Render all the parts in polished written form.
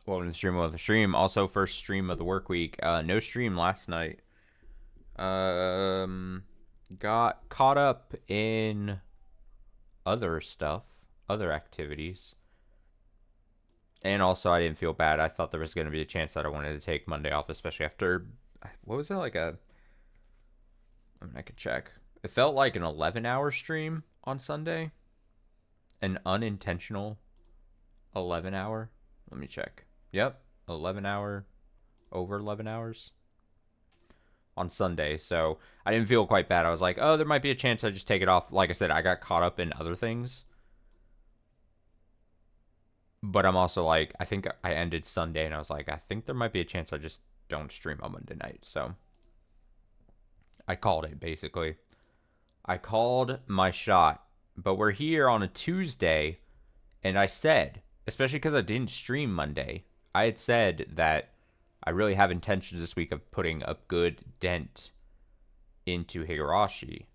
Welcome to the stream. Also, first stream of the work week. No stream last night. Got caught up in other stuff, other activities. And also, I didn't feel bad. I thought there was going to be a chance that I wanted to take Monday off, especially after, what was it, like I could check. It felt like an 11-hour stream on Sunday. An unintentional 11-hour. Let me check. Yep, 11 hour, over 11 hours on Sunday. So I didn't feel quite bad. I was like, oh, there might be a chance I just take it off. Like I said, I got caught up in other things. But I'm also like, I think I ended Sunday and I was like, I think there might be a chance I just don't stream on Monday night. So I called it, basically. I called my shot. But we're here on a Tuesday, and I said, especially because I didn't stream Monday, I had said that I really have intentions this week of putting a good dent into Higurashi.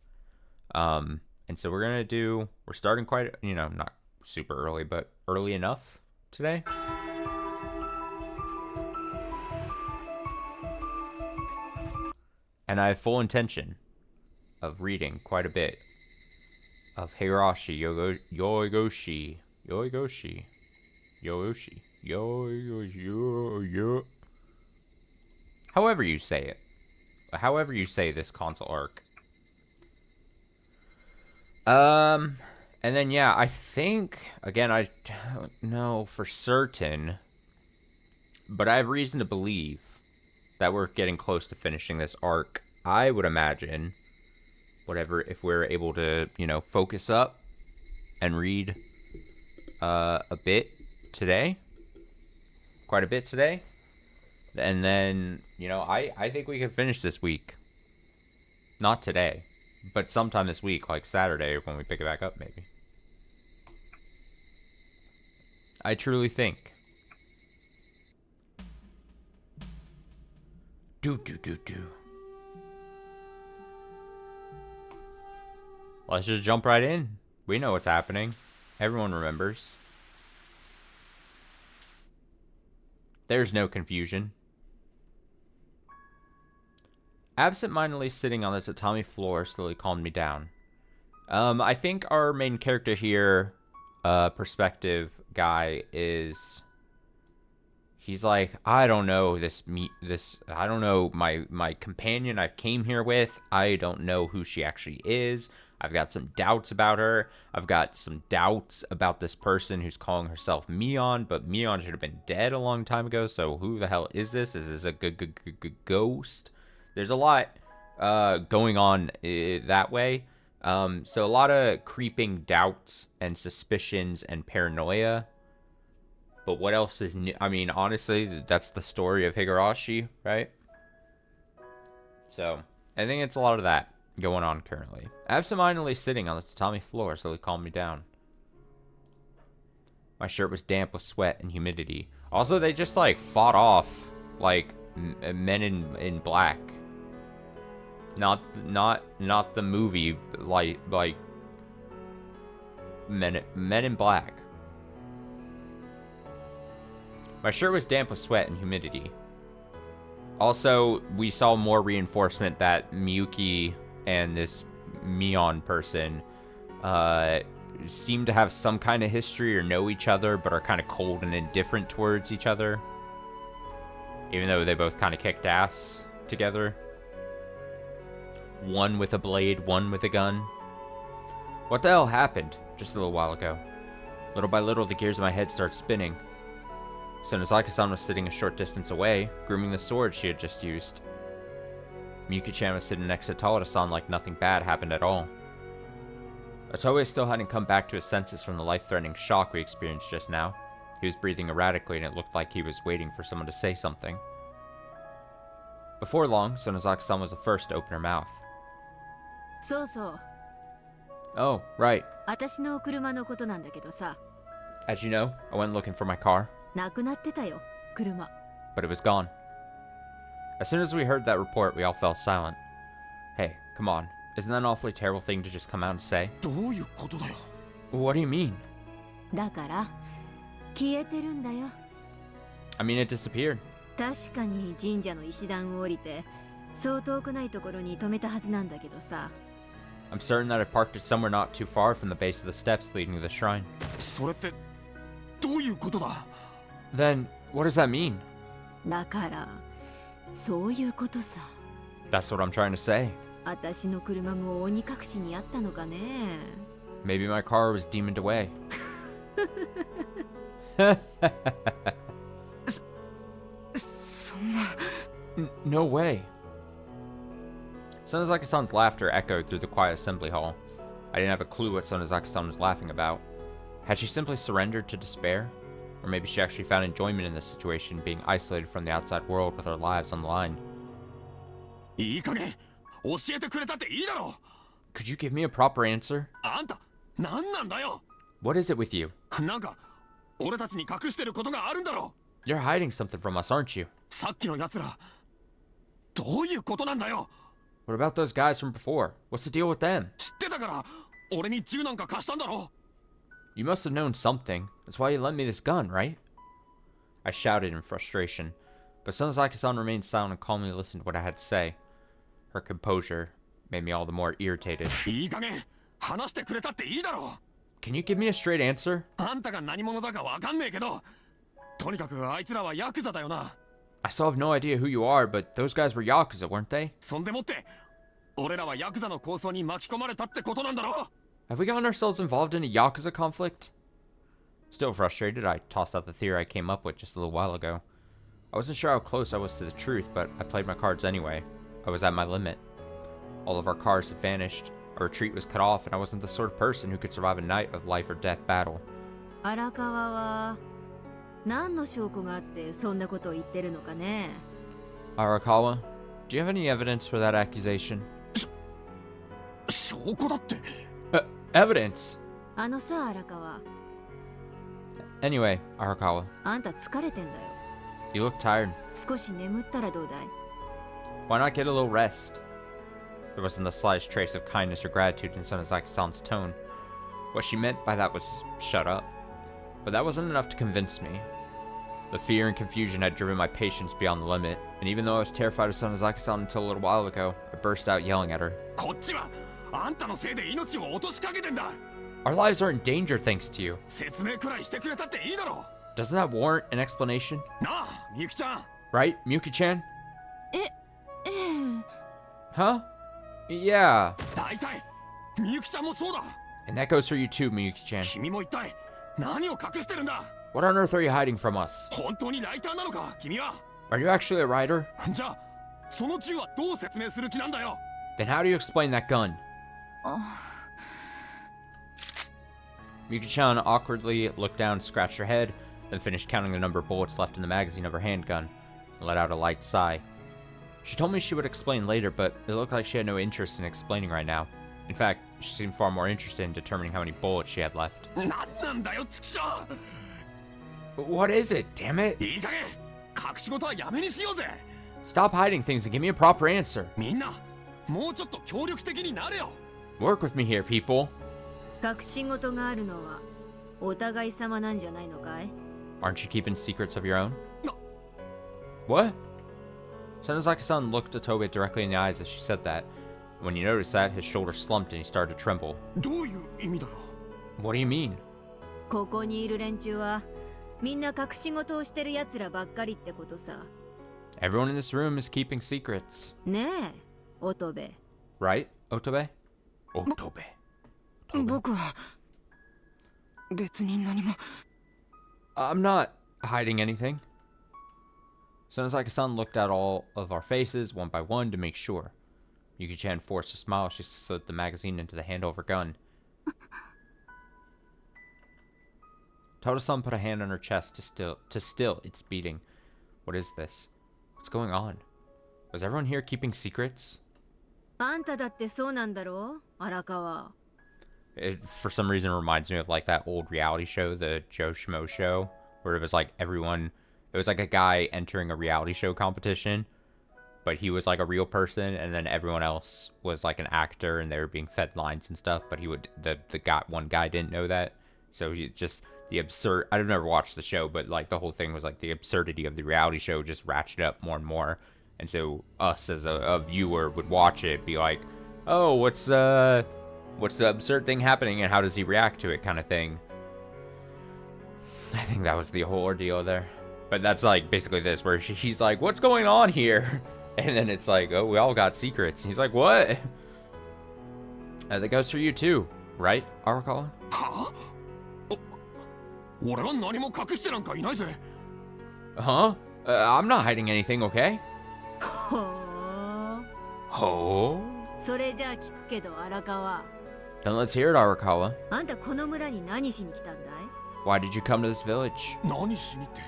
And so we're starting quite, not super early, but early enough today. And I have full intention of reading quite a bit of Higurashi, Yoigoshi. However you say it. However you say this console arc. And then, yeah, I think, again, I don't know for certain, but I have reason to believe that we're getting close to finishing this arc. I would imagine, if we're able to, focus up and read a bit today, quite a bit today, and then, I think we can finish this week. Not today, but sometime this week, like Saturday, when we pick it back up, maybe. I truly think. Let's just jump right in. We know what's happening. Everyone remembers. There's no confusion. Absent-mindedly sitting on the tatami floor slowly calmed me down. I think our main character here, perspective guy, is... He's like, I don't know I don't know my companion I came here with. I don't know who she actually is. I've got some doubts about her. I've got some doubts about this person who's calling herself Mion, but Mion should have been dead a long time ago, so who the hell is this? Is this a good ghost? There's a lot going on that way. So a lot of creeping doubts and suspicions and paranoia. But what else is new? I mean, honestly, that's the story of Higurashi, right? So, I think it's a lot of that going on currently. Absentmindedly sitting on the tatami floor slowly calmed me down. My shirt was damp with sweat and humidity. Also, they just, like, fought off, like, men in black. Not the movie, like Men in Black. My shirt was damp with sweat and humidity. Also, we saw more reinforcement that Miyuki and this Mion person seem to have some kind of history or know each other, but are kind of cold and indifferent towards each other. Even though they both kind of kicked ass together. One with a blade, one with a gun. What the hell happened just a little while ago? Little by little, the gears of my head started spinning. Sonozaki-san was sitting a short distance away, grooming the sword she had just used. Miyuki-chan was sitting next to Tawada-san like nothing bad happened at all. Otoe still hadn't come back to his senses from the life-threatening shock we experienced just now. He was breathing erratically and it looked like he was waiting for someone to say something. Before long, Sonozaki-san was the first to open her mouth. Oh, right. As you know, I went looking for my car. But it was gone. As soon as we heard that report, we all fell silent. Hey, come on. Isn't that an awfully terrible thing to just come out and say? What do you mean? I mean, it disappeared. 確かに神社の石段を降りてそう遠くないところに止めたはずなんだけどさ。 I'm certain that I parked it somewhere not too far from the base of the steps leading to the shrine. それってどういうことだ？ Then, what does that mean? だからそういうことさ。 That's what I'm trying to say. 私の車も鬼隠しにあったのかね。 Maybe my car was demoned away. そんな。 No way. Sonozaki-san's laughter echoed through the quiet assembly hall. I didn't have a clue what Sonozaki-san was laughing about. Had she simply surrendered to despair? Or maybe she actually found enjoyment in this situation, being isolated from the outside world with her lives on the line. いい加減教えてくれたっていいだろ。 Could you give me a proper answer? あんた何なんだよ。 What is it with you? なんか俺たちに隠してることがあるんだろ。 You're hiding something from us, aren't you? さっきの奴らどういうことなんだよ。 What about those guys from before? What's the deal with them? 知ってたから俺に銃なんか貸したんだろ。 You must have known something. That's why you lent me this gun, right? I shouted in frustration, but Sonozaki-san remained silent and calmly listened to what I had to say. Her composure made me all the more irritated. いい加減話してくれたっていいだろ。 Can you give me a straight answer? あんたが何者だかわかんねえけど、とにかくあいつらはヤクザだよな。 I still have no idea who you are, but those guys were Yakuza, weren't they? そんでもって俺らはヤクザの抗争に巻き込まれたってことなんだろ。 Have we gotten ourselves involved in a Yakuza conflict? Still frustrated, I tossed out the theory I came up with just a little while ago. I wasn't sure how close I was to the truth, but I played my cards anyway. I was at my limit. All of our cars had vanished, our retreat was cut off, and I wasn't the sort of person who could survive a night of life or death battle. 荒川は何の証拠があってそんなことを言ってるのかね。 Arakawa, do you have any evidence for that accusation? 証拠だって。Evidence? あのさ荒川、 Anyway, Arakawa, あんた疲れてんだよ。 you look tired. 少し眠ったらどうだい？ Why not get a little rest? There wasn't the slightest trace of kindness or gratitude in Sonozaki-san's tone. What she meant by that was shut up. But that wasn't enough to convince me. The fear and confusion had driven my patience beyond the limit, and even though I was terrified of Sonozaki-san until a little while ago, I burst out yelling at her. こっちはあんたのせいで命を落としかけてんだ。 Our lives are in danger thanks to you. 説明くらいしてくれたっていいだろ。 Doesn't that warrant an explanation? なあ、みゆきちゃん。 Right, Miyuki-chan? ええ Huh? Yeah. 大体みゆきちゃんもそうだ。 And that goes for you too, Miyuki-chan. 君も一体何を隠してるんだ。 What on earth are you hiding from us? 本当にライターなのか君は。 Are you actually a writer? じゃあその銃はどう説明する気なんだよ。 Then how do you explain that gun? あ Miyuki-chan awkwardly looked down and scratched her head, then finished counting the number of bullets left in the magazine of her handgun, and let out a light sigh. She told me she would explain later, but it looked like she had no interest in explaining right now. In fact, she seemed far more interested in determining how many bullets she had left. なんなんだよチクショー。 What is it, damn it? いい加減隠し事はやめにしようぜ。 Stop hiding things and give me a proper answer. みんなもうちょっと協力的になれよ。 Work with me here, people. 隠し事があるのはお互い様なんじゃないのかい？ Aren't you keeping secrets of your own? No. What? Sonozaki-san looked Otobe directly in the eyes as she said that. When he noticed that, his shoulders slumped and he started to tremble. どういう意味だよ。 What do you mean? ここにいる連中はみんな隠し事をしてる奴らばっかりってことさ。 Everyone in this room is keeping secrets. ねえ、乙部。 Right, Otobe? Otobe. 僕は別に何も。 I'm not hiding anything. Sonozaki-san looked at all of our faces one by one to make sure. Yuki-chan forced a smile as she slid the magazine into the handle of her gun. Todo-san put a hand on her chest to still its beating. What is this? What's going on? Was everyone here keeping secrets? あんただってそうなんだろう、荒川。 It, for some reason, reminds me of like that old reality show, the Joe Schmo show, where it was like everyone, it was like a guy entering a reality show competition, but he was like a real person, and then everyone else was like an actor, and they were being fed lines and stuff. But he would, the guy, one guy didn't know that, so he just the absurd. I've never watched the show, but like the whole thing was like the absurdity of the reality show just ratcheted up more and more. And so us as a viewer would watch it, be like, oh, what's the absurd thing happening, and how does he react to it, kind of thing. I think that was the whole ordeal there. But that's like basically this, where she's like, what's going on here? And then it's like, oh, we all got secrets. And he's like, what? That goes for you too, right, Arakawa? はあ俺は何も隠してなんかいないぜ Huh? I'm not hiding anything, okay? ほー Oh? それじゃあ聞くけど荒川 Then let's hear it, Arakawa. あんたこの村に何しに来たんだい Why did you come to this village? 何しにって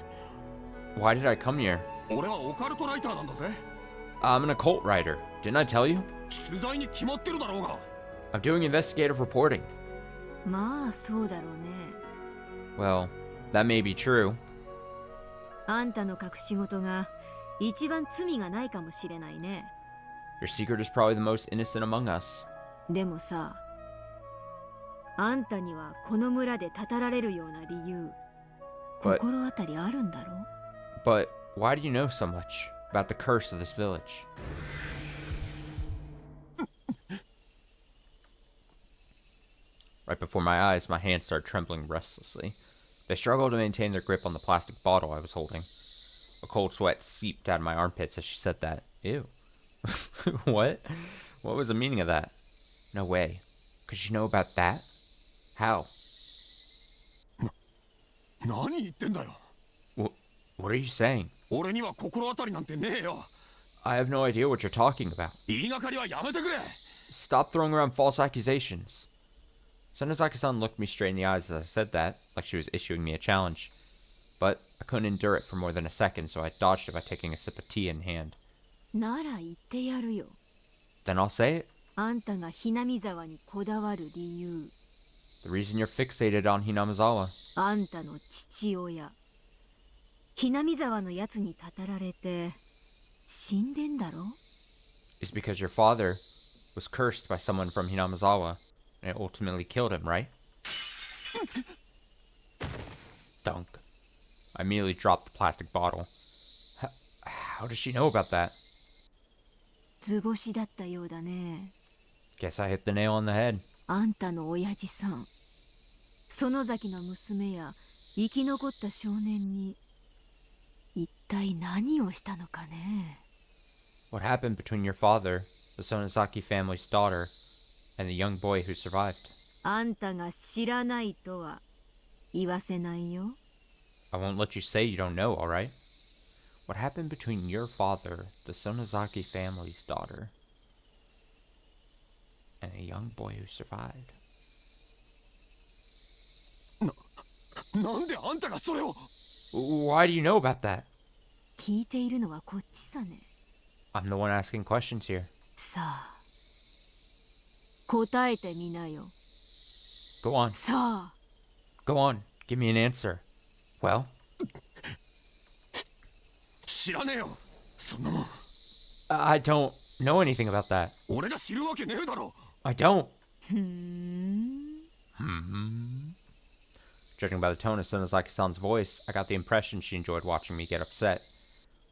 Why did I come here? 俺はオカルトライターなんだぜ I'm an occult writer. Didn't I tell you? 取材に決まってるだろうが I'm doing investigative reporting. まあそうだろうね Well, that may be true. あんたの隠し事が一番罪がないかもしれないね Your secret is probably the most innocent among us. でもさあんたにはこの村でたたられるような理由 But- 心当たりあるんだろ But why do you know so much about the curse of this village? Right before my eyes, my hands started trembling restlessly. They struggled to maintain their grip on the plastic bottle I was holding. A cold sweat seeped out of my armpits as she said that. Ew. What? What was the meaning of that? No way. Could she know about that? How? 何言ってんだよ What are you saying? 俺には心当たりなんてねえよ I have no idea what you're talking about. 言いがかりはやめてくれ Stop throwing around false accusations. Sonozaki-san looked me straight in the eyes as I said that, like she was issuing me a challenge. But I couldn't endure it for more than a second, so I dodged it by taking a sip of tea in hand. なら言ってやるよ Then I'll say it. あんたがひなみ沢にこだわる理由 The reason you're fixated on Hinamizawa あんたの父親ひなみ沢のやつにたたられて死んでんだろ is because your father was cursed by someone from Hinamizawa, and it ultimately killed him, right? Dunk. I immediately dropped the plastic bottle. How does she know about that? 図星だったようだね Guess I hit the nail on the head. あんたの親父さん園崎の娘や生き残った少年に一体何をしたのかね What happened between your father, the Sonozaki family's daughter, and the young boy who survived? あんたが知らないとは言わせないよ I won't let you say you don't know, alright? What happened between your father, the Sonozaki family's daughter, and a young boy who survived? なんであんたがそれを Why do you know about that? 聞いているのはこっちさね I'm the one asking questions here. さあ答えてみなよ Go on. さあ Go on. Give me an answer. Well, 知らねえよそんなもん I don't know anything about that. 俺が知るわけねえだろ I don't. ふーん Judging by the tone of Sonozaki-san's voice, I got the impression she enjoyed watching me get upset.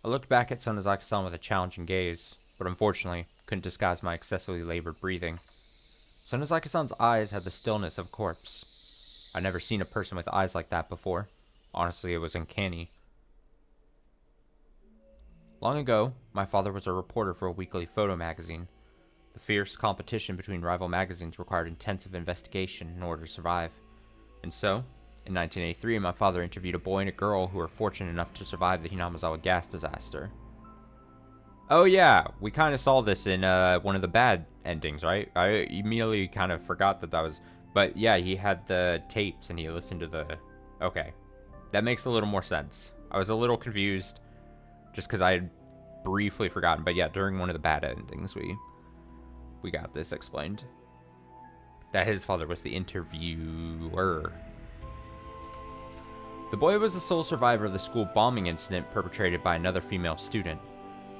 I looked back at Sonozaki-san with a challenging gaze, but unfortunately, couldn't disguise my excessively labored breathing. Sonozaki-san's eyes had the stillness of a corpse. I'd never seen a person with eyes like that before. Honestly, it was uncanny. Long ago, my father was a reporter for a weekly photo magazine. The fierce competition between rival magazines required intensive investigation in order to survive. And so, in 1983, my father interviewed a boy and a girl who were fortunate enough to survive the Hinamizawa gas disaster. Oh yeah, we kind of saw this in one of the bad endings, right? I immediately kind of forgot that was... But yeah, he had the tapes and he listened to the... Okay, that makes a little more sense. I was a little confused just because I had briefly forgotten. But yeah, during one of the bad endings, we got this explained. That his father was the interviewer. The boy was the sole survivor of the school bombing incident perpetrated by another female student.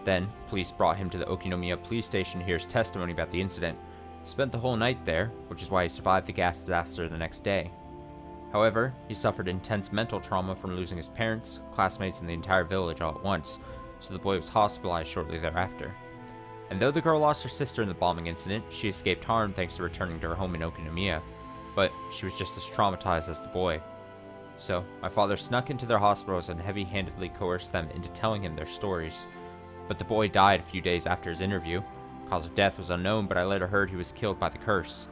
Then, police brought him to the Okinomiya police station to hear his testimony about the incident. Spent the whole night there, which is why he survived the gas disaster the next day. However, he suffered intense mental trauma from losing his parents, classmates, and the entire village all at once, so the boy was hospitalized shortly thereafter. And though the girl lost her sister in the bombing incident, she escaped harm thanks to returning to her home in Okinawa, but she was just as traumatized as the boy. So, my father snuck into their hospitals and heavy-handedly coerced them into telling him their stories. But the boy died a few days after his interview. Cause of death was unknown, but I later heard he was killed by the curse.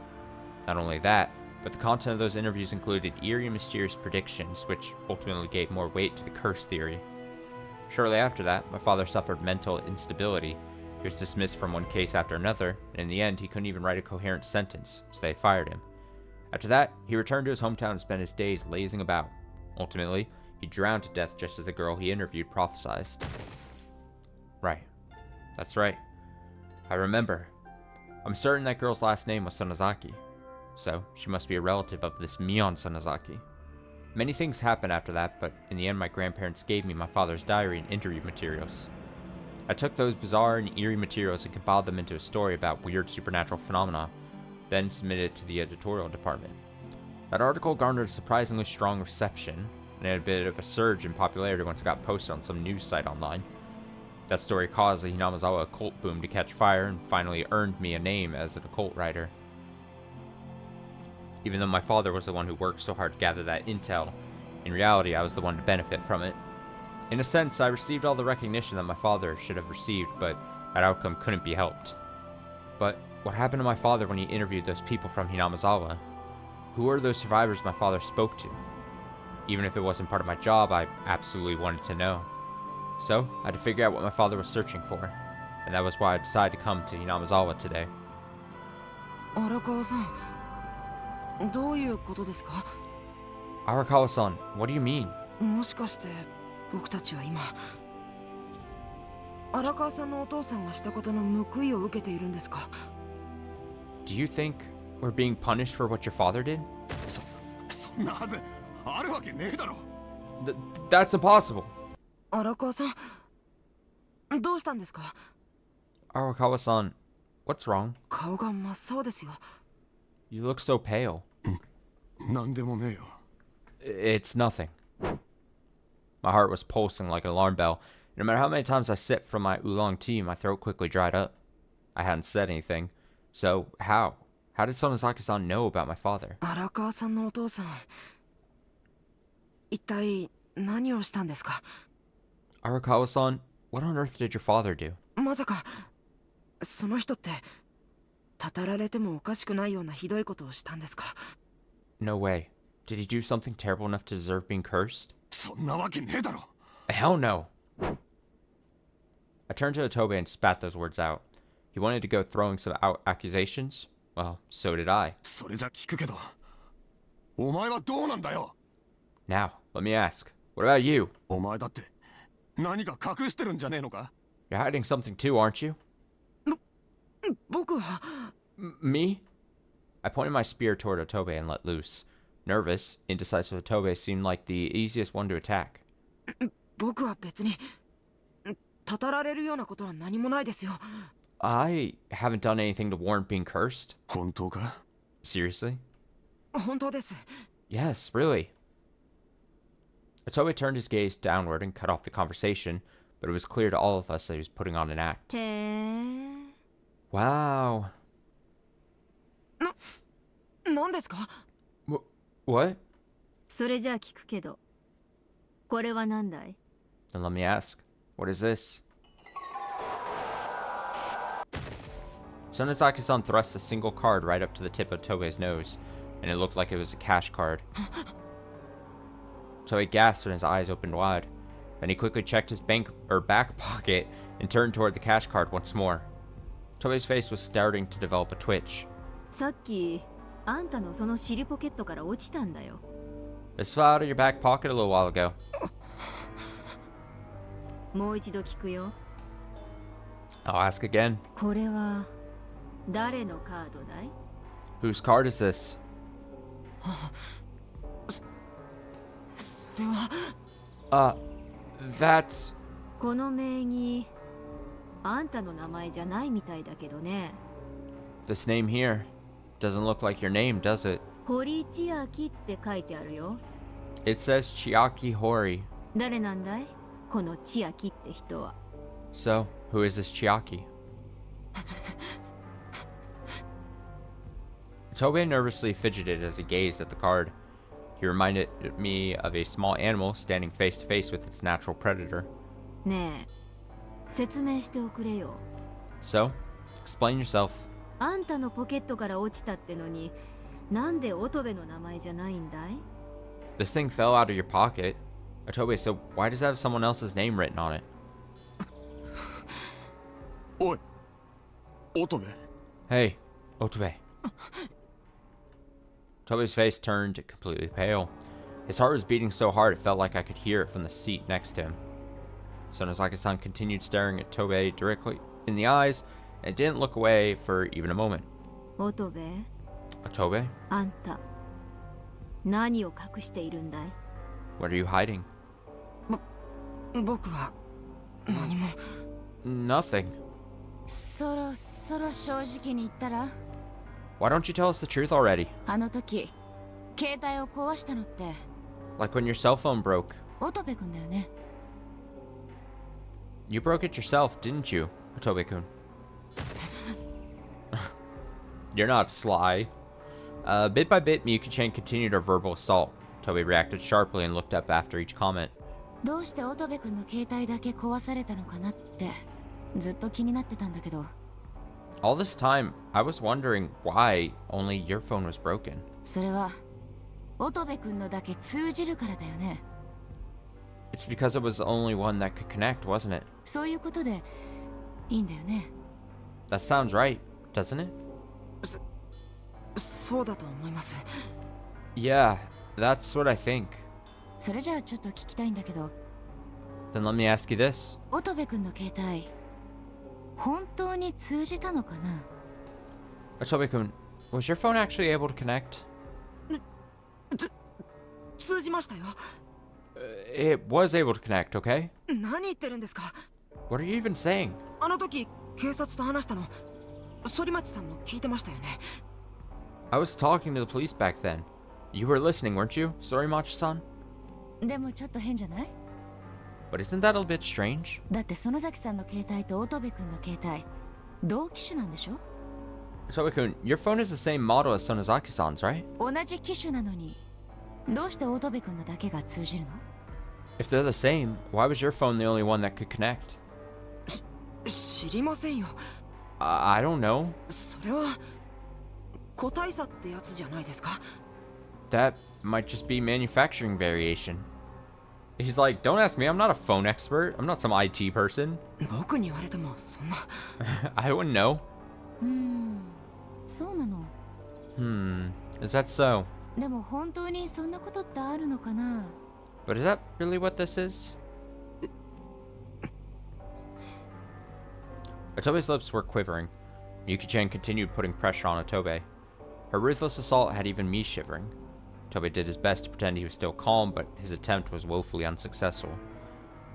Not only that, but the content of those interviews included eerie and mysterious predictions, which ultimately gave more weight to the curse theory. Shortly after that, my father suffered mental instability. He was dismissed from one case after another, and in the end, he couldn't even write a coherent sentence, so they fired him. After that, he returned to his hometown and spent his days lazing about. Ultimately, he drowned to death just as the girl he interviewed prophesied. Right. That's right. I remember. I'm certain that girl's last name was Sonozaki, so she must be a relative of this Mion Sonozaki. Many things happened after that, but in the end my grandparents gave me my father's diary and interview materials. I took those bizarre and eerie materials and compiled them into a story about weird supernatural phenomena, then submitted it to the editorial department. That article garnered a surprisingly strong reception, and had a bit of a surge in popularity once it got posted on some news site online. That story caused the Hinamazawa occult boom to catch fire and finally earned me a name as an occult writer. Even though my father was the one who worked so hard to gather that intel, in reality I was the one to benefit from it. In a sense, I received all the recognition that my father should have received, but that outcome couldn't be helped. But what happened to my father when he interviewed those people from Hinamazawa? Who were those survivors my father spoke to? Even if it wasn't part of my job, I absolutely wanted to know. So, I had to figure out what my father was searching for, and that was why I decided to come to Hinamazawa today. Arakawa-san, どういうことですか? Arakawa-san, what do you mean? もしかして僕たちは今荒川さんのお父さんがしたことの報いを受けているんですか? Do you think we're being punished for what your father did? そんなはずあるわけねえだろ。That's impossible. 荒川さん、どうしたんですか? Arakawa-san, what's wrong? 顔が真っ青ですよ。 You look so pale. なんでもねえよ。It's nothing. My heart was pulsing like an alarm bell. No matter how many times I sipped from my oolong tea, my throat quickly dried up. I hadn't said anything. So, how? How did Sonozaki-san know about my father? 荒川さんのお父さん、一体何をしたんですか? Arakawa-san, what on earth did your father do? まさか、その人って、たたられてもおかしくないようなひどいことをしたんですか? No way. Did he do something terrible enough to deserve being cursed? そんなわけねえだろ。 Hell no. I turned to Otobe and spat those words out. He wanted to go throwing some accusations. Well, so did I. それじゃ聞くけど、お前はどうなんだよ。 Now, let me ask. What about you? お前だって何か隠してるんじゃねえのか? You're hiding something too, aren't you? 僕は... Me? I pointed my spear toward Otobe and let loose. Nervous, indecisive Otobe seemed like the easiest one to attack. 僕は別にたたられるようなことは何もないですよ。 I haven't done anything to warrant being cursed. 本当か? Seriously? 本当です。 Yes, really. Otobe turned his gaze downward and cut off the conversation, but it was clear to all of us that he was putting on an act. へえ。 Wow. 何ですか? What? それじゃあ聞くけど、これは何だい? Then let me ask, what is this? Sonozaki-san thrust a single card right up to the tip of Tobe's nose, and it looked like it was a cash card. Tobe gasped and his eyes opened wide. Then he quickly checked his back pocket and turned toward the cash card once more. Tobe's face was starting to develop a twitch. さっきあんたのその尻ポケットから落ちたんだよ。 This fell out of your back pocket a little while ago. もう一度聞くよ。 I'll ask again. これは誰のカードだい? Whose card is this? それは... That's... この名義あんたの名前じゃないみたいだけどね。 This name here. Doesn't look like your name, does it? 堀千秋って書いてあるよ。 It says Chiaki Hori. 誰なんだいこの千秋って人は。 So, who is this Chiaki? Tobei nervously fidgeted as he gazed at the card. He reminded me of a small animal standing face to face with its natural predator. ねえ説明しておくれよ。 So, explain yourself. あんたのポケットから落ちたってのになんで乙部の名前じゃないんだい？ This thing fell out of your pocket. Tobei, so why does it have someone else's name written on it? おい乙部 Hey, Otobei. Tobei's face turned completely pale. His heart was beating so hard it felt like I could hear it from the seat next to him. Sonozaki-san continued staring at Tobei directly in the eyes and didn't look away for even a moment. 乙部 Tobei, あんた何を隠しているんだい？ what are you hiding? 僕は何も。 Nothing. そろそろ正直に言ったら Why don't you tell us the truth already? あの時携帯を壊したのって Like when your cell phone broke. 乙部くんだよね。 You broke it yourself, didn't you, Tobei-kun? You're not sly. Bit by bit, Miyuki-chan continued her verbal assault. Tobei reacted sharply and looked up after each comment. どうして乙部くんの携帯だけ壊されたのかなってずっと気になってたんだけど。 All this time, I was wondering why only your phone was broken. それは乙部くんのだけ通じるからだよね。 It's because it was the only one that could connect, wasn't it? そういうことでいいんだよね。 That sounds right, doesn't it? そうだと思います。 Yeah, that's what I think. それじゃあちょっと聞きたいんだけど、 Then let me ask you this. 乙部くんの携帯本当に通じたのかな？ Tobei-kun, was your phone actually able to connect? 通じましたよ。 It was able to connect, okay? 何言ってるんですか？ What are you even saying? あの時警察と話したの反町さんも聞いてましたよね。 I was talking to the police back then. You were listening, weren't you, Sorimachi-san? でもちょっと変じゃない？ But isn't that a bit strange? だって園崎さんの携帯と乙部くんの携帯同機種なんでしょ？ Tobei-kun, your phone is the same model as Sonozaki-san's, right? 同じ機種なのにどうして乙部くんのだけが通じるの？ If they're the same, why was your phone the only one that could connect? 知りませんよ。 I don't know. それは個体差ってやつじゃないですか？ That might just be manufacturing variation. He's like, don't ask me, I'm not a phone expert. I'm not some IT person. 僕に言われてもそんな。 I wouldn't know. そうなの。 Is that so? でも本当にそんなことってあるのかな？ But is that really what this is? Otobei's lips were quivering. Yuki-chan continued putting pressure on Otobei. Her ruthless assault had even me shivering. Otobei did his best to pretend he was still calm, but his attempt was woefully unsuccessful.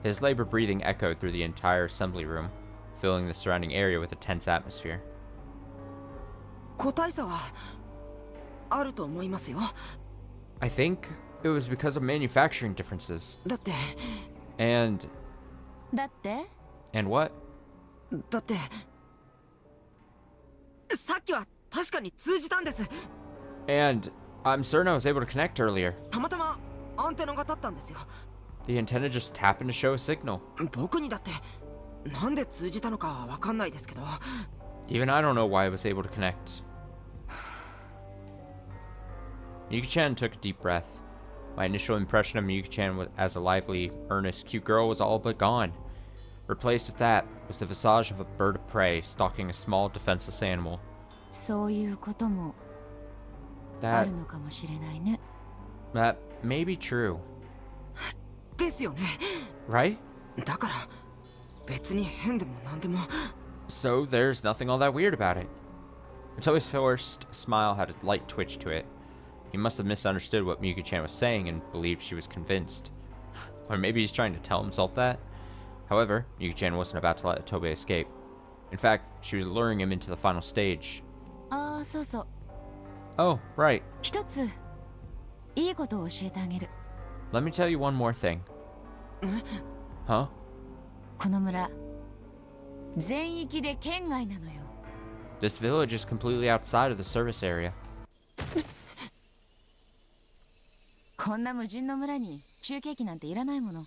His labored breathing echoed through the entire assembly room, filling the surrounding area with a tense atmosphere. 個体差はあると思いますよ。 I think it was because of manufacturing differences. だって And だって what? だってさっきは確かに通じたんです。 And I'm certain I was able to connect earlier. たまたまアンテナが立ったんですよ。 The antenna just happened to show a signal. 僕にだってなんで通じたのかはわかんないですけど。 Even I don't know why I was able to connect. Miyuki-chan took a deep breath. My initial impression of Miyuki-chan as a lively, earnest, cute girl was all but gone. Replaced with that was the visage of a bird of prey stalking a small, defenseless animal. そういうこともあるのかもしれないね。 That may be true. ですよね。 Right? だから別に変でもなんでも。 So there's nothing all that weird about it. Toei's forced smile had a light twitch to it. He must have misunderstood what Miyuki-chan was saying and believed she was convinced. Or maybe he's trying to tell himself that. However, Miyuki-chan wasn't about to let Tobei escape. In fact, she was luring him into the final stage. ああ、そうそう。Oh, right. 一ついいことを教えてあげる。 Let me tell you one more thing. Huh? この村全域で県外なのよ。 This village is completely outside of the service area. こんな無人の村に中継機なんていらないもの。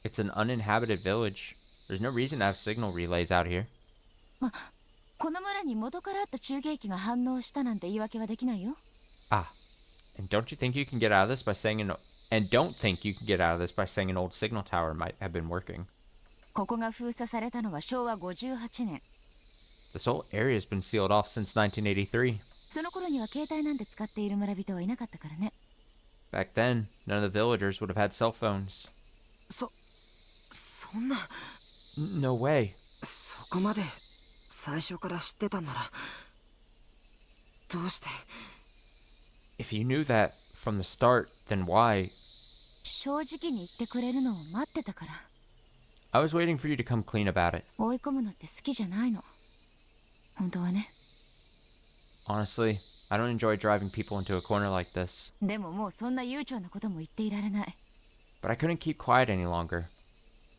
It's an uninhabited village. There's no reason to have signal relays out here. この村に元からあった中継機が反応したなんて言い訳はできないよ。 Ah, and don't you think you can get out of this by saying don't think you can get out of this by saying an old signal tower might have been working. ここが封鎖されたのは昭和58年。 This whole area has been sealed off since 1983. その頃には携帯なんて使っている村人はいなかったからね。 Back then, none of the villagers would have had cell phones. そんな No way. そこまで最初から知ってたんならどうして。 If you knew that from the start, then why? 正直に言ってくれるのを待ってたから。 I was waiting for you to come clean about it. 追い込むのって好きじゃないの。本当はね。 Honestly, I don't enjoy driving people into a corner like this. でももうそんな悠長なことも言っていられない。 But I couldn't keep quiet any longer.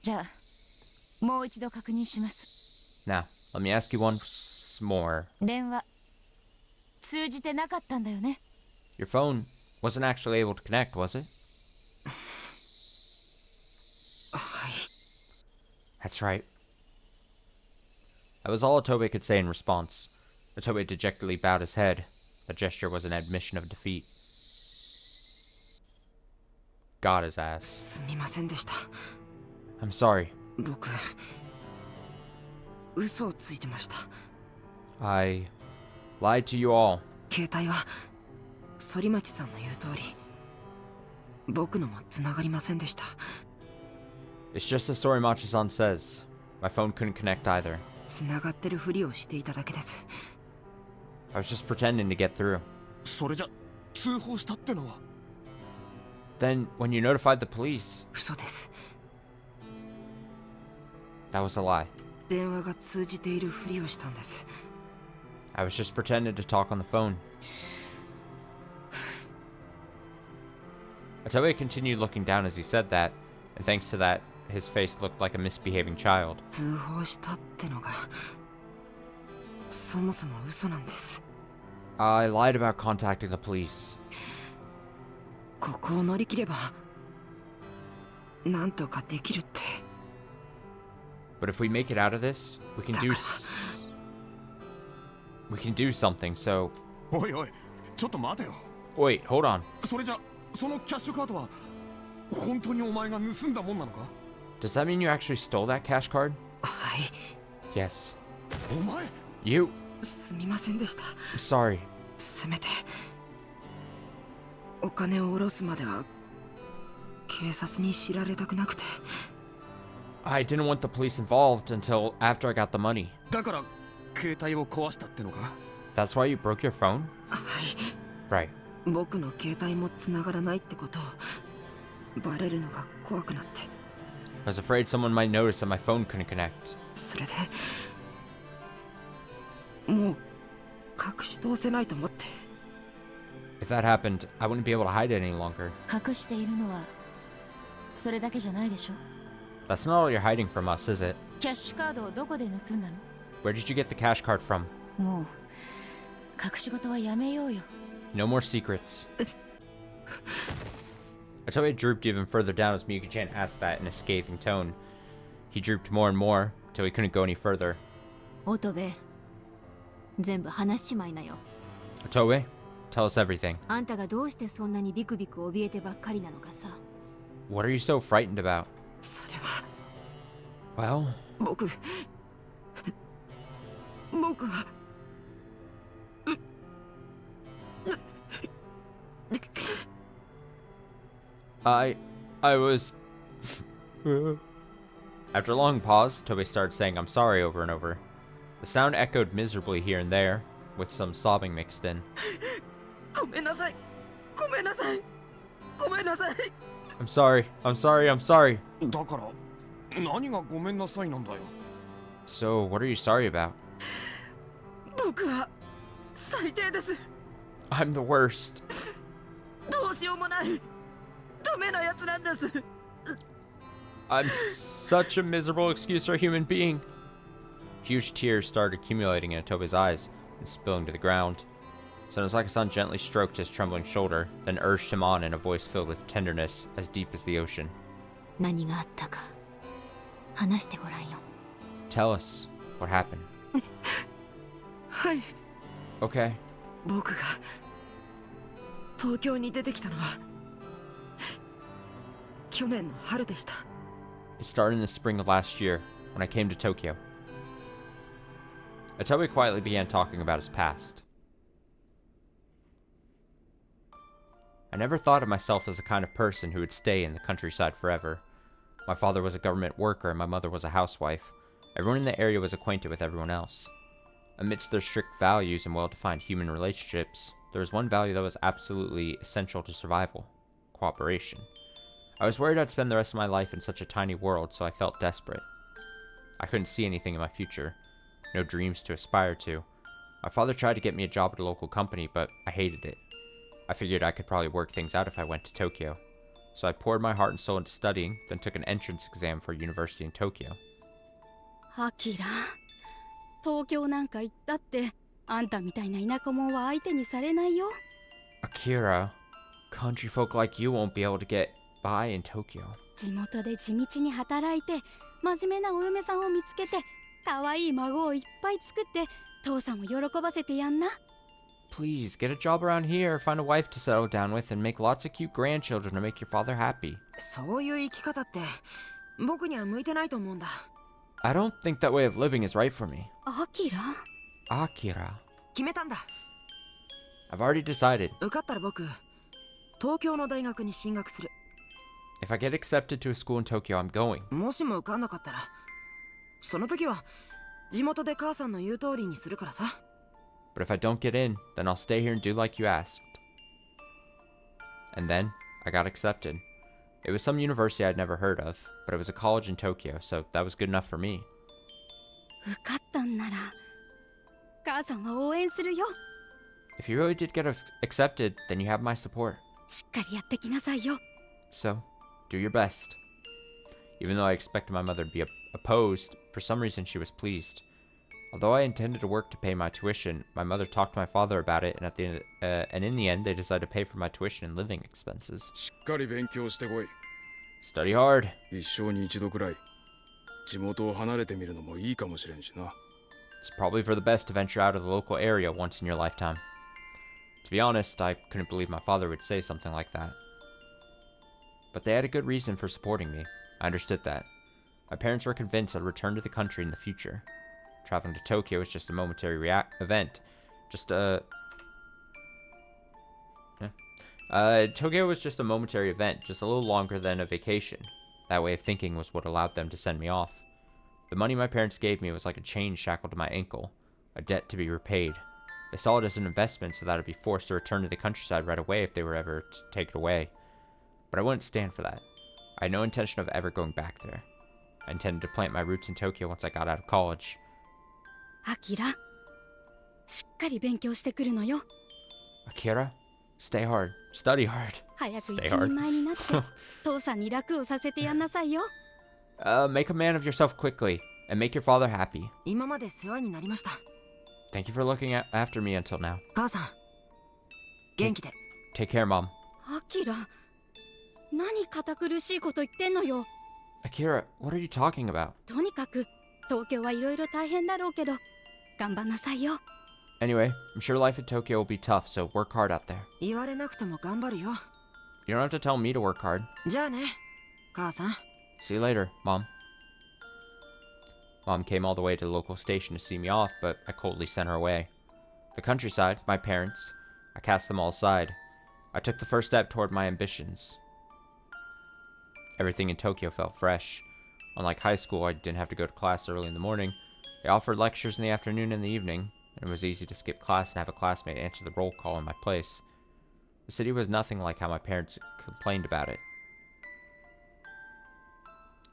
じゃあもう一度確認します。 Now, let me ask you once more. 電話通じてなかったんだよね。 Your phone wasn't actually able to connect, was it? はい。 That's right. That was all Otobe could say in response. Otobe dejectedly bowed his head. The gesture was an admission of defeat. Got his ass. すみませんでした。 I'm sorry. 僕嘘をついてました。 I lied to you all. 携帯は反町さんの言う通り僕のも繋がりませんでした。 It's just as Sorimachi-san says. My phone couldn't connect either. 繋がってるふりをしていただけです。 I was just pretending to get through. それじゃ通報したってのは。 Then, when you notified the police, 嘘です。 that was a lie. 電話が通じているふりをしたんです。 I was just pretending to talk on the phone. Otobe continued looking down as he said that, and thanks to that, his face looked like a misbehaving child. 通報したってのがそもそも嘘なんです。 I lied about contacting the police. ここを乗り切ればなんとかできるって。 But if we make it out of this, we can do something, so... おいおいちょっと待てよ。 Wait, hold on. それじゃそのキャッシュカードは本当にお前が盗んだもんなのか。 Does that mean you actually stole that cash card? はい。 Yes. お前 You... すみませんでした。 I'm sorry. せめてお金を下ろすまでは警察に知られたくなくて。 I didn't want the police involved until after I got the money. だから携帯を壊したってのか。 That's why you broke your phone? はい。 Right. 僕の携帯も繋がらないってことをバレるのが怖くなって。 I was afraid someone might notice that my phone couldn't connect. それでもう隠し通せないと思って。 If that happened, I wouldn't be able to hide it any longer. 隠しているのはそれだけじゃないでしょ。 That's not all you're hiding from us, is it? キャッシュカードをどこで盗んだの？ Where did you get the cash card from? もう隠し事はやめようよ。 No more secrets. Otoe drooped even further down as Miyuki-chan asked that in a scathing tone. He drooped more and more, till he couldn't go any further. 乙部、全部話しちまいなよ。 Otoe, tell us everything. あんたがどうしてそんなにビクビク怯えてばっかりなのかさ。 What are you so frightened about? それは Well, 僕は I was... After a long pause, Tobe started saying I'm sorry over and over. The sound echoed miserably here and there, with some sobbing mixed in. ごめんなさい。ごめんなさい。ごめんなさい。 I'm sorry, I'm sorry, I'm sorry. だから何がごめんなさいなんだよ。 So, what are you sorry about? 僕は最低です。I'm the worst. どうしようもない。ダメなやつなんです。 I'm such a miserable excuse for a human being. Huge tears started accumulating in Atobe's eyes and spilling to the ground. Sonosaka-san gently stroked his trembling shoulder, then urged him on in a voice filled with tenderness as deep as the ocean. 何があったか話してごらんよ。 Tell us what happened. はい。 Okay. 僕が東京に出てきたのは去年の春でした。 It started in the spring of last year, when I came to Tokyo. Atobe quietly began talking about his past. I never thought of myself as the kind of person who would stay in the countryside forever. My father was a government worker and my mother was a housewife. Everyone in the area was acquainted with everyone else. Amidst their strict values and well-defined human relationships, there was one value that was absolutely essential to survival: cooperation. I was worried I'd spend the rest of my life in such a tiny world, so I felt desperate. I couldn't see anything in my future. No dreams to aspire to. My father tried to get me a job at a local company, but I hated it. I figured I could probably work things out if I went to Tokyo. So I poured my heart and soul into studying, then took an entrance exam for a university in Tokyo. アキラ、東京なんか行ったってあんたみたいな田舎者は相手にされないよ。 Akira, country folk like you won't be able to get by in Tokyo. 地元で地道に働いて真面目なお嫁さんを見つけて可愛い孫をいっぱい作って父さんを喜ばせてやんな。 Please, get a job around here, find a wife to settle down with, and make lots of cute grandchildren to make your father happy. そういう生き方って僕には向いてないと思うんだ。 I don't think that way of living is right for me. アキラ、 Akira, 決めたんだ。 I've already decided. 受かったら僕東京の大学に進学する。 If I get accepted to a school in Tokyo, I'm going. もしも受かんなかったらその時は地元で母さんの言う通りにするからさ。 But if I don't get in, then I'll stay here and do like you asked. And then, I got accepted. It was some university I'd never heard of, but it was a college in Tokyo, so that was good enough for me. 受かったんなら母さんは応援するよ。 If you really did get accepted, then you have my support. しっかりやってきなさいよ。 So, do your best. Even though I expected my mother to be opposed, for some reason she was pleased. Although I intended to work to pay my tuition, my mother talked to my father about it, and in the end, they decided to pay for my tuition and living expenses. しっかり勉強してこい。 Study hard. 一生に一度くらい地元を離れてみるのもいいかもしれんしな。 It's probably for the best to venture out of the local area once in your lifetime. To be honest, I couldn't believe my father would say something like that. But they had a good reason for supporting me. I understood that. My parents were convinced I'd return to the country in the future. Traveling to Tokyo was just a momentary event. Tokyo was just a momentary event, just a little longer than a vacation. That way of thinking was what allowed them to send me off. The money my parents gave me was like a chain shackled to my ankle, a debt to be repaid. They saw it as an investment so that I'd be forced to return to the countryside right away if they were ever to take it away. But I wouldn't stand for that. I had no intention of ever going back there. I intended to plant my roots in Tokyo once I got out of college. アキラ、しっかり勉強してくるのよ。 Akira, stay hard, study hard. 早く Stay 一 hard. 人前になって父さんに楽をさせてやんなさいよ。 Make a man of yourself quickly, and make your father happy. 今まで世話になりました。 Thank you for looking after me until now. 母さん元気で。 Take care, Mom. アキラ、何堅苦しいこと言ってんのよ。 Akira, what are you talking about? とにかく東京はいろいろ大変だろうけど頑張んなさいよ。 Anyway, I'm sure life in Tokyo will be tough, so work hard out there. 言われなくても頑張るよ。 You don't have to tell me to work hard. じゃあね母さん。 See you later, Mom. Mom came all the way to the local station to see me off, but I coldly sent her away. The countryside, my parents, I cast them all aside. I took the first step toward my ambitions. Everything in Tokyo felt fresh. Unlike high school, I didn't have to go to class early in the morning. They offered lectures in the afternoon and the evening, and it was easy to skip class and have a classmate answer the roll call in my place. The city was nothing like how my parents complained about it.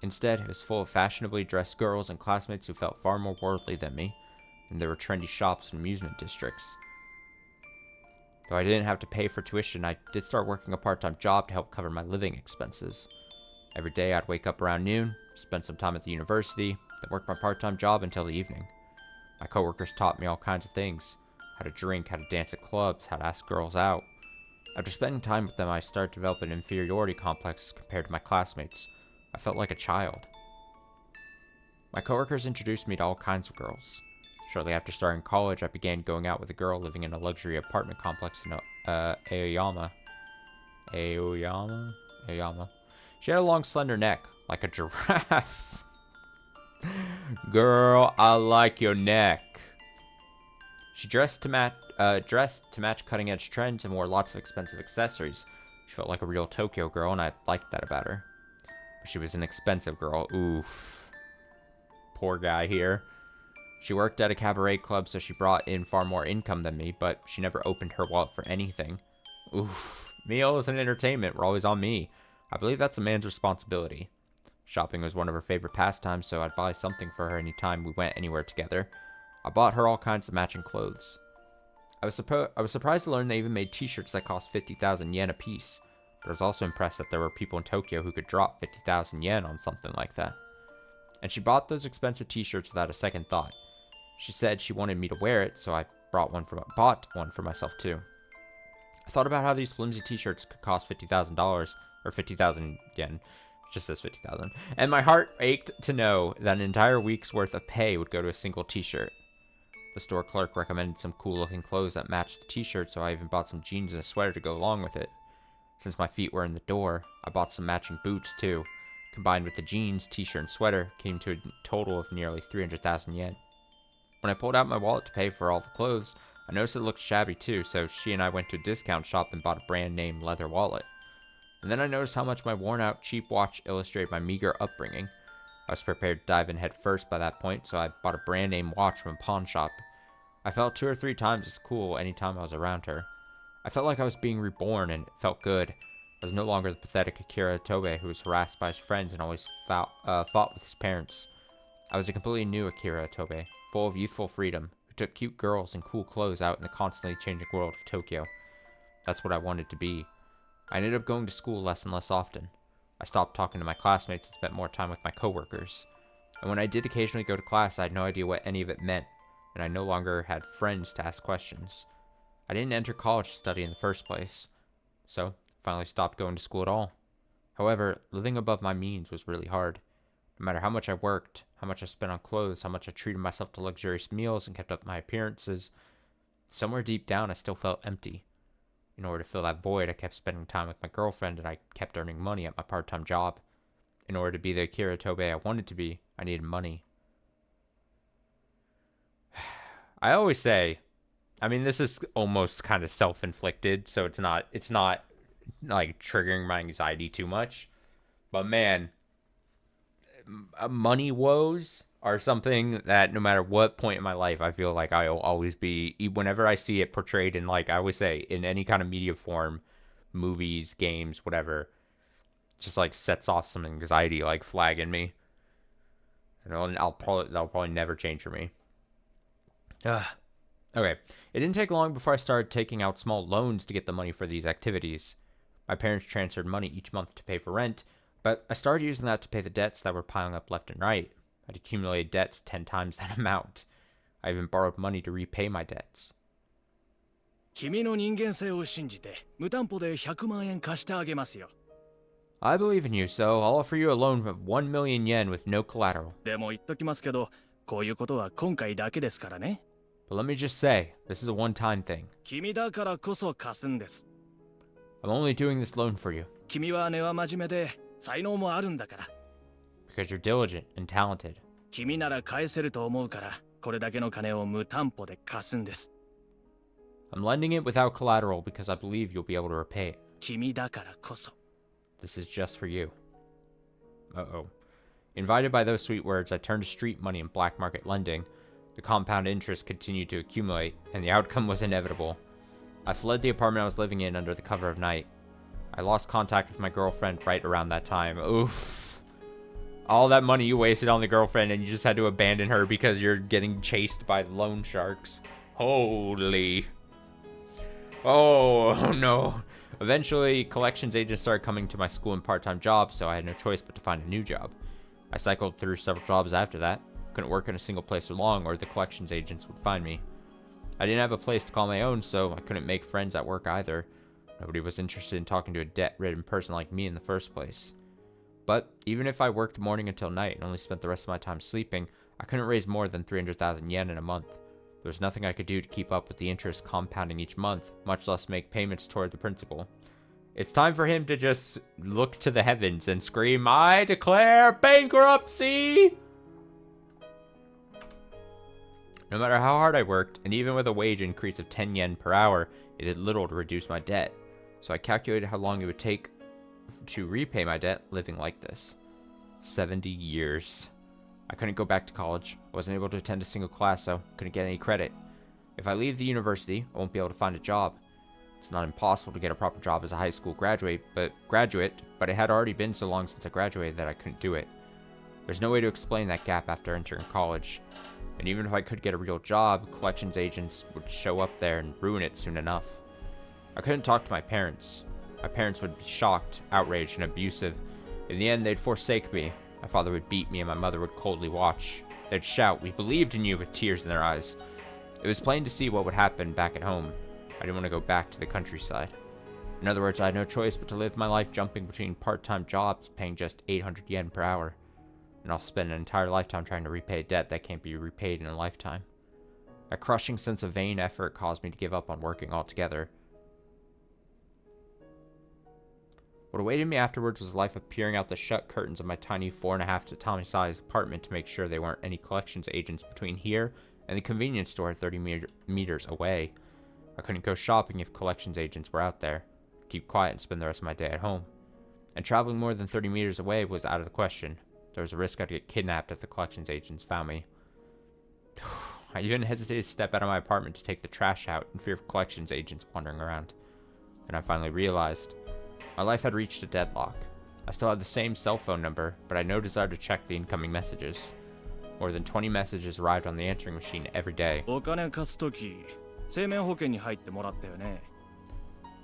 Instead, it was full of fashionably dressed girls and classmates who felt far more worldly than me, and there were trendy shops and amusement districts. Though I didn't have to pay for tuition, I did start working a part-time job to help cover my living expenses. Every day I'd wake up around noon, spend some time at the university, then work my part-time job until the evening. My coworkers taught me all kinds of things. How to drink, how to dance at clubs, how to ask girls out. After spending time with them, I started to develop an inferiority complex compared to my classmates. I felt like a child. My coworkers introduced me to all kinds of girls. Shortly after starting college, I began going out with a girl living in a luxury apartment complex in Aoyama. Aoyama? She had a long, slender neck, like a giraffe. Girl, I like your neck. She dressed to match cutting-edge trends and wore lots of expensive accessories. She felt like a real Tokyo girl, and I liked that about her. But she was an expensive girl. Oof. Poor guy here. She worked at a cabaret club, so she brought in far more income than me, but she never opened her wallet for anything. Oof. Meals and entertainment were always on me. I believe that's a man's responsibility. Shopping was one of her favorite pastimes, so I'd buy something for her anytime we went anywhere together. I bought her all kinds of matching clothes. I was surprised to learn they even made t-shirts that cost 50,000 yen a piece, but I was also impressed that there were people in Tokyo who could drop 50,000 yen on something like that. And she bought those expensive t-shirts without a second thought. She said she wanted me to wear it, so I bought one for myself too. I thought about how these flimsy t-shirts could cost $50,000, or 50,000 yen. It just says 50,000. And my heart ached to know that an entire week's worth of pay would go to a single t-shirt. The store clerk recommended some cool-looking clothes that matched the t-shirt, so I even bought some jeans and a sweater to go along with it. Since my feet were in the door, I bought some matching boots too. Combined with the jeans, t-shirt, and sweater, came to a total of nearly 300,000 yen. When I pulled out my wallet to pay for all the clothes, I noticed it looked shabby too, so she and I went to a discount shop and bought a brand name leather wallet. And then I noticed how much my worn-out cheap watch illustrated my meager upbringing. I was prepared to dive in head first by that point, so I bought a brand name watch from a pawn shop. I felt 2 or 3 times as cool anytime I was around her. I felt like I was being reborn, and it felt good. I was no longer the pathetic Akira Tobe who was harassed by his friends and always fought with his parents. I was a completely new Akira Tobe, full of youthful freedom, who took cute girls and cool clothes out in the constantly changing world of Tokyo. That's what I wanted to be. I ended up going to school less and less often. I stopped talking to my classmates and spent more time with my coworkers. And when I did occasionally go to class, I had no idea what any of it meant, and I no longer had friends to ask questions. I didn't enter college to study in the first place, so I finally stopped going to school at all. However, living above my means was really hard. No matter how much I worked, how much I spent on clothes, how much I treated myself to luxurious meals and kept up my appearances, somewhere deep down I still felt empty. In order to fill that void, I kept spending time with my girlfriend and I kept earning money at my part-time job. In order to be the Akira Tobe I wanted to be, I needed money. I always say, I mean, this is almost kind of self-inflicted, so it's not like triggering my anxiety too much. But man, money woes are something that no matter what point in my life, I feel like I'll always be, whenever I see it portrayed in, like I always say, in any kind of media form, movies, games, whatever, just like sets off some anxiety, like flag in me. And that'll probably never change for me. Okay, it didn't take long before I started taking out small loans to get the money for these activities. My parents transferred money each month to pay for rent, but I started using that to pay the debts that were piling up left and right. I'd accumulated debts 10 times that amount. I even borrowed money to repay my debts. 君の人間性を信じて無担保で100万円貸してあげますよ。I believe in you, so I'll offer you a loan of 1 million yen with no collateral. でも言っときますけど、こういうことは今回だけですからね。But let me just say, this is a one-time thing. 君だからこそ貸すんです。I'm only doing this loan for you. 君は根は真面目で才能もあるんだから。Because you're diligent and talented. 君なら返せると思うから、これだけの金を無担保で貸すんです。I'm lending it without collateral because I believe you'll be able to repay it. 君だからこそ。This is just for you. Uh-oh. Invited by those sweet words, I turned to street money and black market lending. The compound interest continued to accumulate, and the outcome was inevitable. I fled the apartment I was living in under the cover of night. I lost contact with my girlfriend right around that time. Oof. All that money you wasted on the girlfriend and you just had to abandon her because you're getting chased by loan sharks. Holy. Oh, no. Eventually, collections agents started coming to my school in part-time jobs, so I had no choice but to find a new job. I cycled through several jobs after that. Couldn't work in a single place for long, or the collections agents would find me. I didn't have a place to call my own, so I couldn't make friends at work either. Nobody was interested in talking to a debt-ridden person like me in the first place. But even if I worked morning until night and only spent the rest of my time sleeping, I couldn't raise more than 300,000 yen in a month. There was nothing I could do to keep up with the interest compounding each month, much less make payments toward the principal. It's time for him to just look to the heavens and scream, "I declare bankruptcy!" No matter how hard I worked, and even with a wage increase of 10 yen per hour, it did little to reduce my debt. So I calculated how long it would take to repay my debt living like this. 70 years. I couldn't go back to college. I wasn't able to attend a single class, so couldn't get any credit. If I leave the university, I won't be able to find a job. It's not impossible to get a proper job as a high school graduate, but it had already been so long since I graduated that I couldn't do it. There's no way to explain that gap after entering college. And even if I could get a real job, collections agents would show up there and ruin it soon enough. I couldn't talk to my parents. My parents would be shocked, outraged, and abusive. In the end, they'd forsake me. My father would beat me and my mother would coldly watch. They'd shout, "We believed in you," with tears in their eyes. It was plain to see what would happen back at home. I didn't want to go back to the countryside. In other words, I had no choice but to live my life jumping between part-time jobs paying just 800 yen per hour. And I'll spend an entire lifetime trying to repay a debt that can't be repaid in a lifetime. A crushing sense of vain effort caused me to give up on working altogether. What awaited me afterwards was a life of peering out the shut curtains of my tiny 4.5 tatami-sized apartment to make sure there weren't any collections agents between here and the convenience store 30 meters away. I couldn't go shopping if collections agents were out there. I'd keep quiet and spend the rest of my day at home. And traveling more than 30 meters away was out of the question. There was a risk I'd get kidnapped if the collections agents found me. I even hesitated to step out of my apartment to take the trash out in fear of collections agents wandering around. Then I finally realized my life had reached a deadlock. I still had the same cell phone number, but I had no desire to check the incoming messages. More than 20 messages arrived on the answering machine every day. お金貸すとき、生命保険に入ってもらったよね。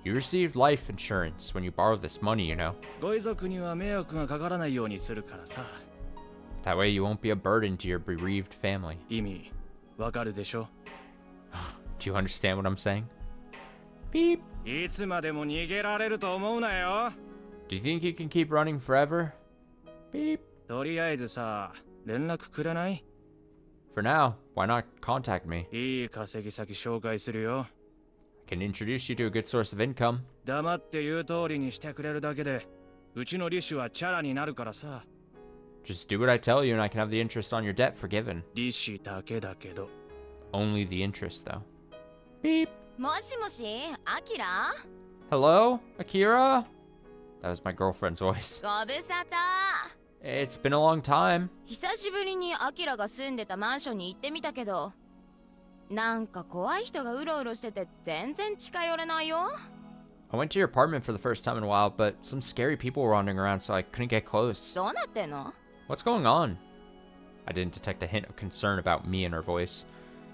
You received life insurance when you borrowed this money, you know. ご遺族には迷惑がかからないようにするからさ。That way you won't be a burden to your bereaved family. 意味、わかるでしょ? Do you understand what I'm saying? Beep. いつまでも逃げられると思うなよ。Do you think you can keep running forever? Beep. とりあえずさ、連絡くれない? For now, why not contact me? いい稼ぎ先紹介するよ。I can introduce you to a good source of income. 黙って言う通りにしてくれるだけで、うちの利子はチャラになるからさ。Just do what I tell you and I can have the interest on your debt forgiven. 利子だけだけど。Only the interest, though. Beep. もしもし、アキラ？ Hello, Akira? That was my girlfriend's voice. ご無沙汰。It's been a long time. 久しぶりにアキラが住んでたマンションに行ってみたけど、なんか怖い人がうろうろしてて全然近寄れないよ。I went to your apartment for the first time in a while, but some scary people were wandering around, so I couldn't get close. どうなってんの？ What's going on? I didn't detect a hint of concern about me in her voice.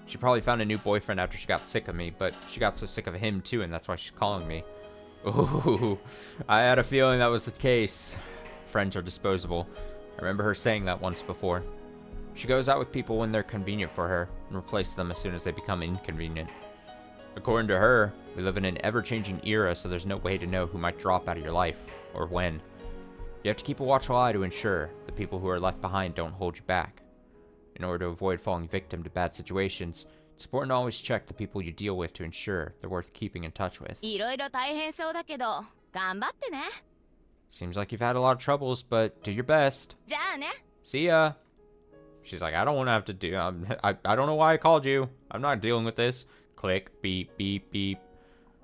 She probably found a new boyfriend after she got sick of me, but she got so sick of him too, and that's why she's calling me. Ooh, I had a feeling that was the case. Friends are disposable. I remember her saying that once before. She goes out with people when they're convenient for her, and replaces them as soon as they become inconvenient. According to her, we live in an ever-changing era, so there's no way to know who might drop out of your life, or when. You have to keep a watchful eye to ensure the people who are left behind don't hold you back. In order to avoid falling victim to bad situations, it's important to always check the people you deal with to ensure they're worth keeping in touch with. いろいろ大変そうだけど、頑張ってね。Seems like you've had a lot of troubles, but do your best. じゃあね。 See ya. She's like, I don't want to have to do. I don't know why I called you. I'm not dealing with this. Click, beep, beep, beep.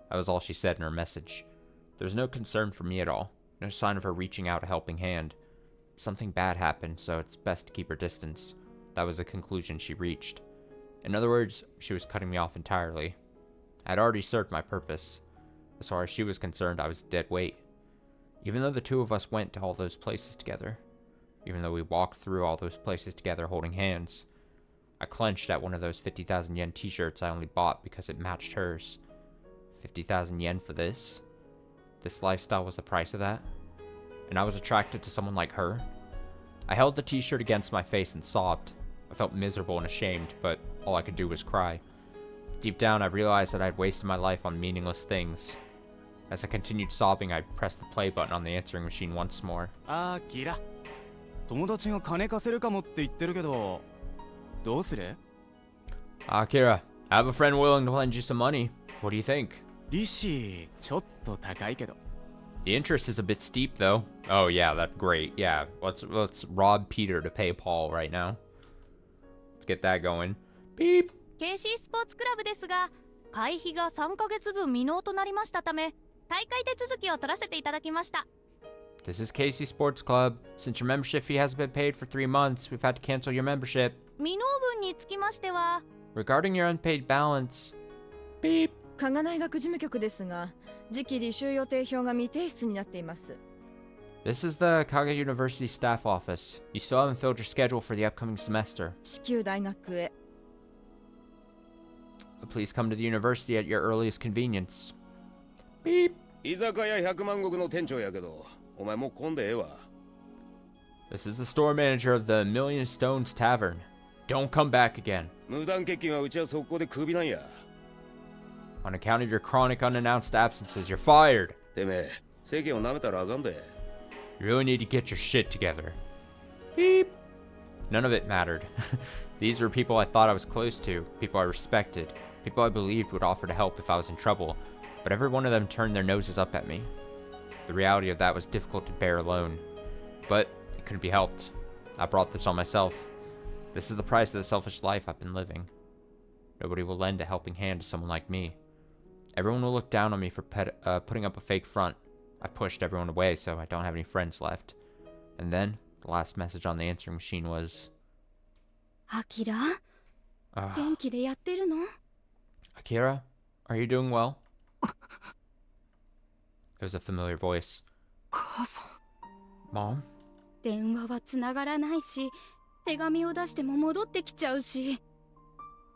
That was all she said in her message. There was no concern for me at all. No sign of her reaching out a helping hand. Something bad happened, so it's best to keep her distance. That was the conclusion she reached. In other words, she was cutting me off entirely. I had already served my purpose. As far as she was concerned, I was dead weight. Even though the two of us went to all those places together. Even though we walked through all those places together holding hands. I clenched at one of those 50,000 yen t-shirts I only bought because it matched hers. 50,000 yen for this. This lifestyle was the price of that. And I was attracted to someone like her. I held the t-shirt against my face and sobbed. I felt miserable and ashamed, but all I could do was cry. Deep down, I realized that I'd wasted my life on meaningless things. As I continued sobbing, I pressed the play button on the answering machine once more. あきら友達が金貸せるかもって言ってるけどどうする Akira, I have a friend willing to lend you some money. What do you think? 利子ちょっと高いけど The interest is a bit steep, though. Oh yeah, that's great. Yeah, let's rob Peter to pay Paul right now. Let's get that going. Beep. KC スポーツクラブですが、会費が3ヶ月分未納となりましたため、大会手続きを取らせていただきました。This is Casey Sports Club. Since your membership fee hasn't been paid for 3 months, we've had to cancel your membership. 未納分につきましては、Regarding your unpaid balance. Beep. 加賀大学事務局ですが、次期履修予定表が未提出になっています。This is the Kaga University staff office. You still haven't filled your schedule for the upcoming semester. 至急大学へ。Please come to the university at your earliest convenience. Beep. 居酒屋100万石の店長やけど、お前もう来んでええわ。This is the store manager of the Million Stones Tavern. Don't come back again. 無断欠勤はうちは速攻でクビなんや。On account of your chronic unannounced absences, you're fired. てめえ、世間を舐めたらあかんで。You really need to get your shit together. Beep. None of it mattered. These were people I thought I was close to, people I respected, people I believed would offer to help if I was in trouble, but every one of them turned their noses up at me. The reality of that was difficult to bear alone, but it couldn't be helped. I brought this on myself. This is the price of the selfish life I've been living. Nobody will lend a helping hand to someone like me. Everyone will look down on me for putting up a fake front. I pushed everyone away, so I don't have any friends left. And then, the last message on the answering machine was... アキラ、元気でやってるの？ Akira, are you doing well? It was a familiar voice. 母さん Mom? 電話はつながらないし、手紙を出しても戻ってきちゃうし。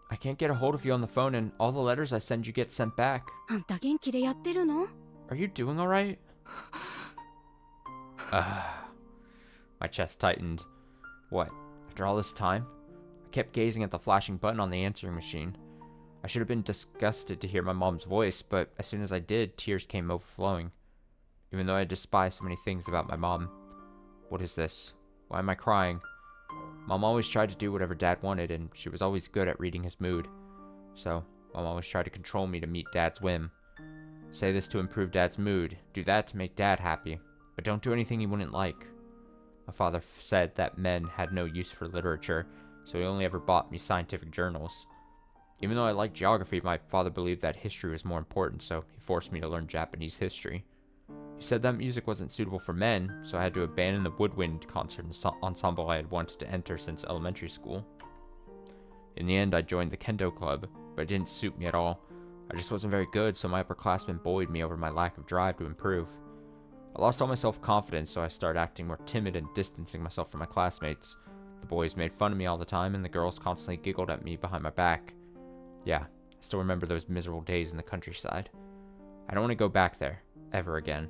I can't get a hold of you on the phone and all the letters I send you get sent back. あんた元気でやってるの？ Are you doing alright? My chest tightened. What? After all this time? I kept gazing at the flashing button on the answering machine. I should have been disgusted to hear my mom's voice, but as soon as I did, tears came overflowing. Even though I despise so many things about my mom. What is this? Why am I crying? Mom always tried to do whatever Dad wanted, and she was always good at reading his mood. So, Mom always tried to control me to meet Dad's whim. Say this to improve Dad's mood, do that to make Dad happy, but don't do anything he wouldn't like. My father said that men had no use for literature, so he only ever bought me scientific journals. Even though I liked geography, my father believed that history was more important, so he forced me to learn Japanese history. He said that music wasn't suitable for men, so I had to abandon the woodwind concert ensemble I had wanted to enter since elementary school. In the end, I joined the kendo club, but it didn't suit me at all. I just wasn't very good, so my upperclassmen bullied me over my lack of drive to improve. I lost all my self-confidence, so I started acting more timid and distancing myself from my classmates. The boys made fun of me all the time, and the girls constantly giggled at me behind my back. Yeah, I still remember those miserable days in the countryside. I don't want to go back there, ever again.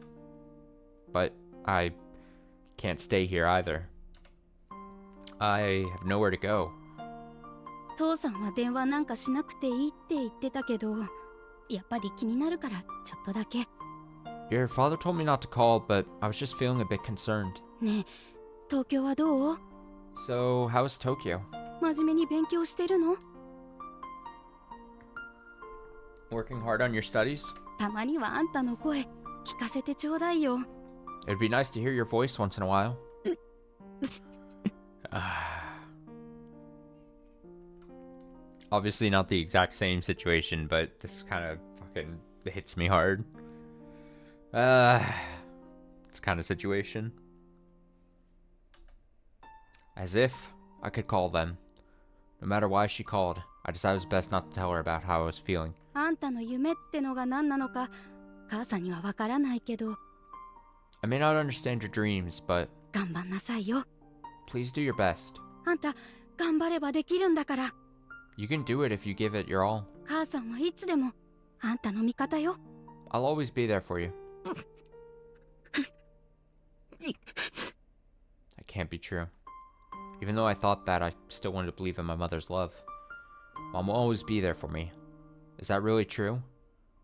But I can't stay here either. I have nowhere to go. 父さんは電話なんかしなくていいって言ってたけど、やっぱり気になるからちょっとだけ。Your father told me not to call, but I was just feeling a bit concerned. ねえ、東京はどう？ So, how's Tokyo? 真面目に勉強してるの？ Working hard on your studies? たまにはあんたの声聞かせてちょうだいよ。It'd be nice to hear your voice once in a while. Obviously not the exact same situation, but this kind of fucking hits me hard. It's kind of situation. As if I could call them. No matter why she called, I decided it was best not to tell her about how I was feeling. あんたの夢ってのが何なのか、母さんにはわからないけど。I may not understand your dreams, but 頑張んなさいよ。 please do your best. あんた頑張ればできるんだから。 You can do it if you give it your all. 母さんはいつでもあんたの味方よ。 I'll always be there for you. That can't be true. Even though I thought that, I still wanted to believe in my mother's love. Mom will always be there for me. Is that really true?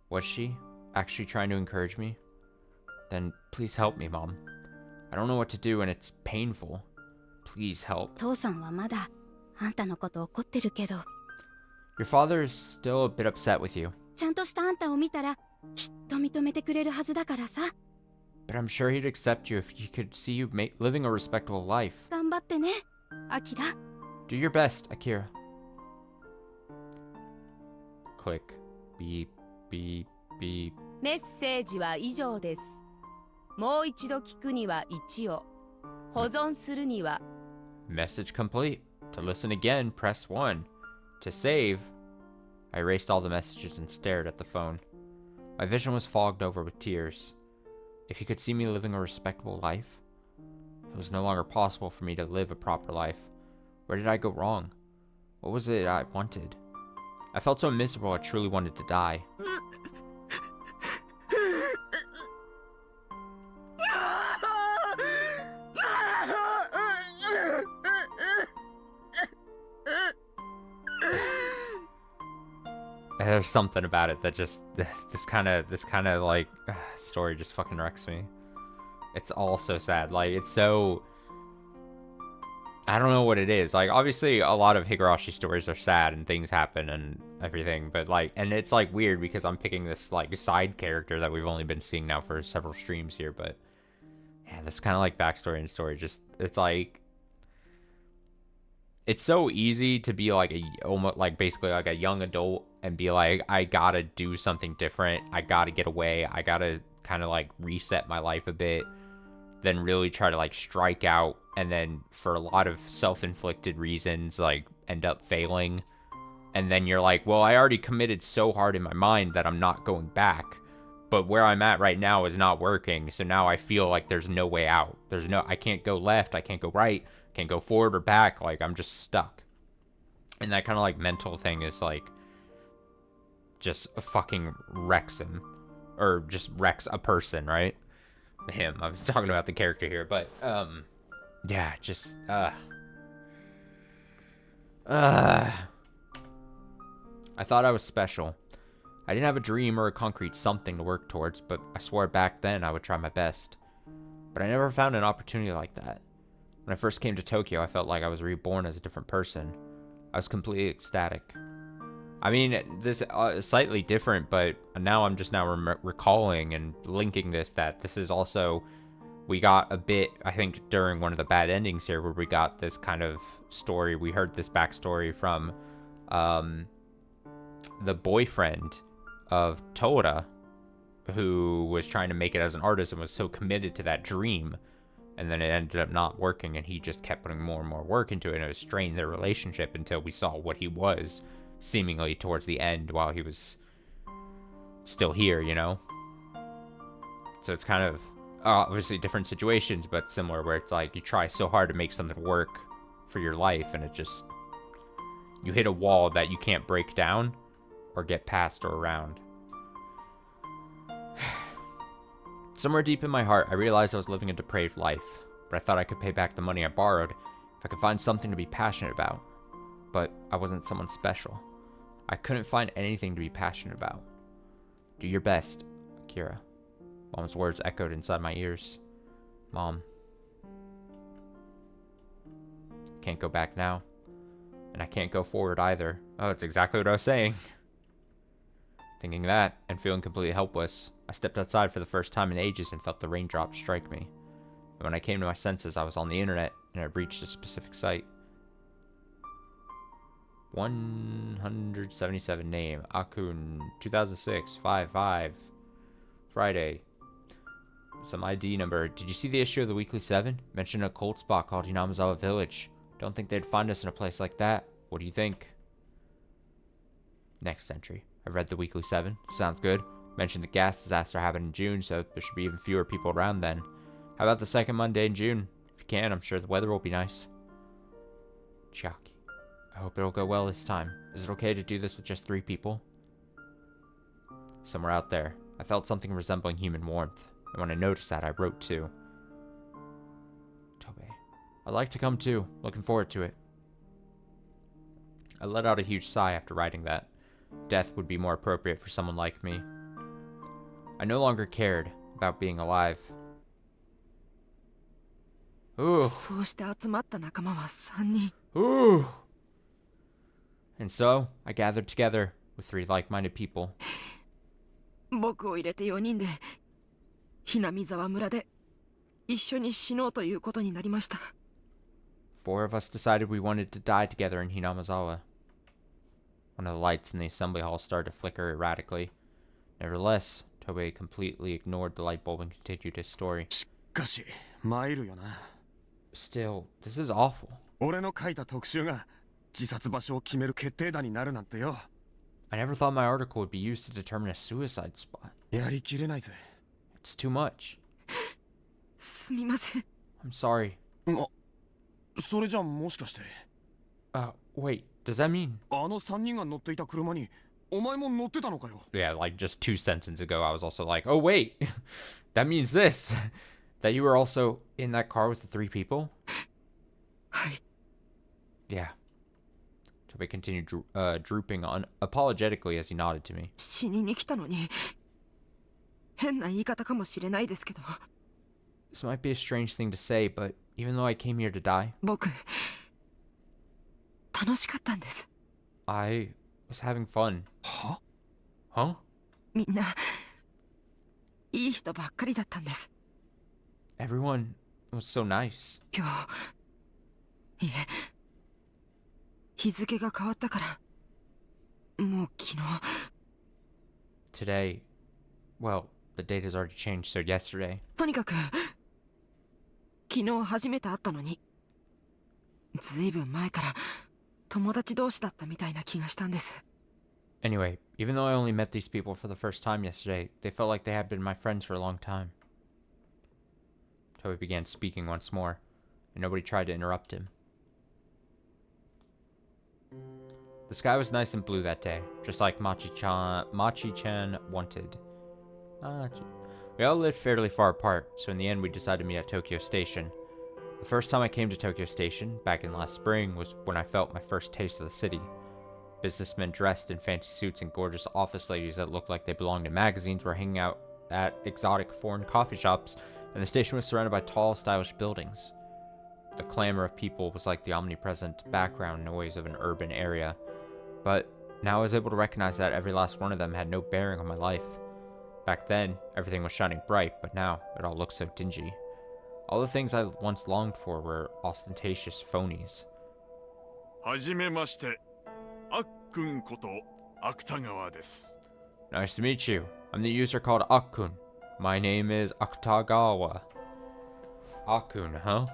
Was she actually trying to encourage me? Then please help me, Mom. I don't know what to do and it's painful. Please help. 父さんはまだあんたのこと怒ってるけど、 Your father is still a bit upset with you, ちゃんとしたあんたを見たらきっと認めてくれるはずだからさ。 but I'm sure he'd accept you if he could see you living a respectable life. 頑張ってね、アキラ。 Do your best, Akira. Click. Beep, beep, beep. メッセージは以上です。もう一度聞くには1を、保存するには Message complete. To listen again, press 1. To save, I erased all the messages and stared at the phone. My vision was fogged over with tears. If you could see me living a respectable life, it was no longer possible for me to live a proper life. Where did I go wrong? What was it I wanted? I felt so miserable I truly wanted to die. There's something about it that just this kind of like story just fucking wrecks me. It's all so sad. Like it's so, I don't know what it is. Like obviously a lot of Higurashi stories are sad and things happen and everything, but like, and it's like weird because I'm picking this like side character that we've only been seeing now for several streams here, but yeah, this kind of like backstory and story just, it's like, it's so easy to be like almost like basically like a young adult and be like, I gotta do something different. I gotta get away. I gotta kind of like reset my life a bit, then really try to like strike out. And then for a lot of self-inflicted reasons, like end up failing. And then you're like, well, I already committed so hard in my mind that I'm not going back. But where I'm at right now is not working. So now I feel like there's no way out. I can't go left. I can't go right. Can't go forward or back. Like I'm just stuck. And that kind of like mental thing is like just fucking wrecks him, or just wrecks a person, right? Him. I was talking about the character here, but yeah, just I thought I was special. I didn't have a dream or a concrete something to work towards, but I swore back then I would try my best. But I never found an opportunity like that. When I first came to Tokyo, I felt like I was reborn as a different person. I was completely ecstatic. I mean, this is slightly different, but now I'm just now recalling and linking that this is also, we got a bit, I think, during one of the bad endings here, where we got this kind of story. We heard this backstory from the boyfriend of Toda, who was trying to make it as an artist and was so committed to that dream. And then it ended up not working, and he just kept putting more and more work into it, and it strained their relationship until we saw what he was, seemingly towards the end while he was still here, you know? So it's kind of, obviously different situations, but similar, where it's like you try so hard to make something work for your life, and it just, you hit a wall that you can't break down or get past or around. Somewhere deep in my heart, I realized I was living a depraved life, but I thought I could pay back the money I borrowed if I could find something to be passionate about. But I wasn't someone special. I couldn't find anything to be passionate about. Do your best, Akira. Mom's words echoed inside my ears. Mom. Can't go back now. And I can't go forward either. Oh, it's exactly what I was saying. Thinking that, and feeling completely helpless, I stepped outside for the first time in ages and felt the raindrops strike me. And when I came to my senses, I was on the internet, and had reached a specific site. 177 name, Akun, 2006, 5/5, Friday. Some ID number. Did you see the issue of the Weekly 7? Mentioned a cold spot called Hinamizawa Village. Don't think they'd find us in a place like that. What do you think? Next entry. I read the Weekly 7. Sounds good. Mentioned the gas disaster happened in June, so there should be even fewer people around then. How about the second Monday in June? If you can, I'm sure the weather will be nice. Chiaki. I hope it'll go well this time. Is it okay to do this with just 3 people? somewhere out there. I felt something resembling human warmth, and when I noticed that, I wrote too. Tobe, I'd like to come too. Looking forward to it. I let out a huge sigh after writing that. Death would be more appropriate for someone like me. I no longer cared about being alive. Ooh. そうして集まった仲間は3人。 Ooh. And so, I gathered together with 3 like-minded people. 僕を入れて4人でひなみ沢村で一緒に死のうということになりました。 4 of us decided we wanted to die together in Hinamizawa. One of the lights in the assembly hall started to flicker erratically. Nevertheless, Tobei completely ignored the light bulb and continued his story. しかし参るよな。 Still, this is awful. 俺の書いた特集が自殺場所を決める決定打になるなんてよ。 I never thought my article would be used to determine a suicide spot. やりきれないぜ。 It's too much. すみません。 I'm sorry. それじゃもしかして Wait, does that mean... あの3人が乗っていた車にお前も乗ってたのかよ。 Yeah, like just 2 sentences ago, I was also like, oh wait, that means this. That you were also in that car with the 3 people? はい。 Yeah. Tobe continued drooping apologetically as he nodded to me. 死にに来たのに変な言い方かもしれないですけど、 This might be a strange thing to say, but even though I came here to die, 僕楽しかったんです。 I was having fun. は？ Huh? みんないい人ばっかりだったんです。 Everyone was so nice. 今日、いえ、日付が変わったからもう昨日。 Today, well, the date has already changed, so yesterday. とにかく昨日初めて会ったのにずいぶん前から友達同士だったみたいな気がしたんです。 Anyway, even though I only met these people for the first time yesterday, they felt like they had been my friends for a long time. Toby began speaking once more, and nobody tried to interrupt him. The sky was nice and blue that day, just like Machi-chan wanted. We all lived fairly far apart, so in the end we decided to meet at Tokyo Station. The first time I came to Tokyo Station, back in last spring, was when I felt my first taste of the city. Businessmen dressed in fancy suits and gorgeous office ladies that looked like they belonged in magazines were hanging out at exotic foreign coffee shops, and the station was surrounded by tall, stylish buildings. The clamor of people was like the omnipresent background noise of an urban area, but now I was able to recognize that every last one of them had no bearing on my life. Back then, everything was shining bright, but now it all looked so dingy. All the things I once longed for were ostentatious phonies. はじめまして、あっくんこと芥川です。 Nice to meet you. I'm the user called Akkun. My name is Akutagawa. Akkun, huh?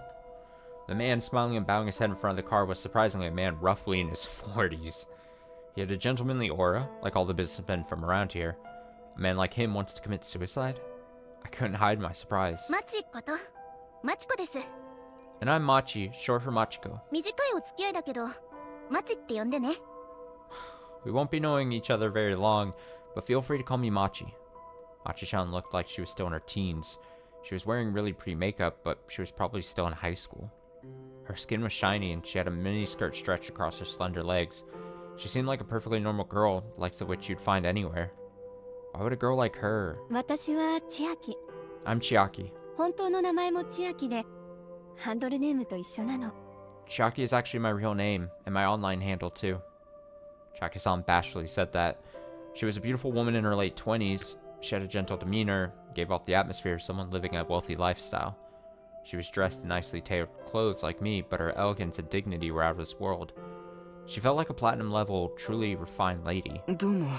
The man smiling and bowing his head in front of the car was surprisingly a man roughly in his 40s. He had a gentlemanly aura, like all the businessmen from around here. A man like him wants to commit suicide? I couldn't hide my surprise. マチこと、マチコです。 And I'm Machi, short for Machiko. 短いお付き合いだけど、マチって呼んでね。 We won't be knowing each other very long, but feel free to call me Machi. Machi-chan looked like she was still in her teens. She was wearing really pretty makeup, but she was probably still in high school. Her skin was shiny and she had a mini skirt stretched across her slender legs. She seemed like a perfectly normal girl, the likes of which you'd find anywhere. Why would a girl like her? 私は千秋。 I'm Chiaki. 本当の名前も千秋で、ハンドルネームと一緒なの。 Chiaki is actually my real name, and my online handle too. Chiaki-san bashfully said that. She was a beautiful woman in her late 20s. She had a gentle demeanor, gave off the atmosphere of someone living a wealthy lifestyle. She was dressed in nicely tailored clothes like me, but her elegance and dignity were out of this world. She felt like a platinum-level, truly refined lady. どうも、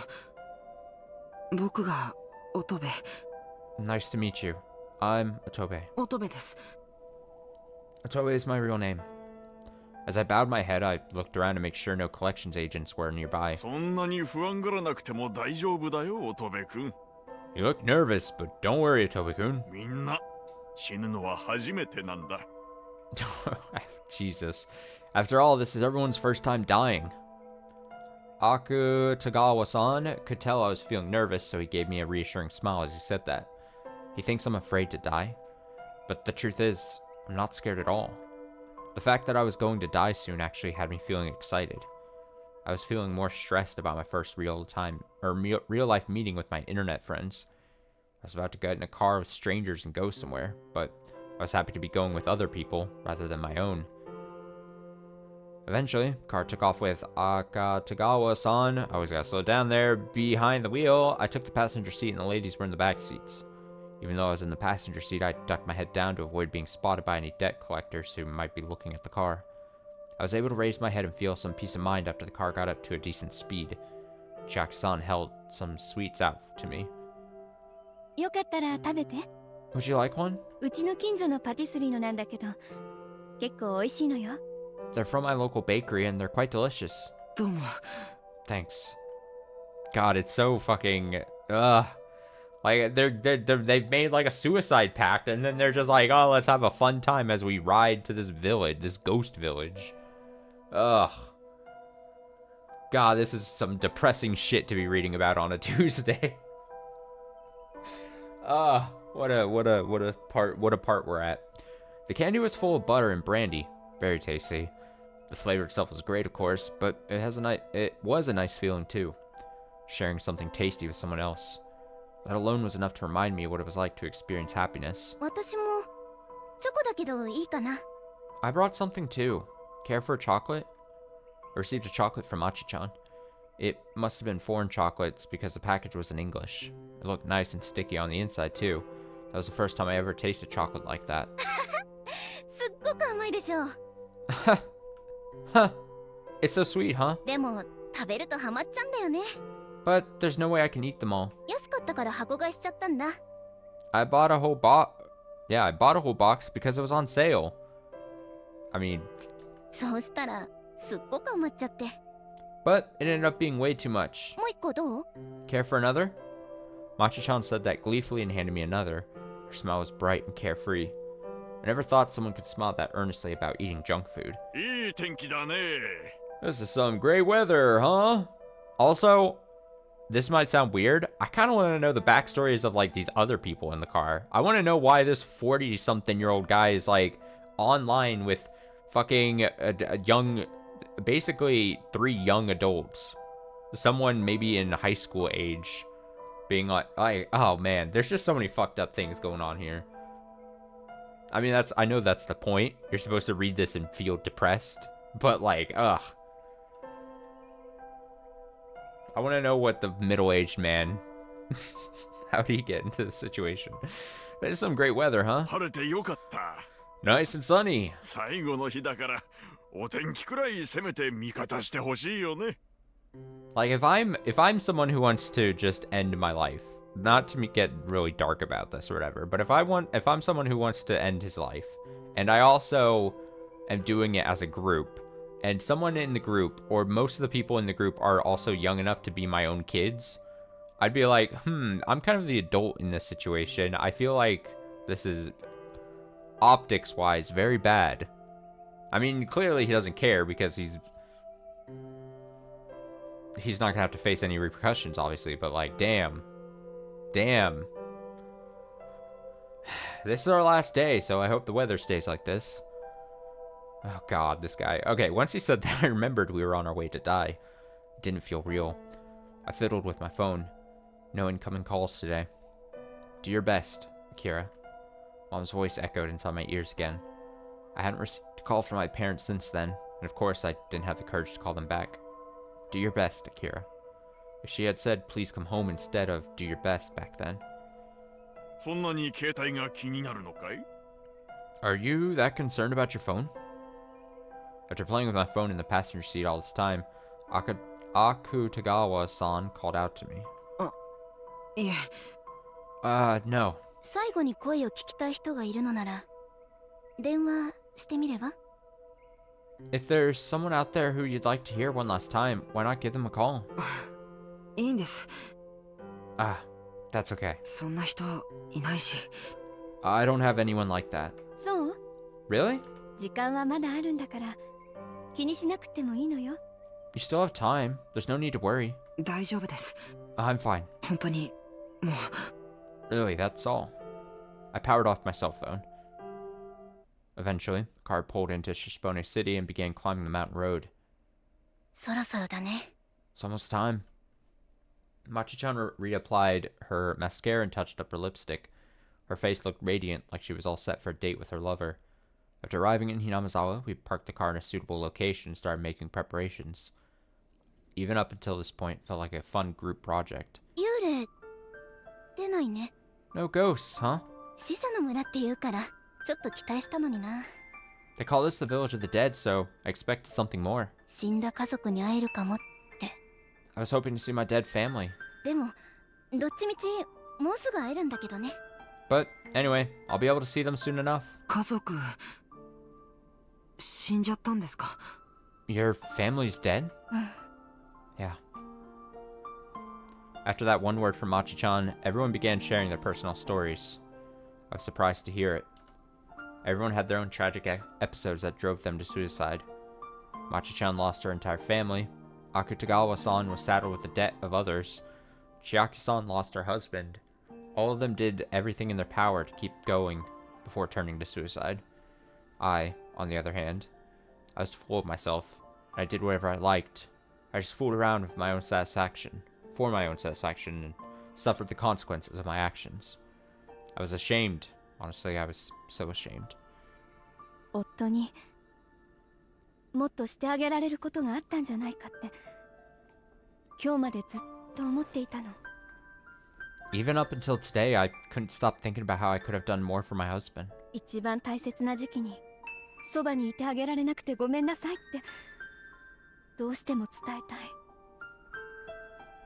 僕が乙部。 Nice to meet you. I'm Otobe. 乙部です。 Otobe is my real name. As I bowed my head, I looked around to make sure no collections agents were nearby. そんなに不安がらなくても大丈夫だよ、乙部くん。 You look nervous, but don't worry, Otobe-kun. みんな死ぬのは初めてなんだ。Jesus. After all, this is everyone's first time dying. Akutagawa-san could tell I was feeling nervous, so he gave me a reassuring smile as he said that. He thinks I'm afraid to die, but the truth is, I'm not scared at all. The fact that I was going to die soon actually had me feeling excited. I was feeling more stressed about my first real-life meeting with my internet friends. I was about to get in a car with strangers and go somewhere, but I was happy to be going with other people rather than my own. Eventually, the car took off with Akutagawa-san. I always gotta slow down there. Behind the wheel, I took the passenger seat and the ladies were in the back seats. Even though I was in the passenger seat, I ducked my head down to avoid being spotted by any debt collectors who might be looking at the car. I was able to raise my head and feel some peace of mind after the car got up to a decent speed. Chiaki-san held some sweets out to me. よかったら食べて。 Would you like one? うちの近所のパティスリーのなんだけど、結構美味しいのよ。 They're from my local bakery and they're quite delicious. どうも。 Thanks. God, it's so fucking like they've made like a suicide pact and then they're just like, oh, let's have a fun time as we ride to this village, this ghost village. Ugh. God, this is some depressing shit to be reading about on a Tuesday. What a part we're at. The candy was full of butter and brandy, very tasty. The flavor itself was great, of course, but it was a nice feeling too, sharing something tasty with someone else. That alone was enough to remind me of what it was like to experience happiness. 私もチョコだけどいいかな。 I brought something too. Care for a chocolate? I received a chocolate from Machi-chan. It must have been foreign chocolates because the package was in English. It looked nice and sticky on the inside too. That was the first time I ever tasted chocolate like that. すっごく甘いでしょ。 Huh. It's so sweet, huh? でも食べるとハマっちゃうんだよね。 But there's no way I can eat them all. 安かったから箱買いしちゃったんだ。 I bought a whole box because it was on sale. I mean... そうしたらすっごく余っちゃって。 But it ended up being way too much. もう一個どう？ Care for another? Machi-chan said that gleefully and handed me another. Her smile was bright and carefree. I never thought someone could smile that earnestly about eating junk food. いい天気だね。 This is some great weather, huh? Also, this might sound weird. I kind of want to know the backstories of like these other people in the car. I want to know why this 40-something-year-old guy is like online with fucking a young, basically 3 young adults. Someone maybe in high school age being like, oh man, there's just so many fucked up things going on here. I mean, I know that's the point. You're supposed to read this and feel depressed, but like, ugh. I want to know what the middle-aged man, how did he get into this situation? It's some great weather, huh? 晴れてよかった。 Nice and sunny. 最後の日だから、お天気くらいせめて味方してほしいよね。 Like if I'm someone who wants to just end my life, not to get really dark about this or whatever, but if I'm someone who wants to end his life, and I also am doing it as a group, and someone in the group or most of the people in the group are also young enough to be my own kids, I'd be like, I'm kind of the adult in this situation. I feel like this is optics-wise very bad. I mean, clearly he doesn't care because he's not gonna have to face any repercussions, obviously, but like, damn. This is our last day, so I hope the weather stays like this. Oh god, this guy. Okay, once he said that, I remembered we were on our way to die. It didn't feel real. I fiddled with my phone. No incoming calls today. Do your best, Akira. Mom's voice echoed inside my ears again. I hadn't received a call from my parents since then, and of course I didn't have the courage to call them back. Do your best, Akira. If she had said, please come home instead of do your best back then. そんなに携帯が気になるのかい? Are you that concerned about your phone? After playing with my phone in the passenger seat all this time, Akutagawa-san called out to me. いえ。No. 最後に声を聞きたい人がいるのなら電話してみれば？ If there's someone out there who you'd like to hear one last time, why not give them a call? いいんです。That's okay. そんな人いないし。I don't have anyone like that. そう？ Really? 時間はまだあるんだから気にしなくてもいいのよ。You still have time. There's no need to worry. 大丈夫です。 I'm fine. 本当に、もう。 Really, that's all. I powered off my cell phone. Eventually, the car pulled into Shishibone City and began climbing the mountain road. そろそろだね。 It's almost time. Machi-chan reapplied her mascara and touched up her lipstick. Her face looked radiant, like she was all set for a date with her lover. After arriving in Hinamizawa, we parked the car in a suitable location and started making preparations. Even up until this point, it felt like a fun group project. 幽霊出ないね。 No ghosts, huh? 死者の村って言うからちょっと期待したのにな。 They call this the village of the dead, so I expected something more. 死んだ家族に会えるかもって。 I was hoping to see my dead family. でもどっちみちもうすぐ会えるんだけどね。 But anyway, I'll be able to see them soon enough. 家族、死んじゃったんですか? Your family's dead? Yeah. After that one word from Machi-chan, everyone began sharing their personal stories. I was surprised to hear it. Everyone had their own tragic episodes that drove them to suicide. Machi-chan lost her entire family. Akutagawa-san was saddled with the debt of others. Chiaki-san lost her husband. All of them did everything in their power to keep going before turning to suicide. I, on the other hand, I was full of myself, and I did whatever I liked. I just fooled around with my own satisfaction, for my own satisfaction, and suffered the consequences of my actions. I was ashamed. Honestly, I was so ashamed. 夫にもっとしてあげられることがあったんじゃないかって今日までずっと思っていたの。 Even up until today, I couldn't stop thinking about how I could have done more for my husband. 一番大切な時期にそばにいてあげられなくてごめんなさいってどうしても伝えたい。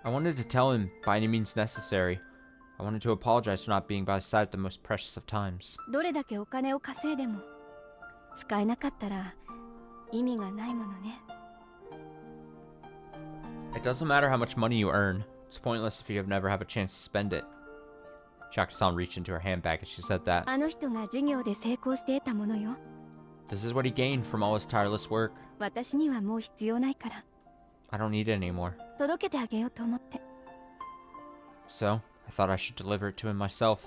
I wanted to tell him by any means necessary. I wanted to apologize for not being by his side at the most precious of times. どれだけお金を稼いでも使えなかったら意味がないものね。 It doesn't matter how much money you earn. It's pointless if you never have a chance to spend it. Chiaki-san reached into her handbag as she said that. あの人が事業で成功して得たものよ。 This is what he gained from all his tireless work. 私にはもう必要ないから I don't need it anymore. 届けてあげようと思って。 So, I thought I should deliver it to him myself.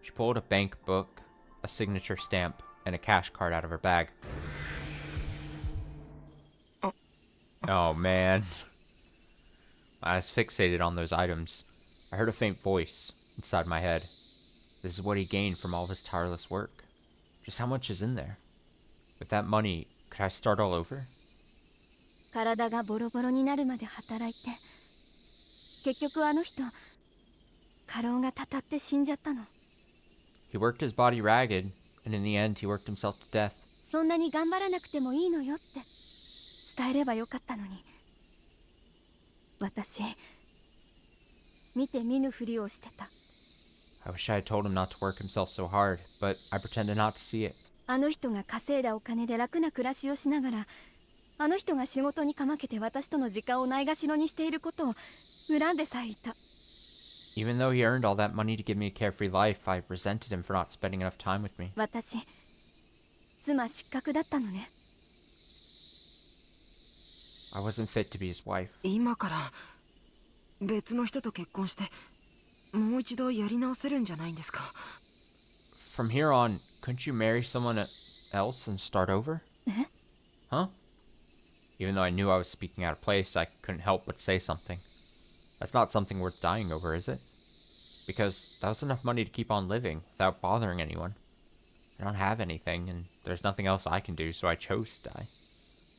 She pulled a bank book, a signature stamp, and a cash card out of her bag. Oh man. I was fixated on those items. I heard a faint voice inside my head. This is what he gained from all of his tireless work. Just how much is in there? With that money, could I start all over? 体がボロボロになるまで働いて結局あの人過労がたたって死んじゃったの。 He worked his body ragged, and in the end he worked himself to death. そんなに頑張らなくてもいいのよって伝えればよかったのに。私見て見ぬふりをしてた。 I wish I had told him not to work himself so hard, but I pretended not to see it. あの人が稼いだお金で楽な暮らしをしながらあの人が仕事にかまけて私との時間をないがしろにしていることを恨んでさえいた。 Even though he earned all that money to give me a carefree life, I resented him for not spending enough time with me. 私妻失格だったのね。 I wasn't fit to be his wife. 今から別の人と結婚してもう一度やり直せるんじゃないんですか? From here on, couldn't you marry someone else and start over? え? Huh? Even though I knew I was speaking out of place, I couldn't help but say something. That's not something worth dying over, is it? Because that was enough money to keep on living without bothering anyone. I don't have anything, and there's nothing else I can do, so I chose to die.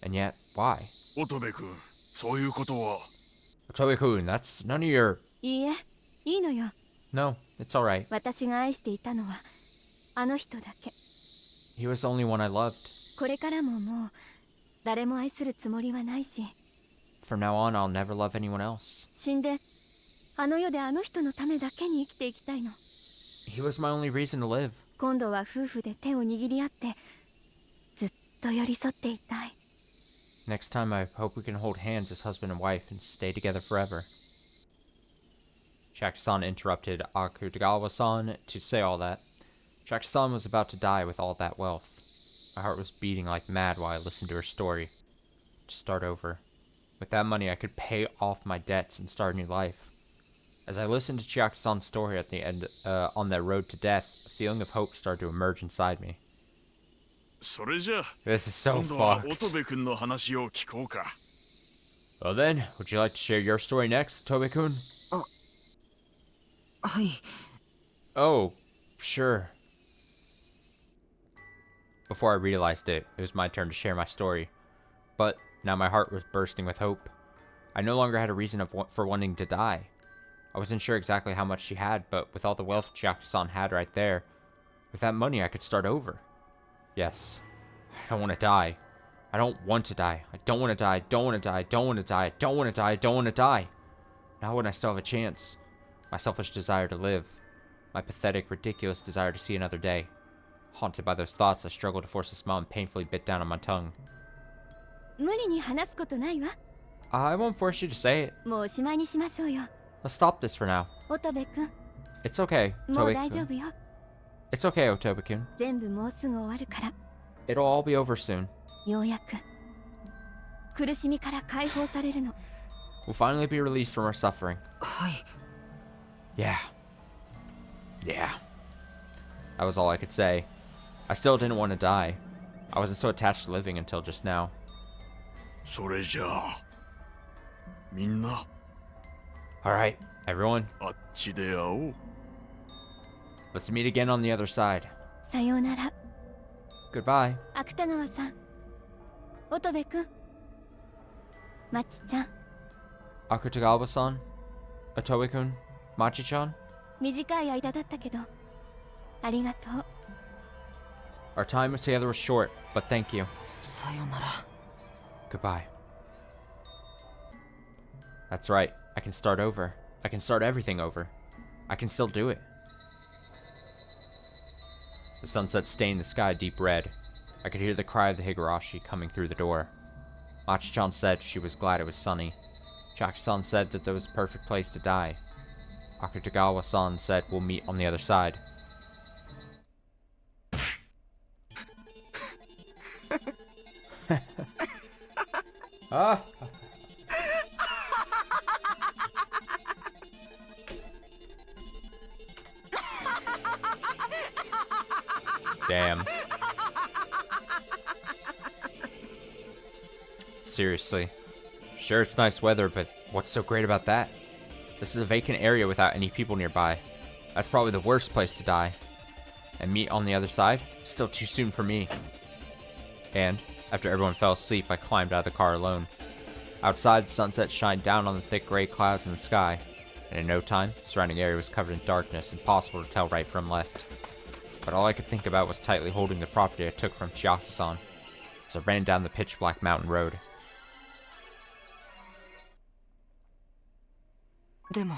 And yet, why? 乙部君、そういうことは。Otobe-kun, that's none of your... いいえいいのよ。 No, it's alright. 私が愛していたのはあの人だけ。 He was the only one I loved. これからももう誰も愛するつもりはないし From now on, I'll never love anyone else. 死んであの世であの人のためだけに生きていきたいの。 He was my only reason to live. 今度は夫婦で手を握り合ってずっと寄り添っていたい。 Next time, I hope we can hold hands as husband and wife and stay together forever. Chiaki-san interrupted Akutagawa-san to say all that. Chiaki-san was about to die with all that wealth. My heart was beating like mad while I listened to her story. To start over. With that money, I could pay off my debts and start a new life. As I listened to Chiaki-san's story at the end, on that road to death, a feeling of hope started to emerge inside me. それじゃあ This is so 今度は fucked. 乙部君の話を聞こうか。 Well then, would you like to share your story next, Tobe-kun? はい。 Oh, sure. Before I realized it, it was my turn to share my story. But now my heart was bursting with hope. I no longer had a reason for wanting to die. I wasn't sure exactly how much she had, but with all the wealth Chiaki-san had right there, with that money I could start over. Yes, I don't want to die. I don't want to die. I don't want to die. I don't want to die. I don't want to die. I don't want to die. I don't want to die. Not when I still have a chance. My selfish desire to live. My pathetic, ridiculous desire to see another day. Haunted by those thoughts, I struggled to force a smile and painfully bit down on my tongue. 無理に話すことないわ。 I won't force you to say it. もうおしまいにしましょうよ。 Let's stop this for now. 乙部くん、 It's okay, もう大丈 Tobe-kun. 夫よ。 It's okay, Otobe-kun. 全部もうすぐ終わるから。 It'll all be over soon. ようやく苦しみから解放されるの。 We'll finally be released from our suffering. はい。 Yeah. Yeah. That was all I could say. I still didn't want to die. I wasn't so attached to living until just now. それじゃあみんな Alright, everyone, あっちで会おう。 let's meet again on the other side. さようなら、 Goodbye. 芥川さん、乙部くん、まちちゃん。 Akutagawa-san? Otobe-kun? Machi-chan? 短い間だったけど、ありがとう。 Our time together was short, but thank you. さよなら。 Goodbye. That's right. I can start over. I can start everything over. I can still do it. The sunset stained the sky deep red. I could hear the cry of the Higurashi coming through the door. Machi-chan said she was glad it was sunny. Chiaki-san said that there was a perfect place to die. Akutagawa-san said we'll meet on the other side. Ah! Damn. Seriously. Sure, it's nice weather, but what's so great about that? This is a vacant area without any people nearby. That's probably the worst place to die. And meet on the other side? Still too soon for me. And, after everyone fell asleep, I climbed out of the car alone. Outside, the sunset shined down on the thick gray clouds in the sky, and in no time, the surrounding area was covered in darkness, impossible to tell right from left. But all I could think about was tightly holding the property I took from Chiaki-san as I ran down the pitch-black mountain road. でも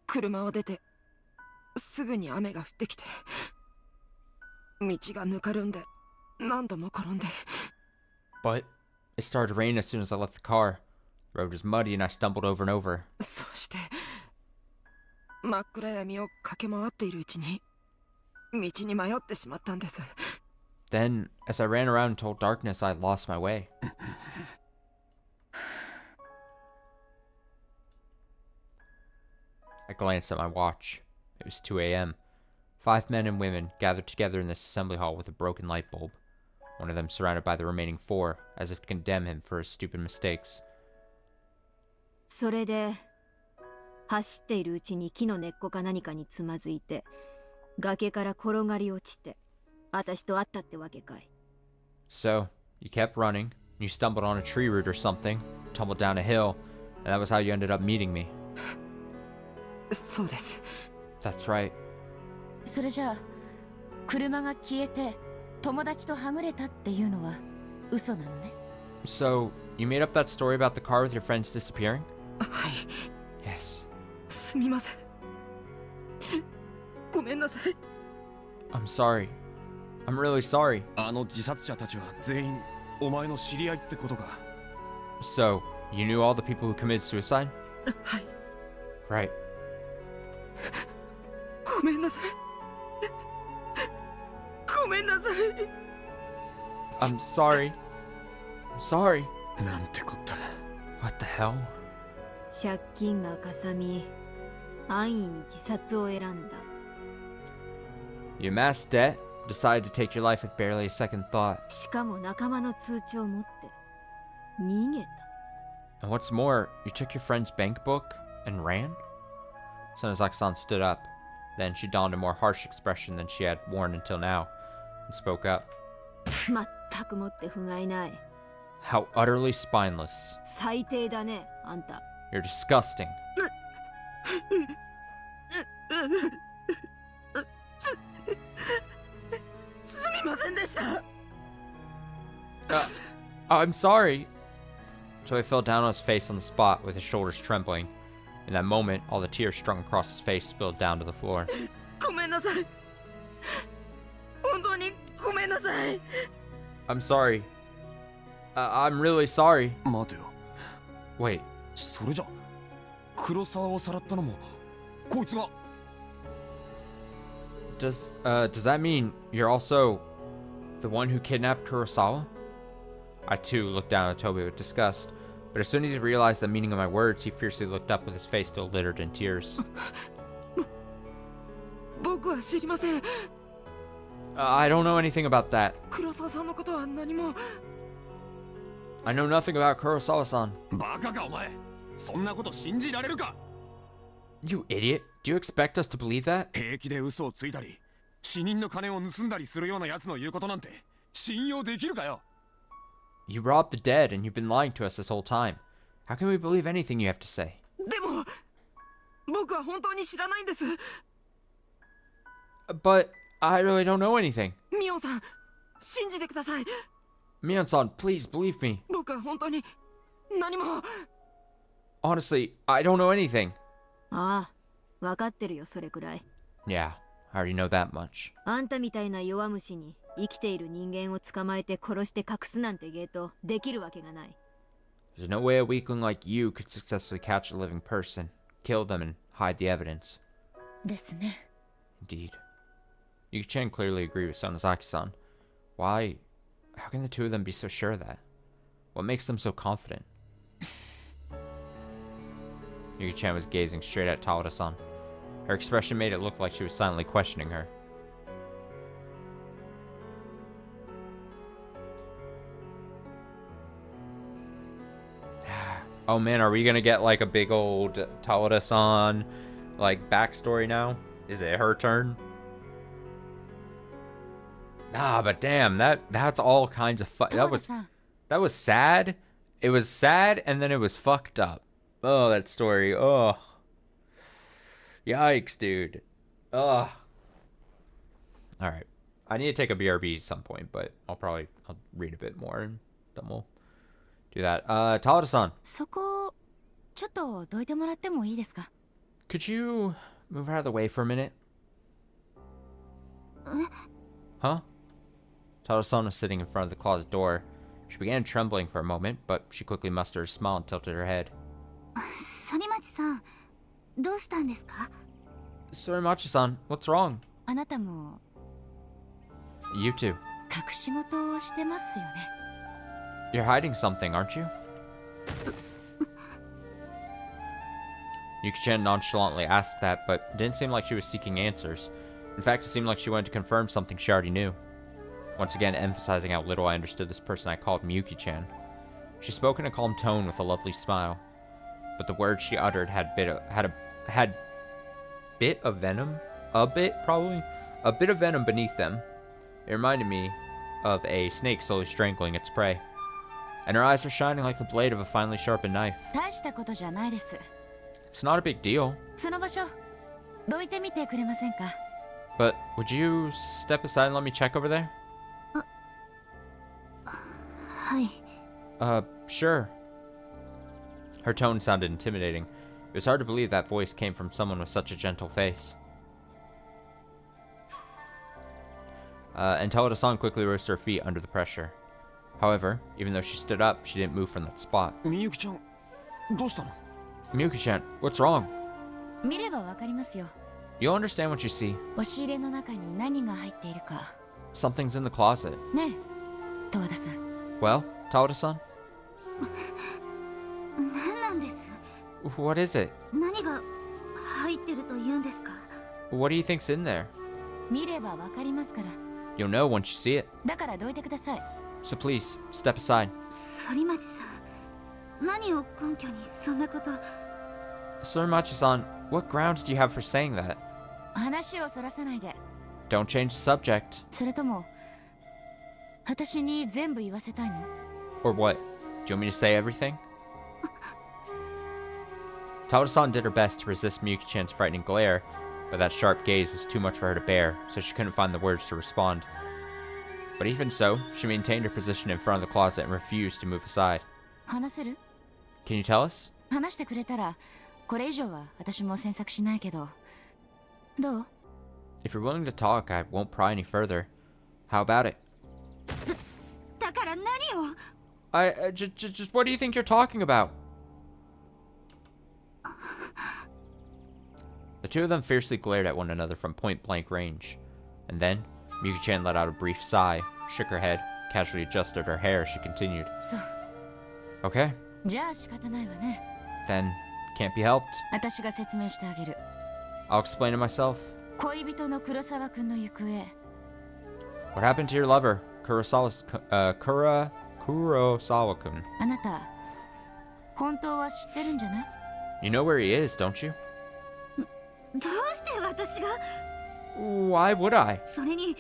車を出てすぐに雨が降ってきて道がぬかるんで何度も転んで But it started to rain as soon as I left the car. The road was muddy and I stumbled over and over. そして真っ暗闇を駆け回っているうちに道に迷ってしまったんです。 Then, as I ran around in total darkness, I lost my way. I glanced at my watch. It was 2 a.m. 5 men and women gathered together in this assembly hall with a broken light bulb. One of them surrounded by the remaining 4, as if to condemn him for his stupid mistakes. それで走っているうちに木の根っこか何かにつまずいて崖から転がり落ちて私と会ったってわけかい。 So, you kept running, and you stumbled on a tree root or something, tumbled down a hill, and that was how you ended up meeting me. そうです。 That's right. それじゃあ車が消えて友達とはぐれたっていうのは嘘なのね。 So, you made up that story about the car with your friends disappearing? はい。 Yes. すみません。ごめんなさい。 I'm sorry. I'm really sorry. あの自殺者たちは全員お前の知り合いってことか。 So, you knew all the people who committed suicide? はい。 Right. ごめんなさい。ごめんなさい。 I'm sorry. I'm sorry. なんてこった。 What the hell? 借金がかさみ、安易に自殺を選んだ。You amassed debt, decided to take your life with barely a second thought. しかも仲間の通帳を持って逃げた。 And what's more, you took your friend's bank book and ran? Sonozaki-san stood up. Then she donned a more harsh expression than she had worn until now, and spoke up. まったくもって不甲斐ない。 How utterly spineless. 最低だね、あんた。 You're disgusting. I'm sorry. Joey fell down on his face on the spot with his shoulders trembling. In that moment, all the tears strung across his face spilled down to the floor. ごめんなさい。本当にごめんなさい。 I'm sorry. I'm really sorry. 待てよ。 Wait, それじゃ黒沢をさらったのもこいつが。 does that mean you're also the one who kidnapped Kurosawa? I too looked down at Toby with disgust, but as soon as he realized the meaning of my words, he fiercely looked up with his face still littered in tears. 僕は知りません。 I don't know anything about that. 黒沢さんのことは何も。 I know nothing about Kurosawa-san. バカかお前。そんなこと信じられるか。 You idiot. Do you expect us to believe that? 平気で嘘をついたり、死人の金を盗んだりするような奴の言うことなんて信用できるかよ。 You robbed the dead and you've been lying to us this whole time. How can we believe anything you have to say? でも僕は本当に知らないんです。 But I really don't know anything. ミオンさん、信じてください。 Mion-san, please believe me. 僕は本当に何も。 Honestly, I don't know anything. ああ、わかってるよ、それくらい。 Yeah, I already know that much. あんたみたいな弱虫に生きている人間を捕まえて殺して隠すなんてゲートできるわけがない。 There's no way a weakling like you could successfully catch a living person, kill them, and hide the evidence. ですね。 Indeed. Yuki-chan clearly agreed with Sonozaki-san. Why? How can the two of them be so sure of that? What makes them so confident? Yuki-chan was gazing straight at Tawada-san. Her expression made it look like she was silently questioning her. Oh man, are we gonna get like a big old Tawada-san like backstory now? Is it her turn? Ah, but damn, that's all kinds of that was sad. It was sad and then it was fucked up. Oh, that story. Oh. Yikes, dude. Ugh. Alright. I need to take a BRB at some point, but I'll read a bit more and then we'll do that. Tawada-san. そこ、ちょっとどいてもらってもいいですか? Could you move out of the way for a minute? Huh? Tawada-san was sitting in front of the closet door. She began trembling for a moment, but she quickly mustered a smile and tilted her head. 反町さん、どうしたんですか? Sorimachi-san, what's wrong? あなたも You too. 隠し事をしてますよね。 You're hiding something, aren't you? Yuki-chan nonchalantly asked that, but it didn't seem like she was seeking answers. In fact, it seemed like she wanted to confirm something she already knew. Once again, emphasizing how little I understood this person I called Miyuki-chan. She spoke in a calm tone with a lovely smile, but the words she uttered had bit of venom beneath them. It reminded me of a snake slowly strangling its prey, and her eyes were shining like the blade of a finely sharpened knife. 大したことじゃないです。 It's not a big deal. その場所、どいてみてくれませんか? But would you step aside and let me check over there? はい。 Sure. Her tone sounded intimidating. It was hard to believe that voice came from someone with such a gentle face. And Tawada-san quickly rose to her feet under the pressure. However, even though she stood up, she didn't move from that spot. Miyuki-chan, どうしたの? Miyuki-chan, what's wrong? 見ればわかりますよ。 You'll understand what you see. 押し入れの中に何が入っているか。 Something's in the closet. ねえ、十和田さん。 Well, Tawada-san? 何なんです？ What is it? 何が入ってると言うんですか？ What do you think's in there? 見ればわかりますから。 You'll know once you see it. だからどいてください。 So please, step aside. 反町さん、何を根拠にそんなこと？ Surimachi-san, what grounds do you have for saying that? 話をそらさないで。 Don't change the subject. それとも、私に全部言わせたいの？ Or what? Do you want me to say everything? Taoda-san did her best to resist Miyuki-chan's frightening glare, but that sharp gaze was too much for her to bear, so she couldn't find the words to respond. But even so, she maintained her position in front of the closet and refused to move aside. 話せる？ Can you tell us? 話してくれたら、これ以上は私も詮索しないけど。どう？ If you're willing to talk, I won't pry any further. How about it? だから何を？ Just what do you think you're talking about? The two of them fiercely glared at one another from point-blank range. And then, Miyuki-chan let out a brief sigh, shook her head, casually adjusted her hair as she continued. そう。 Okay, じゃあ仕方ないわね。 then can't be helped. 私が説明してあげる。 I'll explain it myself. 恋人の黒沢くんの行方。 What happened to your lover, Kurosawa-kun? あなた、本当は知ってるんじゃない？ You know where he is, don't you? どうして私が？ Why would I? それに、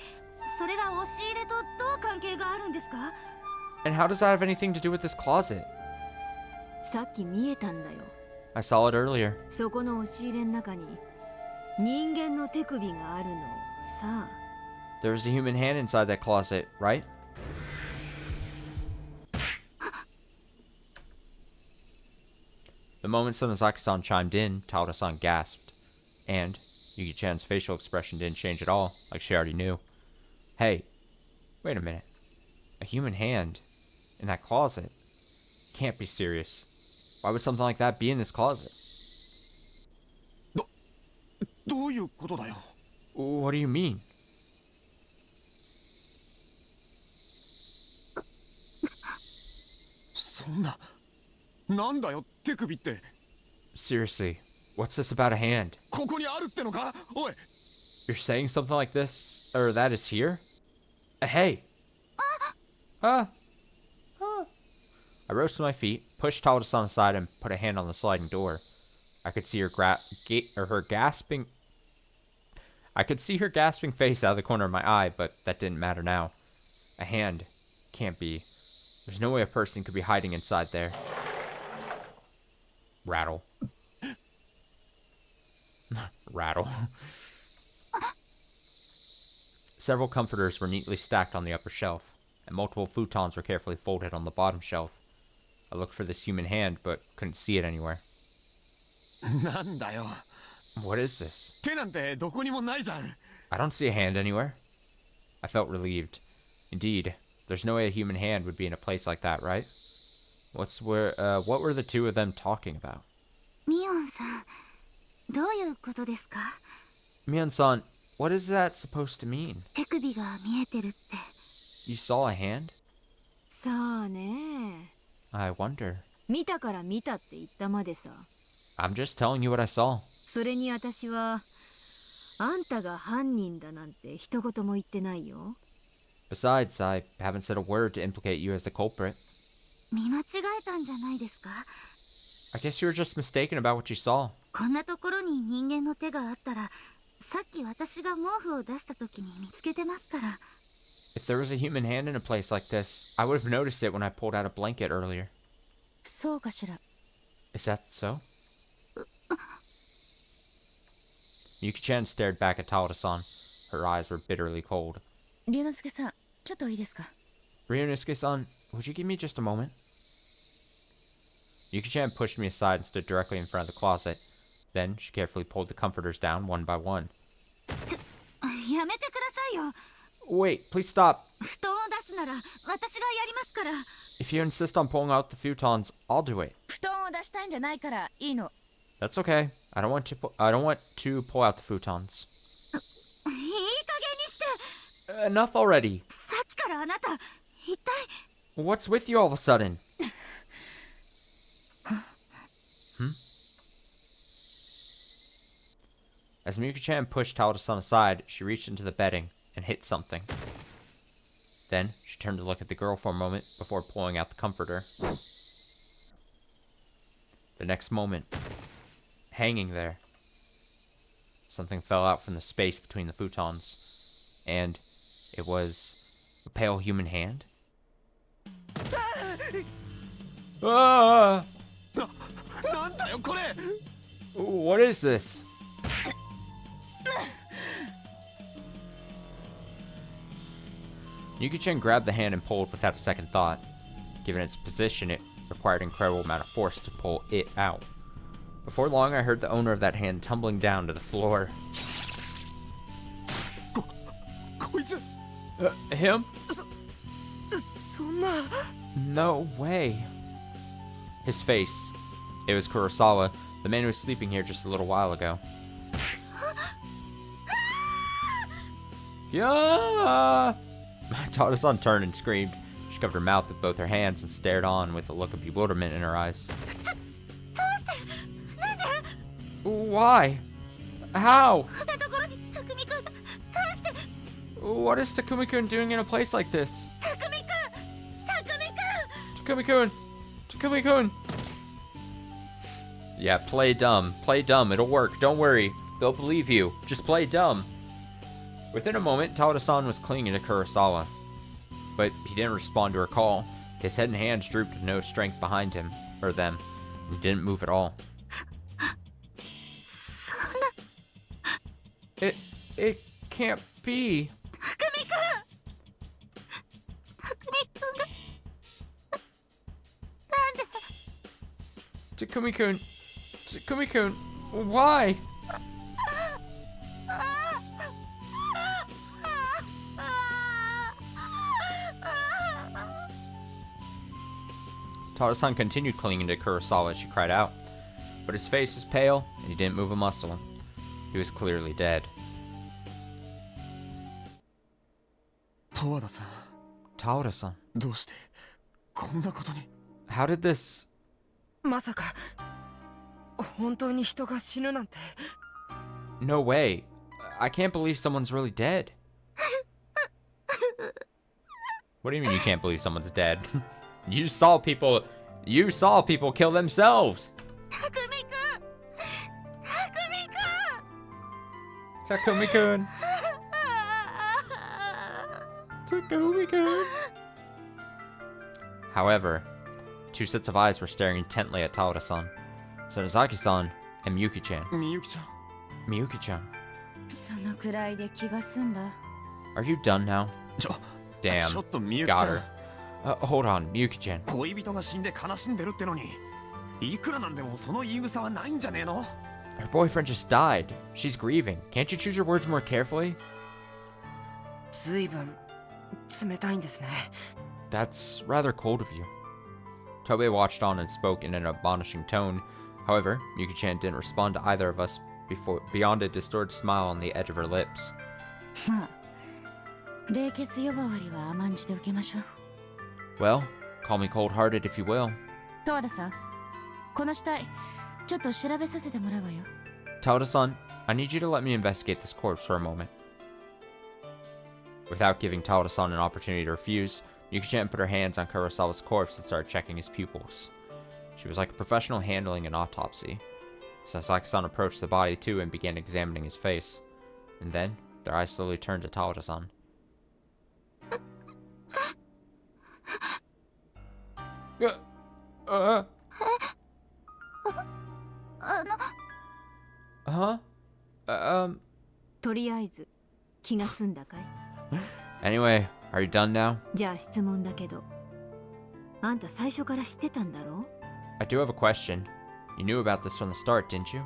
それが押し入れとどう関係があるんですか？ And how does that have anything to do with this closet? さっき見えたんだよ。 I saw it earlier. そこの押し入れの中に人間の手首があるの。さあ。 There was a human hand inside that closet, right? The moment Sonozaki-san chimed in, Taoda-san gasped. And Yuki-chan's facial expression didn't change at all, like she already knew. Hey, wait a minute. A human hand in that closet? Can't be serious. Why would something like that be in this closet? どういうことだよ。 What do you mean? そんな、なんだよ手首って。 Seriously, what's this about a hand? ここにあるってのか？おい。 You're saying something like this, or that is here? Hey! I rose to my feet, pushed Taoda-san aside, and put a hand on the sliding door. I could see her gasping. I could see her gasping face out of the corner of my eye, but that didn't matter now. A hand can't be. There's no way a person could be hiding inside there. Rattle. Rattle. Several comforters were neatly stacked on the upper shelf, and multiple futons were carefully folded on the bottom shelf. I looked for this human hand, but couldn't see it anywhere. なんだよ。 What is this? 手なんてどこにもないじゃん。 I don't see a hand anywhere. I felt relieved. Indeed, there's no way a human hand would be in a place like that, right? What were the two of them talking about? ミオンさん、どういうことですか？ Mion-san, what is that supposed to mean? 手首が見えてるって。 You saw a hand? さあね。 I wonder. 見たから見たって言ったまでさ。 I'm just telling you what I saw. それに私は、あんたが犯人だなんて一言も言ってないよ。 Besides, I haven't said a word to implicate you as the culprit. 見間違えたんじゃないですか？ I guess you were just mistaken about what you saw. こんなところに人間の手があったら、さっき私が毛布を出した時に見つけてますから。 If there was a human hand in a place like this, I would have noticed it when I pulled out a blanket earlier. そうかしら。 Is that so? Yuki-chan stared back at Taoda-san. Her eyes were bitterly cold. 龍之介さん、ちょっといいですか？ Ryunosuke-san, would you give me just a moment? Yuki-chan pushed me aside and stood directly in front of the closet. Then, she carefully pulled the comforters down one by one. やめてくださいよ。 Wait, please stop. 布団を出すなら私がやりますから。 If you insist on pulling out the futons, I'll do it. 布団を出したいんじゃないからいいの。 That's okay. I don't want to pull out the futons. いい加減にして。 Enough already. さっきからあなた、一体。 What's with you all of a sudden? As Miyuki-chan pushed Tawada-san aside, she reached into the bedding and hit something. Then, she turned to look at the girl for a moment before pulling out the comforter. The next moment, hanging there, something fell out from the space between the futons, and it was a pale human hand. Ah! What is this? Yuki-chan grabbed the hand and pulled without a second thought. Given its position, it required an incredible amount of force to pull it out. Before long, I heard the owner of that hand tumbling down to the floor. Him? No way. His face. It was Kurosawa, the man who was sleeping here just a little while ago. Yeah! Tawada-san turned and screamed. She covered her mouth with both her hands and stared on with a look of bewilderment in her eyes. Why? How? What is Takumi-kun doing in a place like this? Takumi-kun! Takumi-kun! Yeah, play dumb. Play dumb. It'll work. Don't worry. They'll believe you. Just play dumb. Within a moment, Tawada-san was clinging to Kurosawa. But he didn't respond to her call. His head and hands drooped with no strength behind him, or them. He didn't move at all. It can't be. Takumi-kun. Takumi-kun. Why? Tawada-san continued clinging to Kurosawa as she cried out. But his face was pale, and he didn't move a muscle. He was clearly dead. Tawada-san. Tawada-san. How did this... まさか本当に人が死ぬなんて。 No way. I can't believe someone's really dead. What do you mean you can't believe someone's dead? You saw people kill themselves. Takumi-kun. Takumi-kun. However, two sets of eyes were staring intently at Tawada-san. Sonozaki-san and Miyuki-chan. Miyuki-chan. Are you done now? Damn. Got her. Hold on, Miyuki-chan. Her boyfriend just died. She's grieving. Can't you choose your words more carefully? 随分冷たいんですね。 That's rather cold of you. Tobei watched on and spoke in an admonishing tone. However, Miyuki-chan didn't respond to either of us beyond a distorted smile on the edge of her lips. Well, call me cold-hearted if you will. Tawada-san, I need you to let me investigate this corpse for a moment. Without giving Tawada-san an opportunity to refuse, Miyuki-chan put her hands on Kurosawa's corpse and started checking his pupils. She was like a professional handling an autopsy. Sasaki-san approached the body too and began examining his face. And then, their eyes slowly turned to Tawada-san. Huh? とりあえず気が済んだかい？ Anyway, are you done now? じゃあ質問だけど、あんた最初から知ってたんだろ？ I do have a question. You knew about this from the start, didn't you?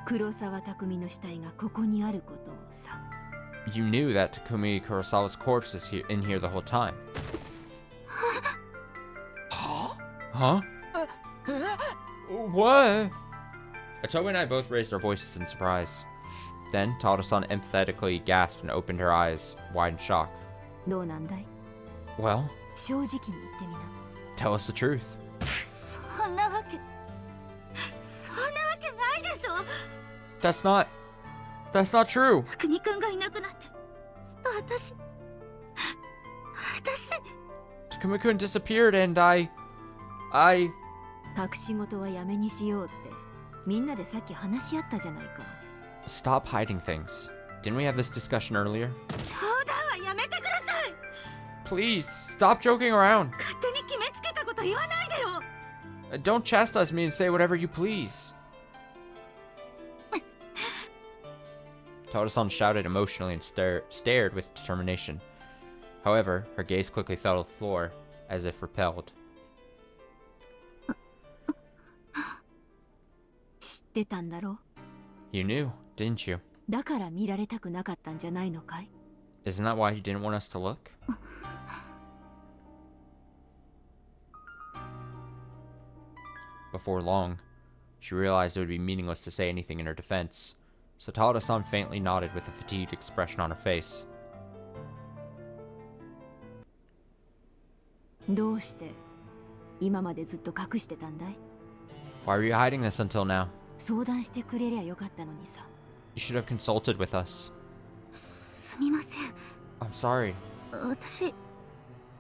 黒沢匠の死体がここにあることをさ。 You knew that Takumi Kurosawa's corpse is in here the whole time. Huh? What? Atobe and I both raised our voices in surprise. Then, Tawada-san empathetically gasped and opened her eyes, wide in shock. どうなんだい？ Well? 正直に言ってみな。 Tell us the truth. そんなわけないでしょ。 That's not... That's not true. 匠くんがいなくなってずっと私 Takumi-kun disappeared and I... 隠し事はやめにしようってみんなでさっき話し合ったじゃないか。 Stop hiding things. Didn't we have this discussion earlier? 冗談はやめてください。 Please, stop joking around. 勝手に決めつけたこと言わないでよ。 Don't chastise me and say whatever you please. Toda-san shouted emotionally and stared with determination. However, her gaze quickly fell to the floor, as if repelled. 知ってたんだろ。 You knew, didn't you? だから見られたくなかったんじゃないのかい？ Isn't that why you didn't want us to look? Before long, she realized it would be meaningless to say anything in her defense, so Toda-san faintly nodded with a fatigued expression on her face. どうして今までずっと隠してたんだい？ Why were you hiding this until now? 相談してくれりゃよかったのにさ。 You should have consulted with us. すみません。 I'm sorry. 私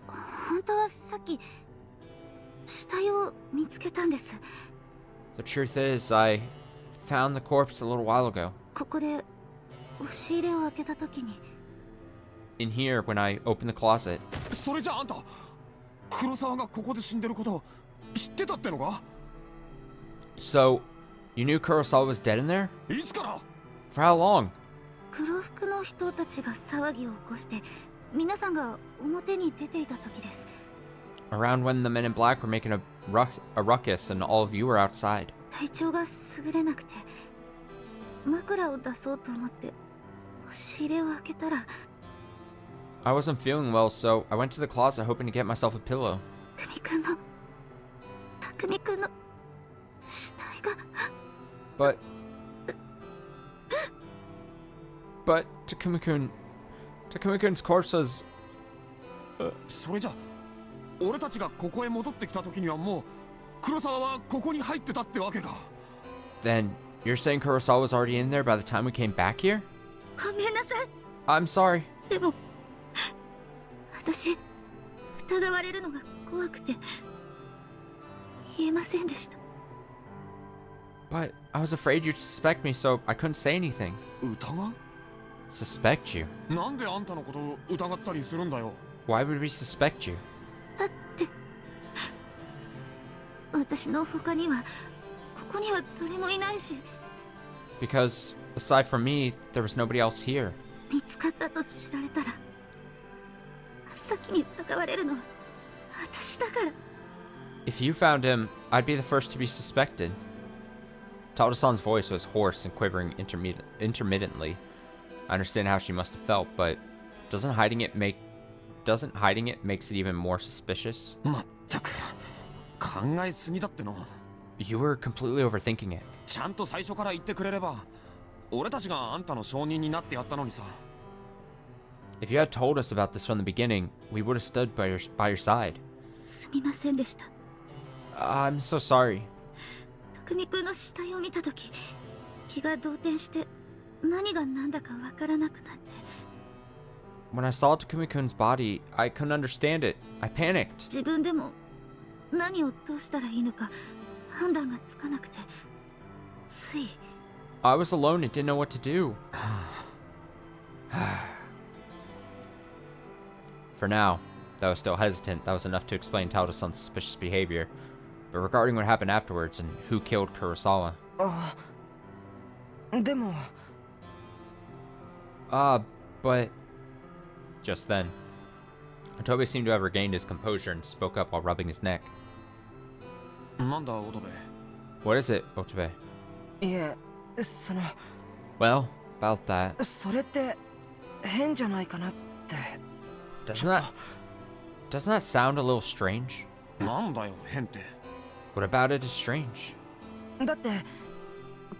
本当はさっき死体を見つけたんです。 The truth is, I found the corpse a little while ago. ここで押し入れを開けた時に In here, when I opened the closet. それじゃあんた黒沢がここで死んでること知ってたってのか？ So, you knew Kurosawa was dead in there? いつから？ For how long? 黒服の人たちが騒ぎを起こして皆さんが表に出ていた時です。 Around when the men in black were making a ruckus and all of you were outside. 体調が優れなくて枕を出そうと思って押し入れを開けたら I wasn't feeling well, so I went to the closet hoping to get myself a pillow. 匠くんの死体が But Takumi-kun's corpse was... それじゃ俺たちがここへ戻ってきた時にはもう黒沢はここに入ってたってわけか。 Then, you're saying Kurosawa was already in there by the time we came back here? ごめんなさい。 I'm sorry. でも私疑われるのが怖くて言えませんでした。 But I was afraid you'd suspect me, so I couldn't say anything. 疑？ Suspect you? なんであんたのことを疑ったりするんだよ。 Why would we suspect you? だって私の他にはここには誰もいないし Because, aside from me, there was nobody else here. 見つかったと知られたら先に疑われるのは私だから。 If you found him, I'd be the first to be suspected. Toda-san's voice was hoarse and quivering intermittently. I understand how she must have felt, but doesn't hiding it makes it even more suspicious? まったく考えすぎだっての。 You were completely overthinking it. ちゃんと最初から言ってくれれば俺たちがあんたの証人になってやったのにさ。 If you had told us about this from the beginning, we would have stood by your side. すみませんでした。 I'm so sorry. 匠くんの死体を見たとき気が動転して何が何だかわからなくなって。 When I saw Takumi-kun's body, I couldn't understand it. I panicked. 自分でも何をどうしたらいいのか判断がつかなくてつい。 I was alone and didn't know what to do. For now, though still hesitant, that was enough to explain Toda-san's suspicious behavior. But regarding what happened afterwards and who killed Kurosawa... でも but... Just then, Otobe seemed to have regained his composure and spoke up while rubbing his neck. なんだオトベ。 What is it, Otobe? いえその Well, about that. それって変じゃないかなって。 Doesn't that sound a little strange? なんだよ変って。 What about it is strange? だって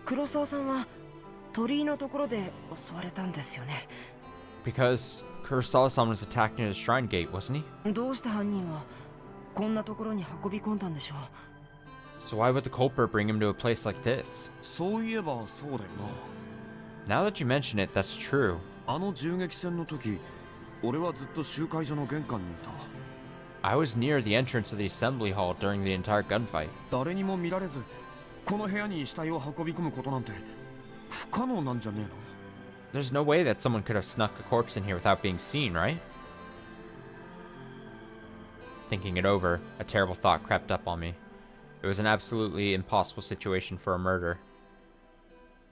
黒沢さんは鳥居のところで襲われたんですよね。 Because Kurosawa-san was attacked near the shrine gate, wasn't he? どうして犯人はこんなところに運び込んだんでしょう。 So why would the culprit bring him to a place like this? そういえばそうだよ Now that you mention it, that's true. あの銃撃戦の時、俺はずっと集会所の玄関にいた。 I was near the entrance of the assembly hall during the entire gunfight. 誰にも見られず、この部屋に死体を運び込むことなんて不可能なんじゃねえの？ There's no way that someone could have snuck a corpse in here without being seen, right? Thinking it over, a terrible thought crept up on me. It was an absolutely impossible situation for a murder.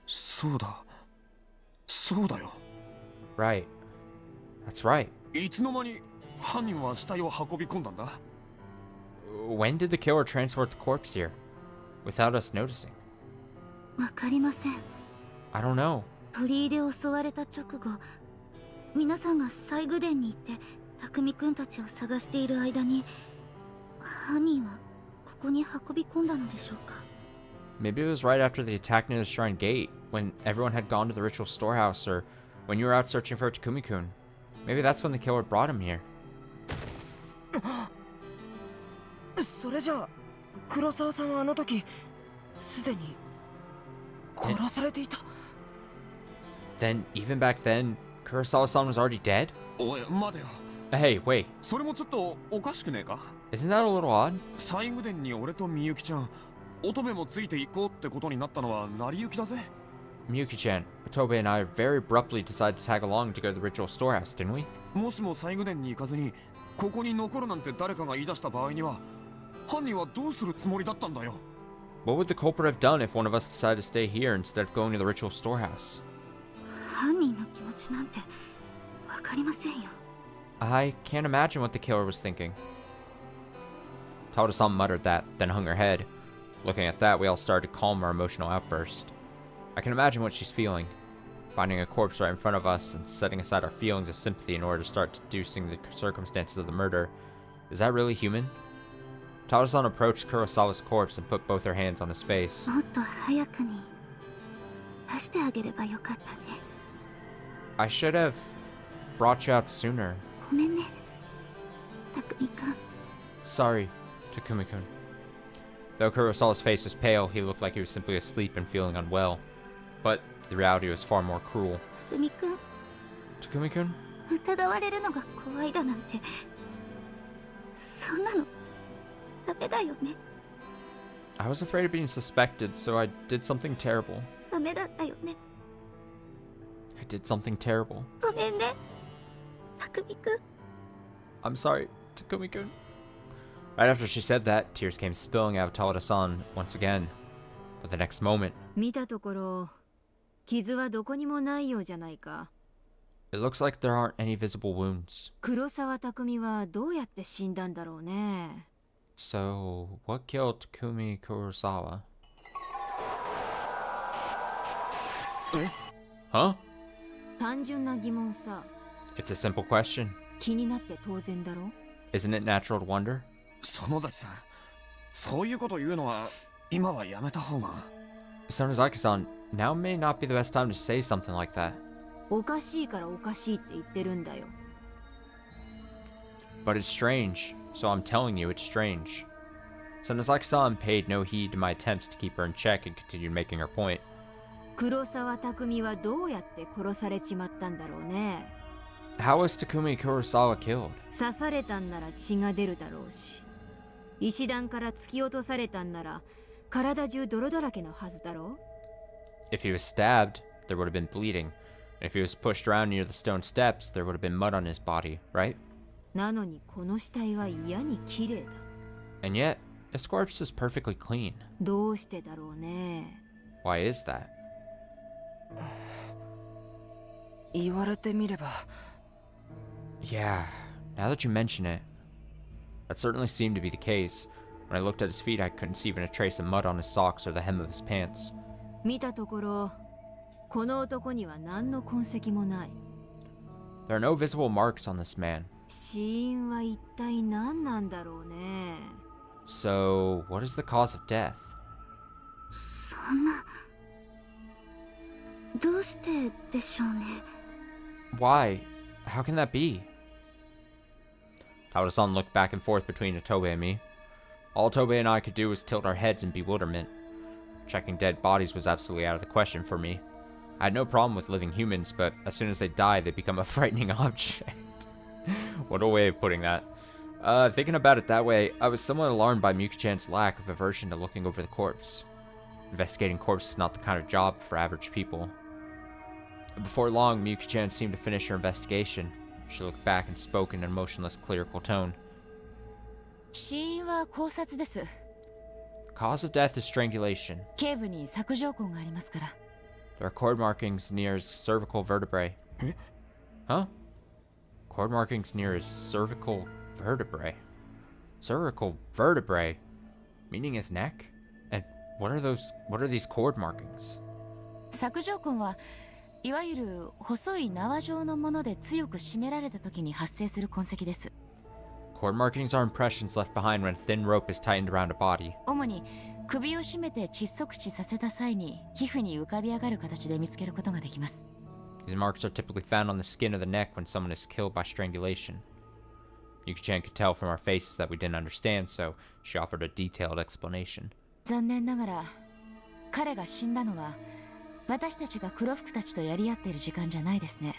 そうだ。そうだよ。 Right. That's right. いつの間に犯人は死体を運び込んだんだ？ When did the killer transport the corpse here? Without us noticing? わかりません。 I don't know. 鳥居で襲われた直後、皆さんが西宮殿に行って匠くんたちを探している間に、犯人はここに運び込んだのでしょうか。 Maybe it was right after the attack near the shrine gate, when everyone had gone to the ritual storehouse, or when you were out searching for Takumi-kun. Maybe that's when the killer brought him here. それじゃあ黒沢さんはあの時すでに殺されていた。 Then, even back then, Kurosawa-san was already dead? おい、待てよ。 Hey, wait. それもちょっとおかしくねえか？ Isn't that a little odd? 西宮殿に俺とみゆきちゃん、乙女もついていこうってことになったのは成り行きだぜ。 Miyuki-chan, Otobe and I very abruptly decided to tag along to go to the ritual storehouse, didn't we? もしも西宮殿に行かずにここに残るなんて誰かが言い出した場合には、犯人はどうするつもりだったんだよ。 What would the culprit have done if one of us decided to stay here instead of going to the ritual storehouse? 犯人の気持ちなんてわかりませんよ。 I can't imagine what the killer was thinking. Tawada-san muttered that, then hung her head. Looking at that, we all started to calm our emotional outburst. I can imagine what she's feeling. Finding a corpse right in front of us and setting aside our feelings of sympathy in order to start deducing the circumstances of the murder. Is that really human? Tawada-san approached Kurosawa's corpse and put both her hands on his face. もっと早くに出してあげればよかったね。 I should have brought you out sooner. ごめんね、匠くん。 Sorry, Takumi-kun. Though Kurosawa's face was pale, he looked like he was simply asleep and feeling unwell. But the reality was far more cruel. 匠くん、 Takumi-kun? 疑われるのが怖いだなんて、そんなのダメだよね。 I was afraid of being suspected, so I did something terrible. ダメだったよね。 I did something terrible. ごめんね、匠くん。 I'm sorry, Takumi-kun. Right after she said that, tears came spilling out of Tawada-san once again. But the next moment, 見たところ傷はどこにもないようじゃないか。 it looks like there aren't any visible wounds. 黒沢匠はどうやって死んだんだろうね。 So, what killed Takumi Kurosawa? Huh? 単純な疑問さ。 It's a simple question. 気になって当然だろ。 Isn't it natural to wonder? 園崎さん、そういうこと言うのは今はやめた方が。 Sonozaki-san, now may not be the best time to say something like that. おかしいからおかしいって言ってるんだよ。 But it's strange, so I'm telling you it's strange. Sonozaki-san paid no heed to my attempts to keep her in check and continued making her point. 黒沢匠はどうやって殺されちまったんだろうね。 How was Takumi Kurosawa killed? 刺されたんなら血が出るだろうし、石段から突き落とされたんなら体中泥だらけのはずだろう。 If he was stabbed, there would have been bleeding. And if he was pushed around near the stone steps, there would have been mud on his body, right? なのにこの死体は嫌に綺麗だ。 And yet, his corpse is perfectly clean. どうしてだろうね。 Why is that? 言われてみれば。 Yeah, now that you mention it, that certainly seemed to be the case. When I looked at his feet, I couldn't see even a trace of mud on his socks or the hem of his pants. 見たところ、この男には何の痕跡もない。 There are no visible marks on this man. 死因は一体何なんだろうね。 So, what is the cause of death? そんな、どうしてでしょうね。 Why? How can that be? Tawada-san looked back and forth between Otobe and me. All Otobe and I could do was tilt our heads in bewilderment. Checking dead bodies was absolutely out of the question for me. I had no problem with living humans, but as soon as they die, they become a frightening object. What a way of putting that. Thinking about it that way, I was somewhat alarmed by Miyuki-chan's lack of aversion to looking over the corpse. Investigating corpses is not the kind of job for average people. Before long, Miyuki-chan seemed to finish her investigation. She looked back and spoke in an emotionless, clerical tone. 死因は絞殺です。 Cause of death is strangulation. 頸部に索状痕がありますから。 There are cord markings near his cervical vertebrae. Huh? Cord markings near his cervical vertebrae. Cervical vertebrae? Meaning his neck? And what are these cord markings? 索状痕はいわゆる細い縄状のもので強く締められた時に発生する痕跡です。 Cord markings are impressions left behind when a thin rope is tightened around a body. 主に首を絞めて窒息死させた際に皮膚に浮かび上がる形で見つけることができます。 These marks are typically found on the skin of the neck when someone is killed by strangulation. Yuki-chan could tell from our faces that we didn't understand, so she offered a detailed explanation. 残念ながら彼が死んだのは私たちが黒服たちとやり合っている時間じゃないですね。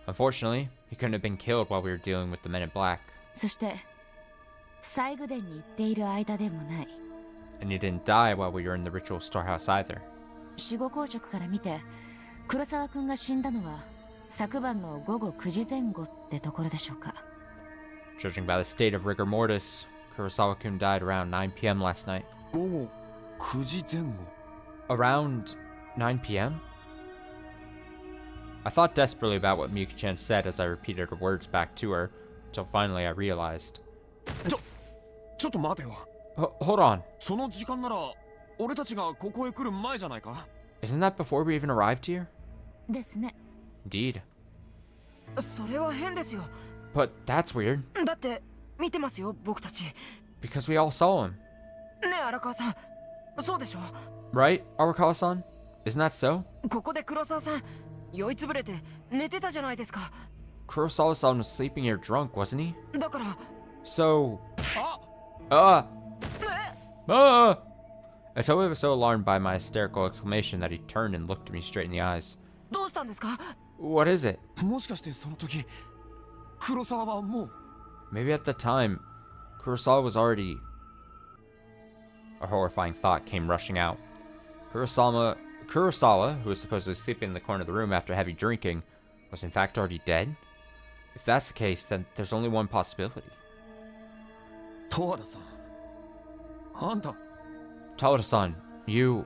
Unfortunately, he couldn't have been killed while we were dealing with the men in black. そして西宮殿に行っている間でもない。 And he didn't die while we were in the ritual storehouse either. 死後硬直から見て黒沢くんが死んだのは昨晩の午後9時前後ってところでしょうか。 Judging by the state of rigor mortis, Kurosawa-kun died around 9 p.m. last night. 午後9時前後 Around 9 p.m.? I thought desperately about what Miyuki-chan said as I repeated her words back to her, until finally I realized. ちょっと待てよ。 Hold on. その時間なら俺たちがここへ来る前じゃないか。 Isn't that before we even arrived here? ですね。 Indeed. それは変ですよ。 But that's weird. だって見てますよ、僕たち。ね Because we all saw him. え、荒川さん。そうでしょ。 Right, Arakawa-san? Isn't that so? ここで黒沢さん、酔いつぶれて寝てたじゃないですか。 Kurosawa-san was sleeping here drunk, wasn't he? だから。 So... あ Atoe was so alarmed by my hysterical exclamation that he turned and looked me straight in the eyes. どうしたんですか？ What is it? もしかしてその時黒沢はもう Maybe at the time, Kurosawa was already... A horrifying thought came rushing out. Kurosawa, who was supposedly sleeping in the corner of the room after heavy drinking, was in fact already dead? If that's the case, then there's only one possibility. 十和田さんあんた Tawada-san, you...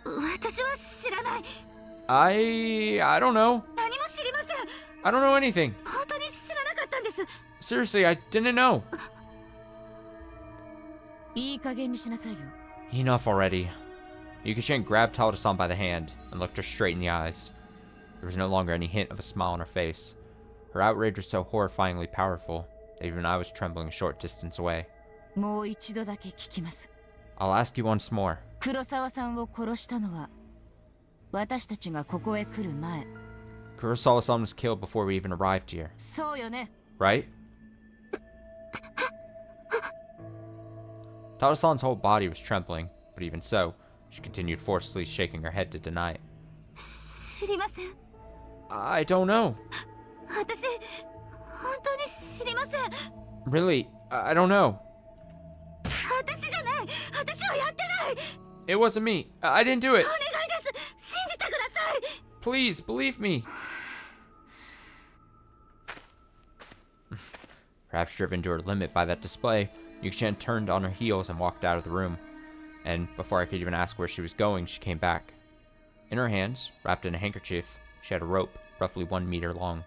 私は知らない。 I don't know. 何も知りません。 I don't know anything. 本当に知らなかったんです。 Seriously, I didn't know. いい加減にしなさいよ。 Enough already. Yuki-chan grabbed Tawada-san by the hand and looked her straight in the eyes. There was no longer any hint of a smile on her face. Her outrage was so horrifyingly powerful that even I was trembling a short distance away. もう一度だけ聞きます。 I'll ask you once more. 黒沢さんを殺したのは私たちがここへ来る前。 Kurosawa-san was killed before we even arrived here, そうよね。 right? Tawada-san's whole body was trembling, but even so, she continued forcefully shaking her head to deny it. 知りません。 I don't know. 私、本当に知りません。 Really, I don't know. 私じゃない。私はやってない。 It wasn't me. I didn't do it. お願いです。信じてください。 Please, believe me. Perhaps driven to her limit by that display, Yuki-chan turned on her heels and walked out of the room. And before I could even ask where she was going, she came back. In her hands, wrapped in a handkerchief, she had a rope roughly 1 meter long.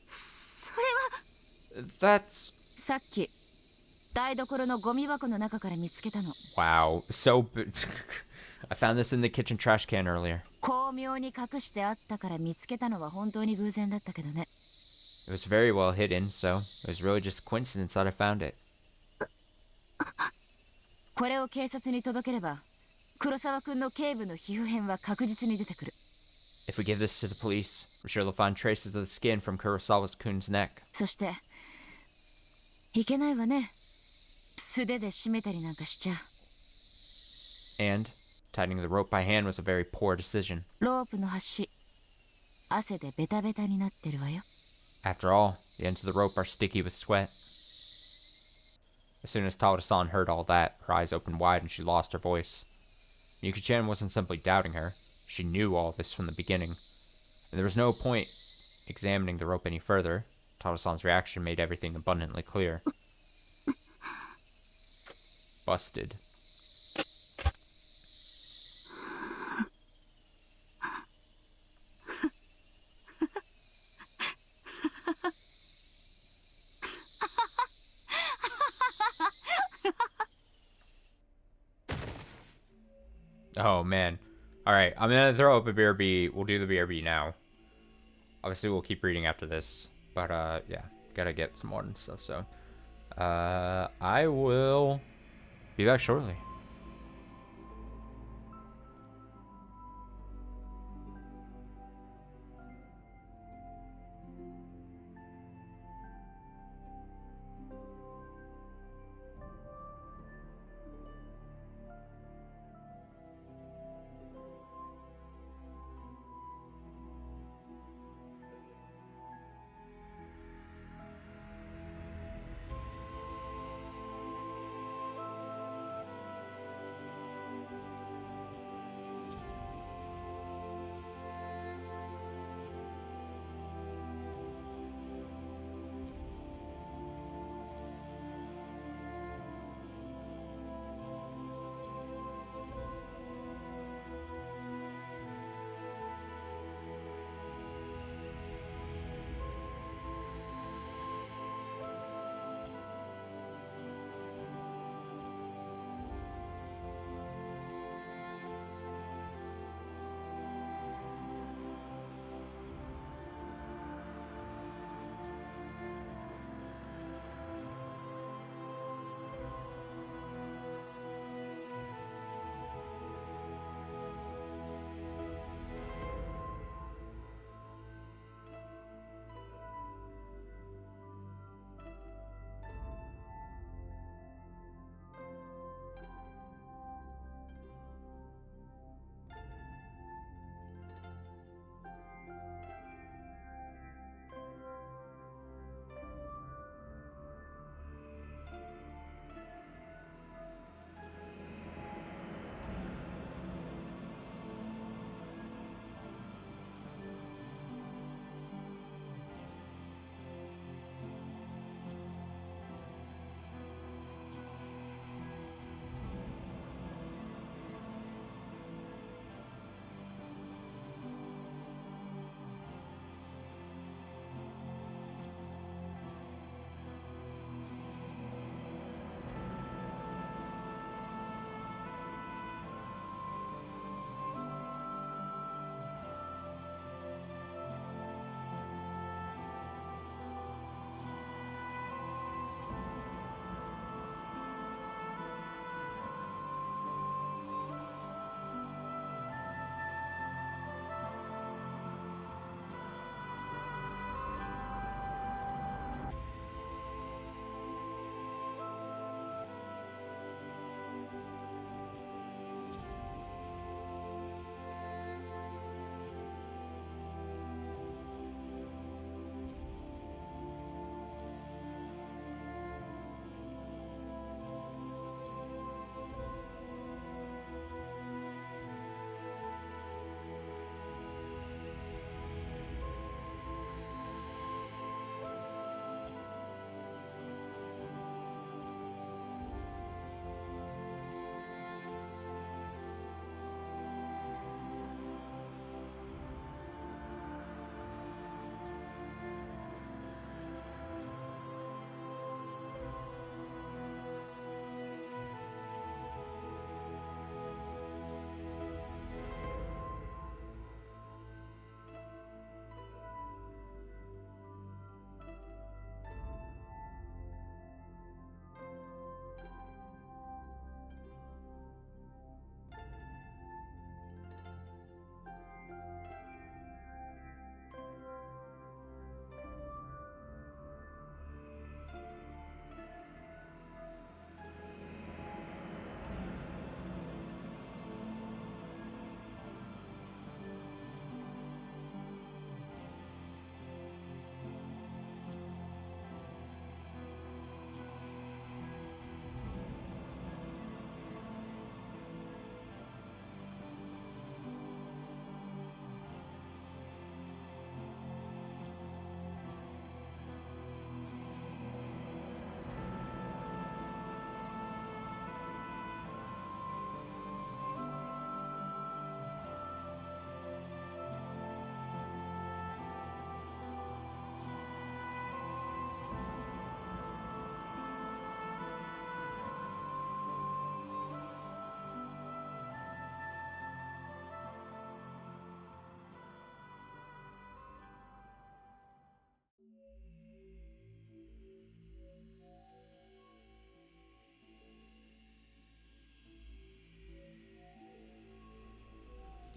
それは That's... さっき台所のゴミ箱の中から見つけたの。 Wow, so... I found this in the kitchen trash can earlier. 巧妙に隠してあったから見つけたのは本当に偶然だったけどね。 It was very well hidden, so it was really just a coincidence that I found it. これを警察に届ければ黒沢くんの頸部の皮膚片は確実に出てくる。 If we give this to the police, we're sure they'll find traces of the skin from Kurosawa-kun's neck. そしていけないわね。素手で締めたりなんかしちゃ。And tightening the rope by hand was a very poor decision. ロープの端、汗でベタベタになってるわよ。After all, the ends of the rope are sticky with sweat. As soon as Tawada-san heard all that, her eyes opened wide and she lost her voice. Yuki-chan wasn't simply doubting her. She knew all this from the beginning. And there was no point examining the rope any further. Tawada-san's reaction made everything abundantly clear. Busted. Oh, man. Alright, I'm gonna throw up a BRB. We'll do the BRB now. Obviously, we'll keep reading after this. But, yeah. Gotta get some more and stuff, so. I will be back shortly.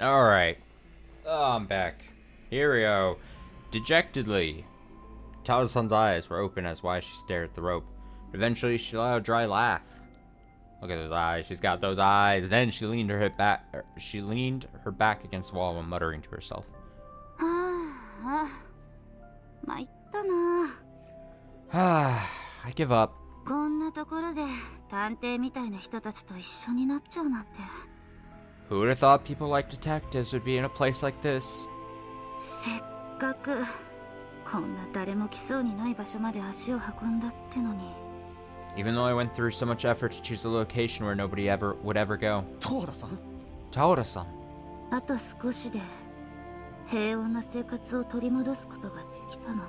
Alright. Oh, I'm back. Here we go. Dejectedly. Tao-san's eyes were open as wide as she stared at the rope. Eventually, she let out a dry laugh. Look at those eyes. She's got those eyes. Then she leaned her back against the wall while muttering to herself. I give up. こんなところで探偵みたいな人たちと一緒になっちゃうなんて。 Who would have thought people like detectives would be in a place like this? せっかくこんな誰も来そうにない場所まで足を運んだってのに。 Even though I went through so much effort to choose a location where nobody would ever go. トーダさん Taura-san. あと少しで平穏な生活を取り戻すことができたのに。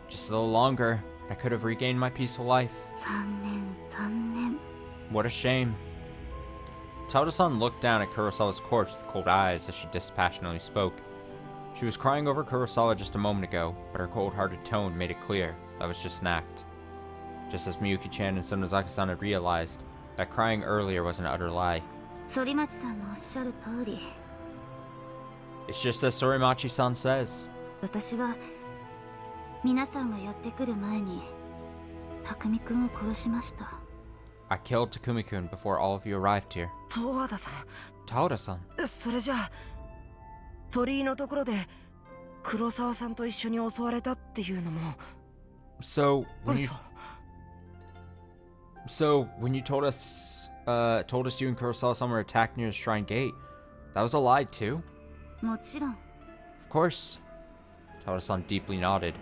Just a little longer. I could have regained my peaceful life. 残念。 What a shame. Taura-san looked down at Kurosawa's corpse with cold eyes as she dispassionately spoke. She was crying over Kurosawa just a moment ago, but her cold-hearted tone made it clear that was just an act. Just as Miyuki-chan and Sonozaki-san had realized, that crying earlier was an utter lie. 反町さんのおっしゃる通り、 It's just as Sorimachi-san says. 私は皆さんがやってくる前に匠くんを殺しました。 I killed Takumi-kun before all of you arrived here. 十和田さん Taura-san. それじゃあ鳥居のところで黒沢さんと一緒に襲われたっていうのも So, when you told us you and Kurosawa-san were attacked near the shrine gate, that was a lie too? もちろん。 Of course. Taura-san deeply nodded.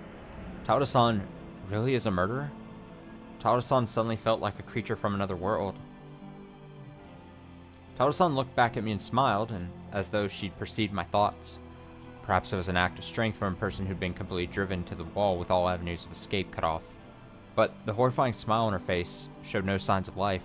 Taura-san really is a murderer? Taura-san suddenly felt like a creature from another world. Taura-san looked back at me and smiled, and as though she'd perceived my thoughts. Perhaps it was an act of strength from a person who'd been completely driven to the wall with all avenues of escape cut off. But the horrifying smile on her face showed no signs of life.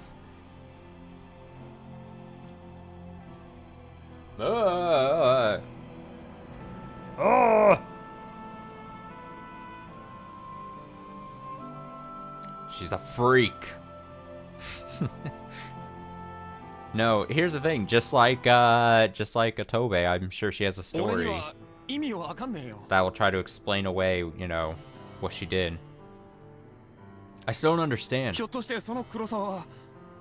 She's a freak. No, here's the thing. Just like Atobe, I'm sure she has a 俺に story は意味わかんねえよ。 that will try to explain away, you know, what she did. I still don't understand. ひょっとしてその黒沢は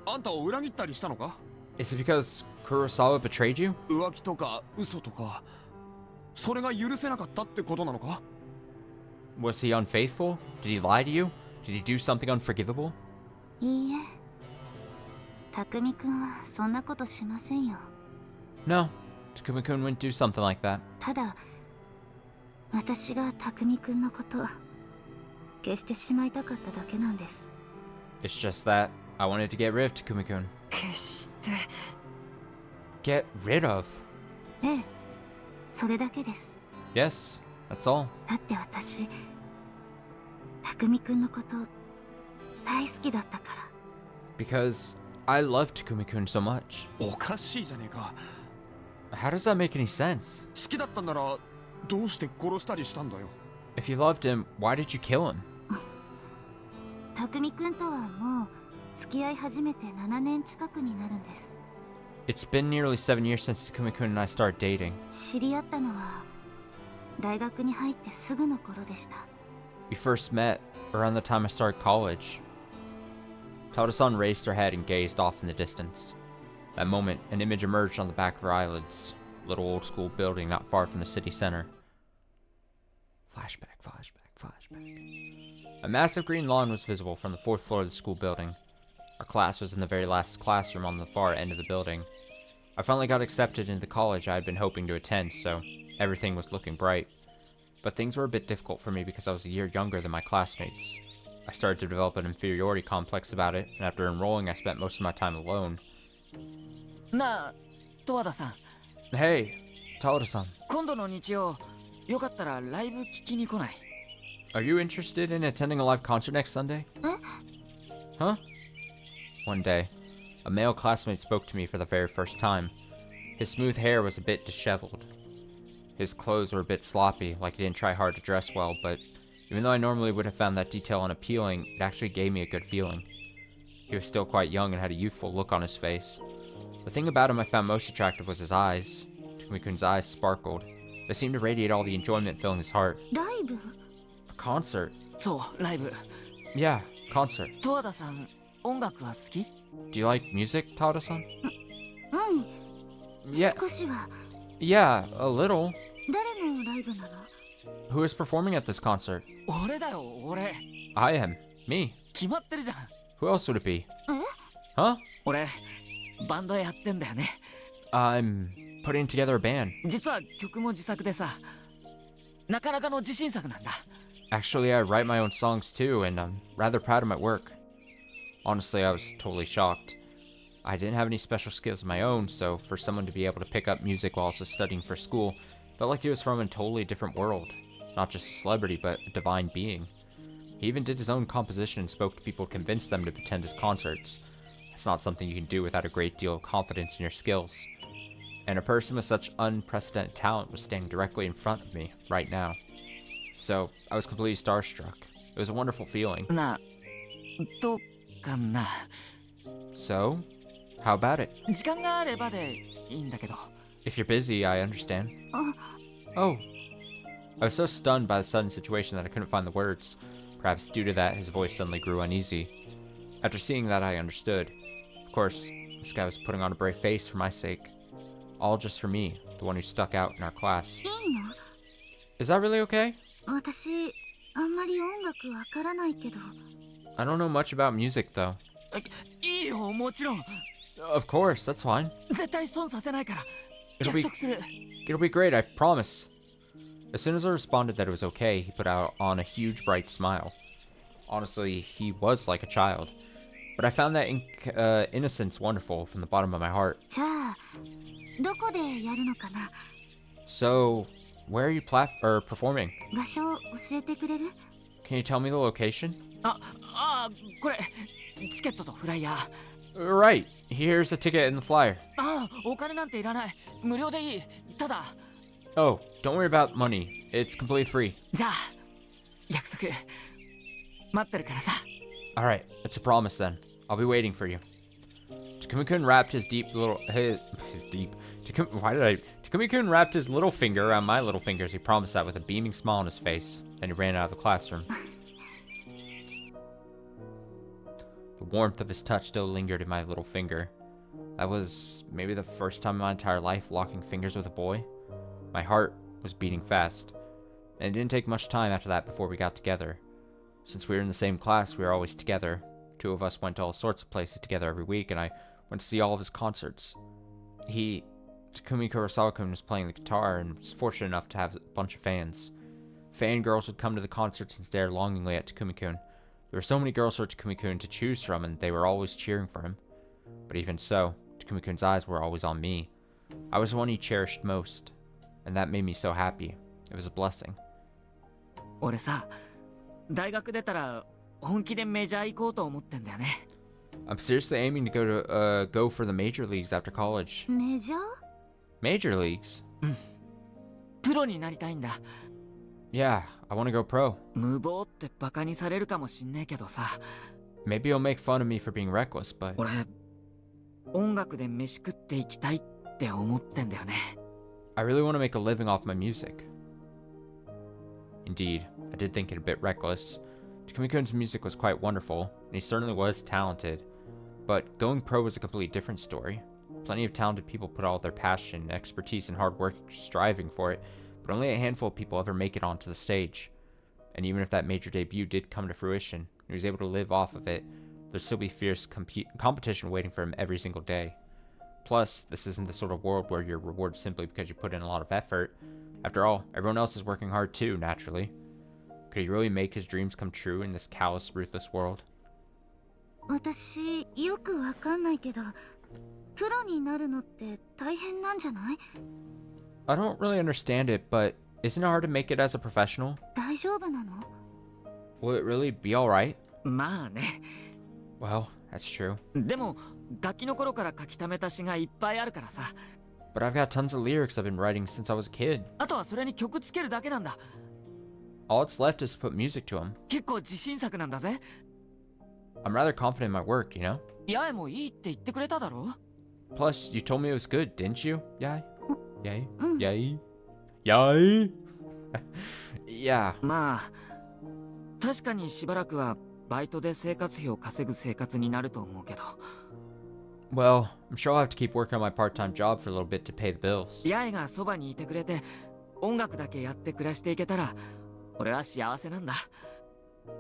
あんたを裏切ったりしたのか？ Is it because Kurosawa betrayed you? 浮気とか嘘とかそれが許せなかったってことなのか？ Was he unfaithful? Did he lie to you? Did he do something unforgivable? いいえ、匠くんはそんなことしませんよ。 No, Takumi-kun wouldn't do something like that. ただ私が匠くんのこと消してしまいたかっただけなんです。 It's just that I wanted to get rid of Takumi-kun. 決して Get rid of? ええ、それだけです。 Yes, that's all. だって私匠くんのこと大好きだったから。 Because I love Takumi-kun so much. おかしいじゃねえか。 How does that make any sense? 好きだったんならどうして殺したりしたんだよ。 If you loved him, why did you kill him? 匠くんとはもう付き合い始めて7年近くになるんです。 It's been nearly 7 years since Takumi-kun and I started dating. 知り合ったのは大学に入ってすぐの頃でした。 We first met around the time I started college. Taura-san raised her head and gazed off in the distance. That moment, an image emerged on the back of her eyelids. A little old-school building not far from the city center. Flashback. A massive green lawn was visible from the 4th floor of the school building. Our class was in the very last classroom on the far end of the building. I finally got accepted into the college I had been hoping to attend, so everything was looking bright. But things were a bit difficult for me because I was a year younger than my classmates. I started to develop an inferiority complex about it, and after enrolling I spent most of my time alone. なあ、十和田さん。 Hey, Taura-san. 今度の日曜、よかったらライブ聞きに来ない？ Are you interested in attending a live concert next Sunday? Huh? One day, a male classmate spoke to me for the very first time. His smooth hair was a bit disheveled. His clothes were a bit sloppy, like he didn't try hard to dress well, but even though I normally would have found that detail unappealing, it actually gave me a good feeling. He was still quite young and had a youthful look on his face. The thing about him I found most attractive was his eyes. Takumi-kun's eyes sparkled. They seemed to radiate all the enjoyment filling his heart. ライブ A concert. そうライブ Yeah, concert. 十和田さん音楽は好き Do you like music, Tada-san? うん Yeah, 少しは yeah, a little. 誰のライブなの Who is performing at this concert? 俺だよ俺 I am. Me. 決まってるじゃん Who else would it be? え Huh? 俺バンドやってんだよね I'm putting together a band. 実は曲も自作でさなかなかの自信作なんだ Actually, I write my own songs too, and I'm rather proud of my work. Honestly, I was totally shocked. I didn't have any special skills of my own, so for someone to be able to pick up music while also studying for school felt like he was from a totally different world. Not just a celebrity, but a divine being. He even did his own composition and spoke to people to convince them to attend his concerts. It's not something you can do without a great deal of confidence in your skills. And a person with such unprecedented talent was standing directly in front of me, right now. So, I was completely starstruck. It was a wonderful feeling. なあどうかな So, how about it? 時間があればでいいんだけど If you're busy, I understand. あ Oh. I was so stunned by the sudden situation that I couldn't find the words. Perhaps due to that, his voice suddenly grew uneasy. After seeing that, I understood. Of course, this guy was putting on a brave face for my sake. All just for me, the one who stuck out in our class. いいの Is that really okay? 私あんまり音楽わからないけど I don't know much about music, though. いいよもちろん Of course, that's fine. 絶対損させないから It'll 約 be 束する It'll be great, I promise. As soon as I responded that it was okay, he put out on a huge bright smile. Honestly, he was like a child. But I found that innocence wonderful from the bottom of my heart. じゃあどこでやるのかな So, where are you performing? 場所教えてくれる Can you tell me the location? これチケットとフライヤー Right, here's a ticket and the flyer. お金なんていらない無料でいいただ Oh, don't worry about money. It's completely free. じゃあ約束待ってるからさ Alright, it's a promise then. I'll be waiting for you. Takumi-kun wrapped his Takumi-kun wrapped his little finger around my little finger as he promised that with a beaming smile on his face. Then he ran out of the classroom. The warmth of his touch still lingered in my little finger. That was maybe the first time in my entire life locking fingers with a boy. My heart was beating fast, and it didn't take much time after that before we got together. Since we were in the same class, we were always together. Two of us went to all sorts of places together every week, and I went to see all of his concerts. Takumi Kurosawa-kun, was playing the guitar and was fortunate enough to have a bunch of fans. Fangirls would come to the concerts and stare longingly at Takumi-kun. There were so many girls for Takumi-kun to choose from, and they were always cheering for him. But even so, Takumi-kun's eyes were always on me. I was the one he cherished most, and that made me so happy. It was a blessing. 俺さ大学出たら本気でメジャー行こうと思ってんだよね I'm seriously aiming to go for the major leagues after college. メジャー Major leagues? プロになりたいんだ Yeah, I want to go pro. 無謀ってバカにされるかもしんねえけどさ Maybe you'll make fun of me for being reckless, but 俺音楽で飯食っていきたいって思ってんだよね I really want to make a living off my music. Indeed, I did think it a bit reckless. Takumi-kun's music was quite wonderful, and he certainly was talented. But going pro was a completely different story. Plenty of talented people put all their passion, expertise, and hard work striving for it, but only a handful of people ever make it onto the stage. And even if that major debut did come to fruition, and he was able to live off of it, there'd still be fierce competition waiting for him every single day. Plus, this isn't the sort of world where you're rewarded simply because you put in a lot of effort. After all, everyone else is working hard too, naturally. Could he really make his dreams come true in this callous, ruthless world? 私よくわかんないけどプロになるのって大変なんじゃない I don't really understand it, but isn't it hard to make it as a professional? 大丈夫なの Will it really be alright? まあね Well, that's true. でもガキの頃から書き溜めた詩がいっぱいあるからさ But I've got tons of lyrics I've been writing since I was a kid. あとはそれに曲つけるだけなんだ All that's left is to put music to them. 結構自信作なんだぜ I'm rather confident in my work, you know? 八重もいいって言ってくれただろ Plus, you told me it was good, didn't you, Yai? Yay? うん Yay? Yay? Yeah. まあ確かにしばらくはバイトで生活費を稼ぐ生活になると思うけど。 Well, I'm sure I'll have to keep working on my part-time job for a little bit to pay the bills. 八重がそばにいてくれて音楽だけやって暮らしていけたら俺は幸せなんだ。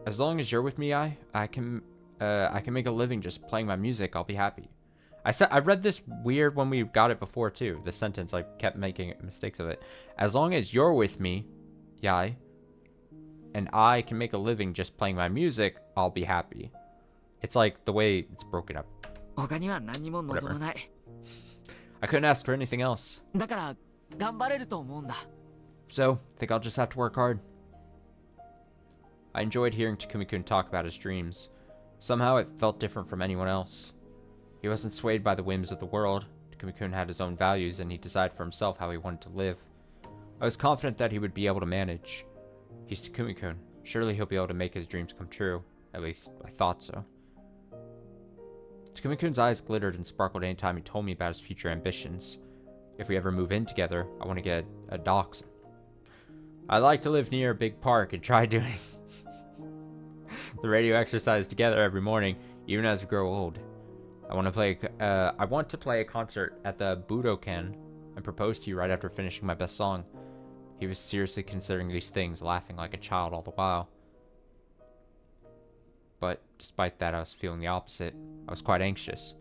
As long as you're with me, I can make a living just playing my music. I'll be happy. I read this weird when we got it before too. The sentence, I kept making mistakes of it. As long as you're with me, Yai, and I can make a living just playing my music, I'll be happy. It's like the way it's broken up. 他には何も望まない。 I couldn't ask for anything else. だから頑張れると思うんだ。 So, I think I'll just have to work hard. I enjoyed hearing Takumi-kun talk about his dreams. Somehow it felt different from anyone else. He wasn't swayed by the whims of the world. Takumi-kun had his own values and he decided for himself how he wanted to live. I was confident that he would be able to manage. He's Takumi-kun. Surely he'll be able to make his dreams come true. At least, I thought so. Takumi-kun's eyes glittered and sparkled anytime he told me about his future ambitions. If we ever move in together, I want to get a dachshund. I'd like to live near a big park and try doing the radio exercise together every morning, even as we grow old. I want to play a concert at the Budokan and propose to you right after finishing my best song. He was seriously considering these things, laughing like a child all the while. But despite that, I was feeling the opposite. I was quite anxious.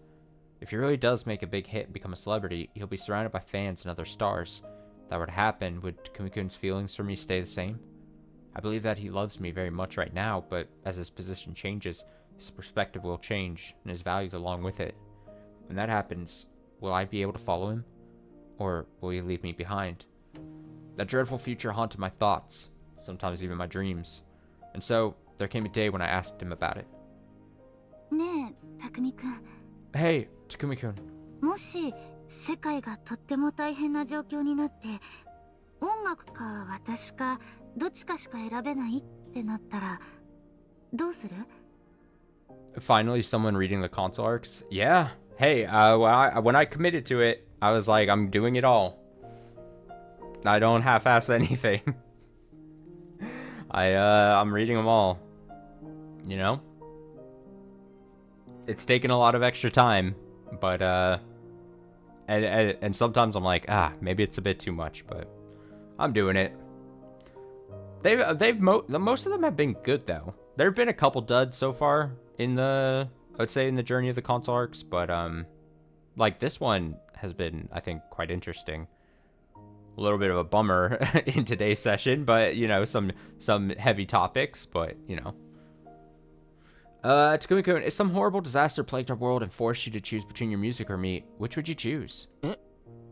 If he really does make a big hit and become a celebrity, he'll be surrounded by fans and other stars. If that were to happen, would Takumi-kun's feelings for me stay the same? I believe that he loves me very much right now, but as his position changes, his perspective will change, and his values along with it. When that happens, will I be able to follow him? Or will he leave me behind? That dreadful future haunted my thoughts, sometimes even my dreams. And so, there came a day when I asked him about it. ねえ、匠くん。 Hey, Takumi-kun. もし世界がとっても大変な状況になって、音楽か私かどっちかしか選べないってなったら、どうする? Finally, someone reading the console arcs. Yeah. Hey, when I committed to it, I was like, I'm doing it all. I don't half-ass anything. I'm reading them all. You know? It's taken a lot of extra time, but and sometimes I'm like, maybe it's a bit too much, but I'm doing it. Most of them have been good though. There have been a couple duds so far in I would say in the journey of the console arcs, but like this one has been, I think, quite interesting. A little bit of a bummer in today's session, but you know, some heavy topics, but you know. Takumi-kun, if some horrible disaster plagued our world and forced you to choose between your music or me, which would you choose?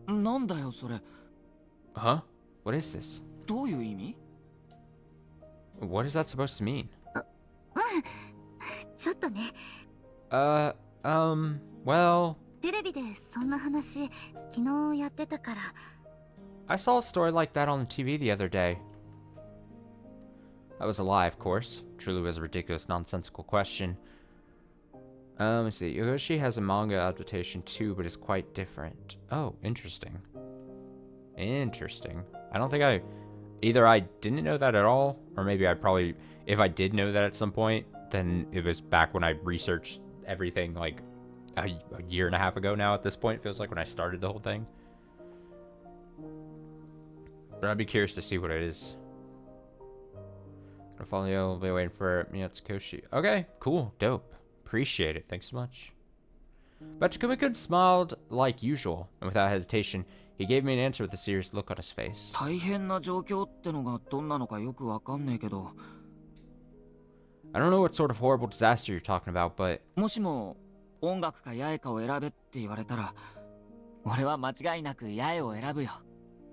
なんだよそれ。 Huh? What is this? どういう意味? What is that supposed to mean? ちょっとね。Well... テレビでそんな話、昨日やってたから。I saw a story like that on the TV the other day. That was a lie, of course. Truly was a ridiculous, nonsensical question. Let's see. Yoigoshi has a manga adaptation too, but it's quite different. Oh, interesting. Interesting. I don't think either I didn't know that at all, or maybe I probably, if I did know that at some point, then it was back when I researched everything like a year and a half ago now at this point. It feels like when I started the whole thing. But I'd be curious to see what it is. Gonna follow you. I'll be waiting for Miyatsukoshi. Okay, cool, dope. Appreciate it. Thanks so much. But Takumi-kun smiled like usual, and without hesitation, he gave me an answer with a serious look on his face. 大変な状況ってのがどんなのかよくわかんねえけど。 I don't know what sort of horrible disaster you're talking about, but もしも音楽か八重かを選べって言われたら、俺は間違いなく八重を選ぶよ。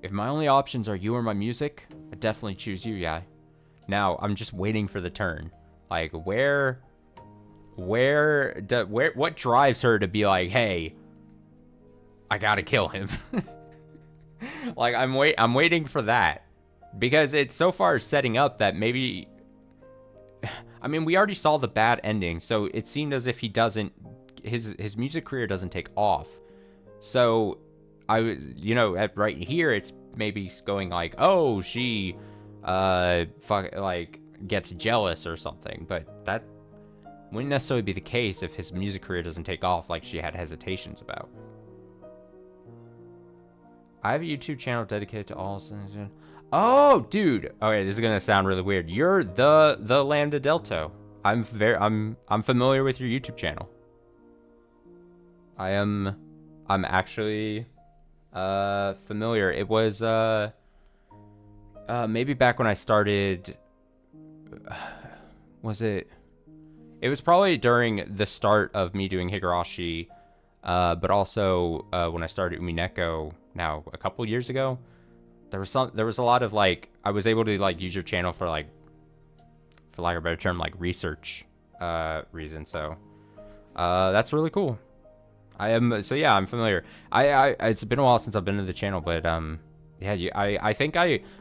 If my only options are you or my music, I'd definitely choose you, Yai. Now, I'm just waiting for the turn. Like, what drives her to be like, hey, I gotta kill him? Like, I'm waiting for that. Because it's so far setting up that maybe... I mean, we already saw the bad ending, so it seemed as if he doesn't... His music career doesn't take off. So, I was, you know, at right here, it's maybe going like, oh, she, like, gets jealous or something. But that wouldn't necessarily be the case if his music career doesn't take off like she had hesitations about. I have a YouTube channel dedicated to all... Oh, dude. Okay, this is gonna sound really weird. You're the Lambda Delta. I'm familiar with your YouTube channel. I'm actually familiar. It was maybe back when I started. Was it? It was probably during the start of me doing Higurashi, but also when I started Umineko now a couple years ago. There was a lot of like, I was able to like use your channel for like, for lack of a better term, like research reasons. So that's really cool. So yeah, I'm familiar. It's been a while since I've been to the channel, but yeah, I think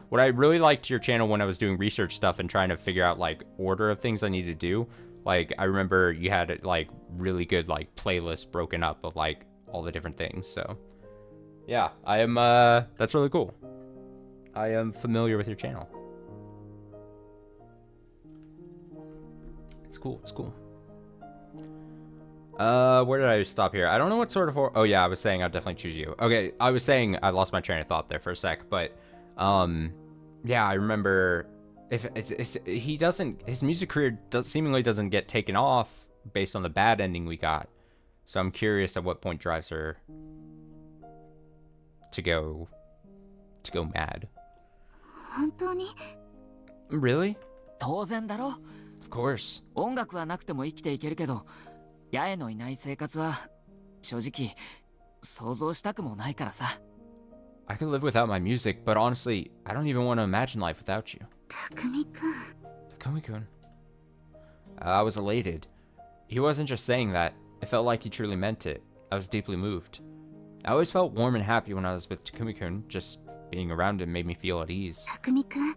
what I really liked your channel when I was doing research stuff and trying to figure out like order of things I need to do. Like I remember you had like really good like playlists broken up of like all the different things. So yeah, that's really cool. I am familiar with your channel. It's cool. It's cool. Where did I stop here? I don't know what sort of... Oh, yeah, I was saying I'd definitely choose you. Okay, I was saying I lost my train of thought there for a sec, but, yeah, I remember if he doesn't... His music career seemingly doesn't get taken off based on the bad ending we got. So I'm curious at what point drives her to go mad. Really? 当然だろ。 Of course. 音楽はなくても生きていけるけど、八重のいない生活は正直想像したくもないからさ。I could live without my music, but honestly, I don't even want to imagine life without you. Takumi-kun. I was elated. He wasn't just saying that. It felt like he truly meant it. I was deeply moved. I always felt warm and happy when I was with Takumi-kun. Just being around him made me feel at ease. Takumi-kun.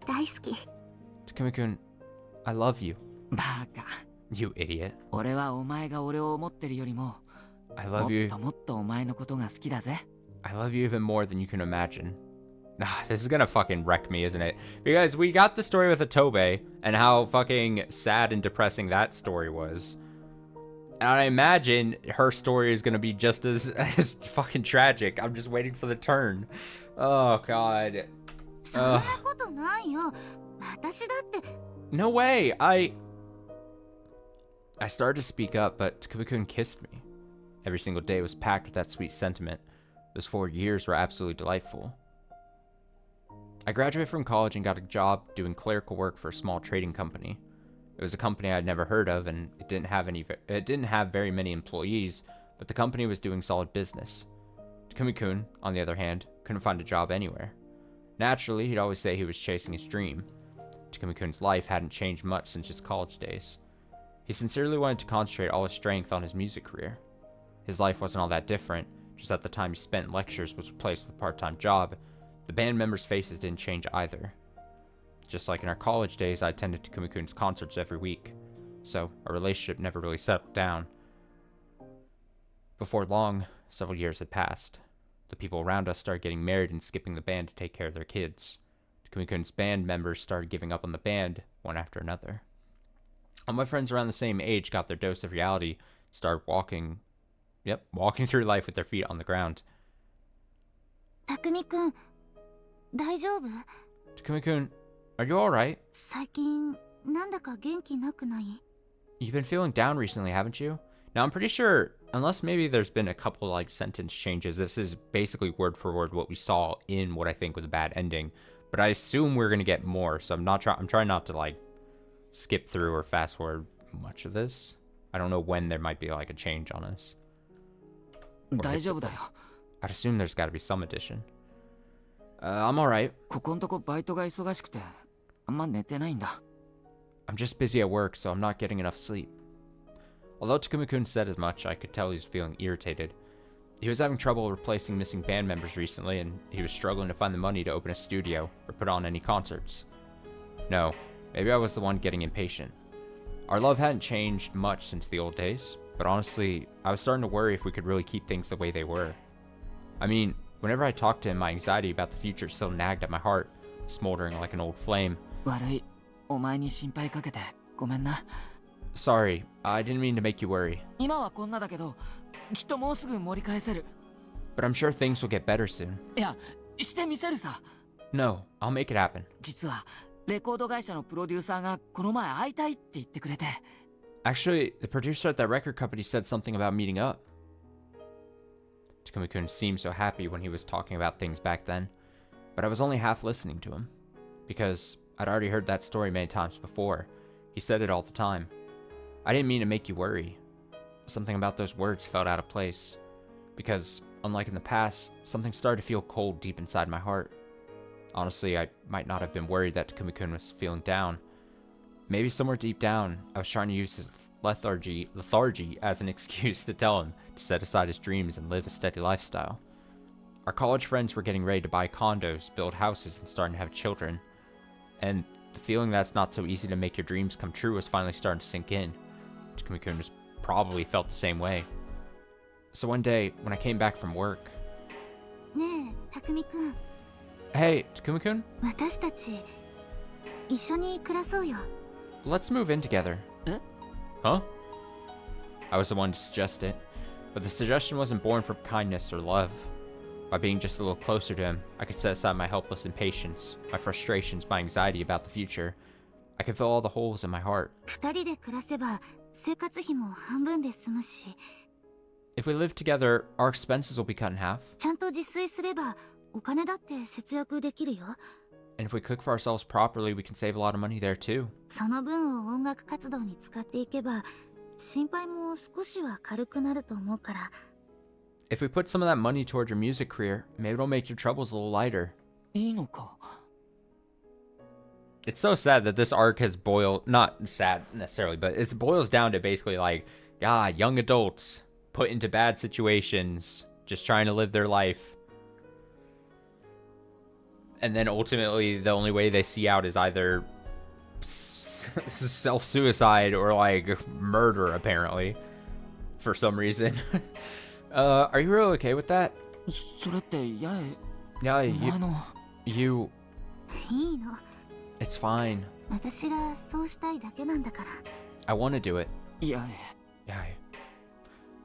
大好き。Takumi-kun, I love you. バカ。 You idiot. 俺はお前が俺を思ってるよりも、 I love you. もっともっとお前のことが好きだぜ。 I love you even more than you can imagine. This is gonna fucking wreck me, isn't it? Because we got the story with Atobe and how fucking sad and depressing that story was. And I imagine her story is gonna be just as fucking tragic. I'm just waiting for the turn. Oh god. そんなことないよ。私だって。No way. I started to speak up, but Takumi-kun kissed me. Every single day was packed with that sweet sentiment. Those 4 years were absolutely delightful. I graduated from college and got a job doing clerical work for a small trading company. It was a company I'd never heard of, and it didn't have very many employees, but the company was doing solid business. Takumi-kun, on the other hand, couldn't find a job anywhere. Naturally, he'd always say he was chasing his dream. Takumi-kun's life hadn't changed much since his college days. He sincerely wanted to concentrate all his strength on his music career. His life wasn't all that different, just that the time he spent in lectures was replaced with a part-time job. The band members' faces didn't change either. Just like in our college days, I attended Takumi-kun's concerts every week, so our relationship never really settled down. Before long, several years had passed. The people around us started getting married and skipping the band to take care of their kids. Takumi-kun's band members started giving up on the band, one after another. All my friends around the same age got their dose of reality, started walking through life with their feet on the ground. Takumi-kun, 大丈夫? Takumi-kun, are you alright? 最近なんだか元気なくない? You've been feeling down recently, haven't you? Now, I'm pretty sure, unless maybe there's been a couple like sentence changes, this is basically word for word what we saw in what I think was a bad ending. But I assume we're gonna get more, so I'm trying not to like skip through or fast forward much of this. I don't know when there might be like a change on us. 大丈夫だよ。 I'd assume there's gotta be some addition. I'm alright. ここんとこバイトが忙しくて、あんま寝てないんだ。I'm just busy at work, so I'm not getting enough sleep. Although Takumi-kun said as much, I could tell he was feeling irritated. He was having trouble replacing missing band members recently, and he was struggling to find the money to open a studio or put on any concerts. No, maybe I was the one getting impatient. Our love hadn't changed much since the old days. But honestly, I was starting to worry if we could really keep things the way they were. I mean, whenever I talked to him, my anxiety about the future still nagged at my heart, smoldering like an old flame. 悪い。お前に心配かけてごめんな。Sorry, I didn't mean to make you worry. 今はこんなだけど、きっともうすぐ盛り返せる。But I'm sure things will get better soon. いや、してみせるさ。No, I'll make it happen. 実は、レコード会社のプロデューサーがこの前会いたいって言ってくれて。Actually, the producer at that record company said something about meeting up. Takumi-kun seemed so happy when he was talking about things back then, but I was only half listening to him, because I'd already heard that story many times before. He said it all the time. I didn't mean to make you worry. Something about those words felt out of place, because, unlike in the past, something started to feel cold deep inside my heart. Honestly, I might not have been worried that Takumi-kun was feeling down. Maybe somewhere deep down, I was trying to use his lethargy as an excuse to tell him to set aside his dreams and live a steady lifestyle. Our college friends were getting ready to buy condos, build houses, and starting to have children. And the feeling that it's not so easy to make your dreams come true was finally starting to sink in. Takumi-kun was probably felt the same way. So one day, when I came back from work... ねえ、匠くん。 Hey, Takumi-kun? 私たち、一緒に暮らそうよ。 Let's move in together. Huh? I was the one to suggest it, but the suggestion wasn't born from kindness or love. By being just a little closer to him, I could set aside my helpless impatience, my frustrations, my anxiety about the future. I could fill all the holes in my heart. 二人で暮らせば、生活費も半分で済むし。 If we live together, our expenses will be cut in half. ちゃんと自炊すれば、お金だって節約できるよ。 And if we cook for ourselves properly, we can save a lot of money there too. その分を音楽活動に使っていけば、心配も少しは軽くなると思うから。 If we put some of that money toward your music career, maybe it'll make your troubles a little lighter. いいのか? It's so sad that this arc has boiled, not sad necessarily, but it boils down to basically like, young adults put into bad situations, just trying to live their life. And then ultimately, the only way they see out is either self-suicide or like murder, apparently, for some reason. Are you really okay with that? それってやえ。 Yeah, お前の。 you. いいの。 It's fine. 私がそうしたいだけなんだから。 I want to do it. やえ。 Yeah.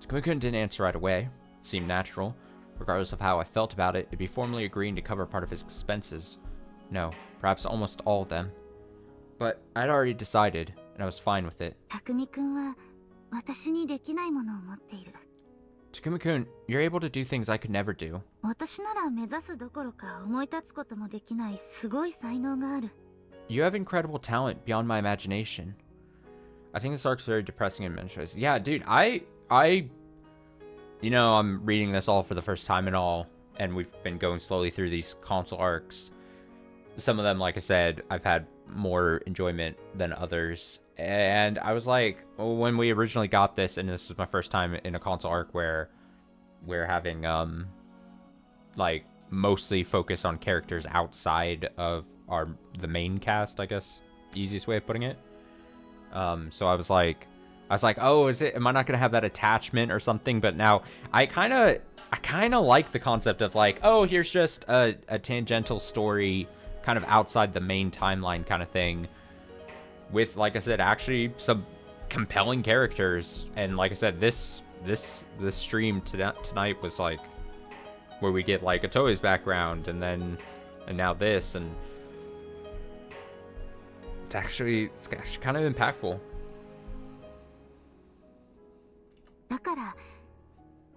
Takumi-kun didn't answer right away. Seemed natural. Regardless of how I felt about it, it'd be formally agreeing to cover part of his expenses. No, perhaps almost all of them. But I'd already decided, and I was fine with it. 匠くんは私にできないものを持っている。 Takumi-kun, you're able to do things I could never do. 私なら目指すどころか思い立つこともできないすごい才能がある。 You have incredible talent beyond my imagination. I think this arc's very depressing and mental. Yeah, dude, I you know, I'm reading this all for the first time and all, and we've been going slowly through these console arcs. Some of them, like I said, I've had more enjoyment than others. And I was like, when we originally got this, and this was my first time in a console arc where we're having, like, mostly focus on characters outside of the main cast, I guess, easiest way of putting it. So I was like, oh, am I not gonna have that attachment or something? But now I kind of like the concept of like, oh, here's just a tangential story kind of outside the main timeline kind of thing with, like I said, actually some compelling characters. And like I said, this stream tonight was like where we get like Atoe's background and now this, and it's actually kind of impactful. だから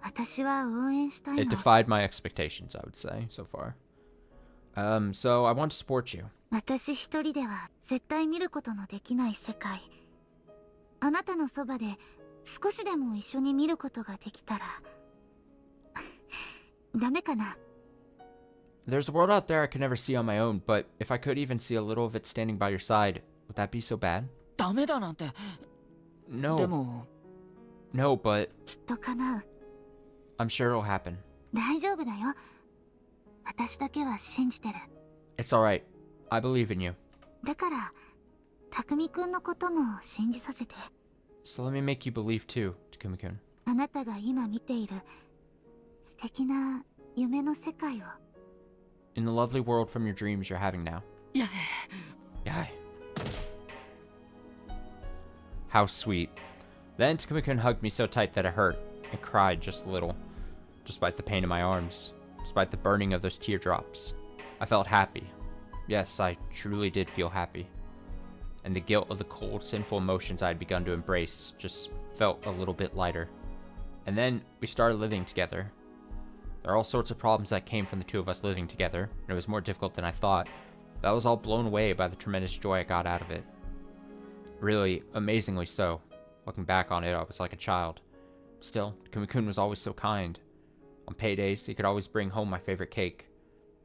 私は応援したいの。 It defied my expectations, I would say, so far. So I want to support you. 私一人では絶対見ることのできない世界。あなたのそばで少しでも一緒に見ることができたらダメかな? There's a world out there I could never see on my own, but if I could even see a little of it standing by your side, would that be so bad? ダメだなんて。 No. でも。 No, but きっと叶う。 I'm sure it'll happen. 大丈夫だよ。私だけは信じてる。 It's alright. I believe in you. だから、匠くんのことも信じさせて。 So let me make you believe too, Takumi-kun. あなたが今見ている素敵な夢の世界を。 In the lovely world from your dreams you're having now. Yeah. Yay. How sweet. Then Takumi-kun hugged me so tight that it hurt, and cried just a little, despite the pain in my arms, despite the burning of those teardrops. I felt happy. Yes, I truly did feel happy. And the guilt of the cold, sinful emotions I had begun to embrace just felt a little bit lighter. And then we started living together. There are all sorts of problems that came from the two of us living together, and it was more difficult than I thought. But I was all blown away by the tremendous joy I got out of it. Really, amazingly so. Looking back on it, I was like a child. Still, Takumi-kun was always so kind. On paydays, he could always bring home my favorite cake.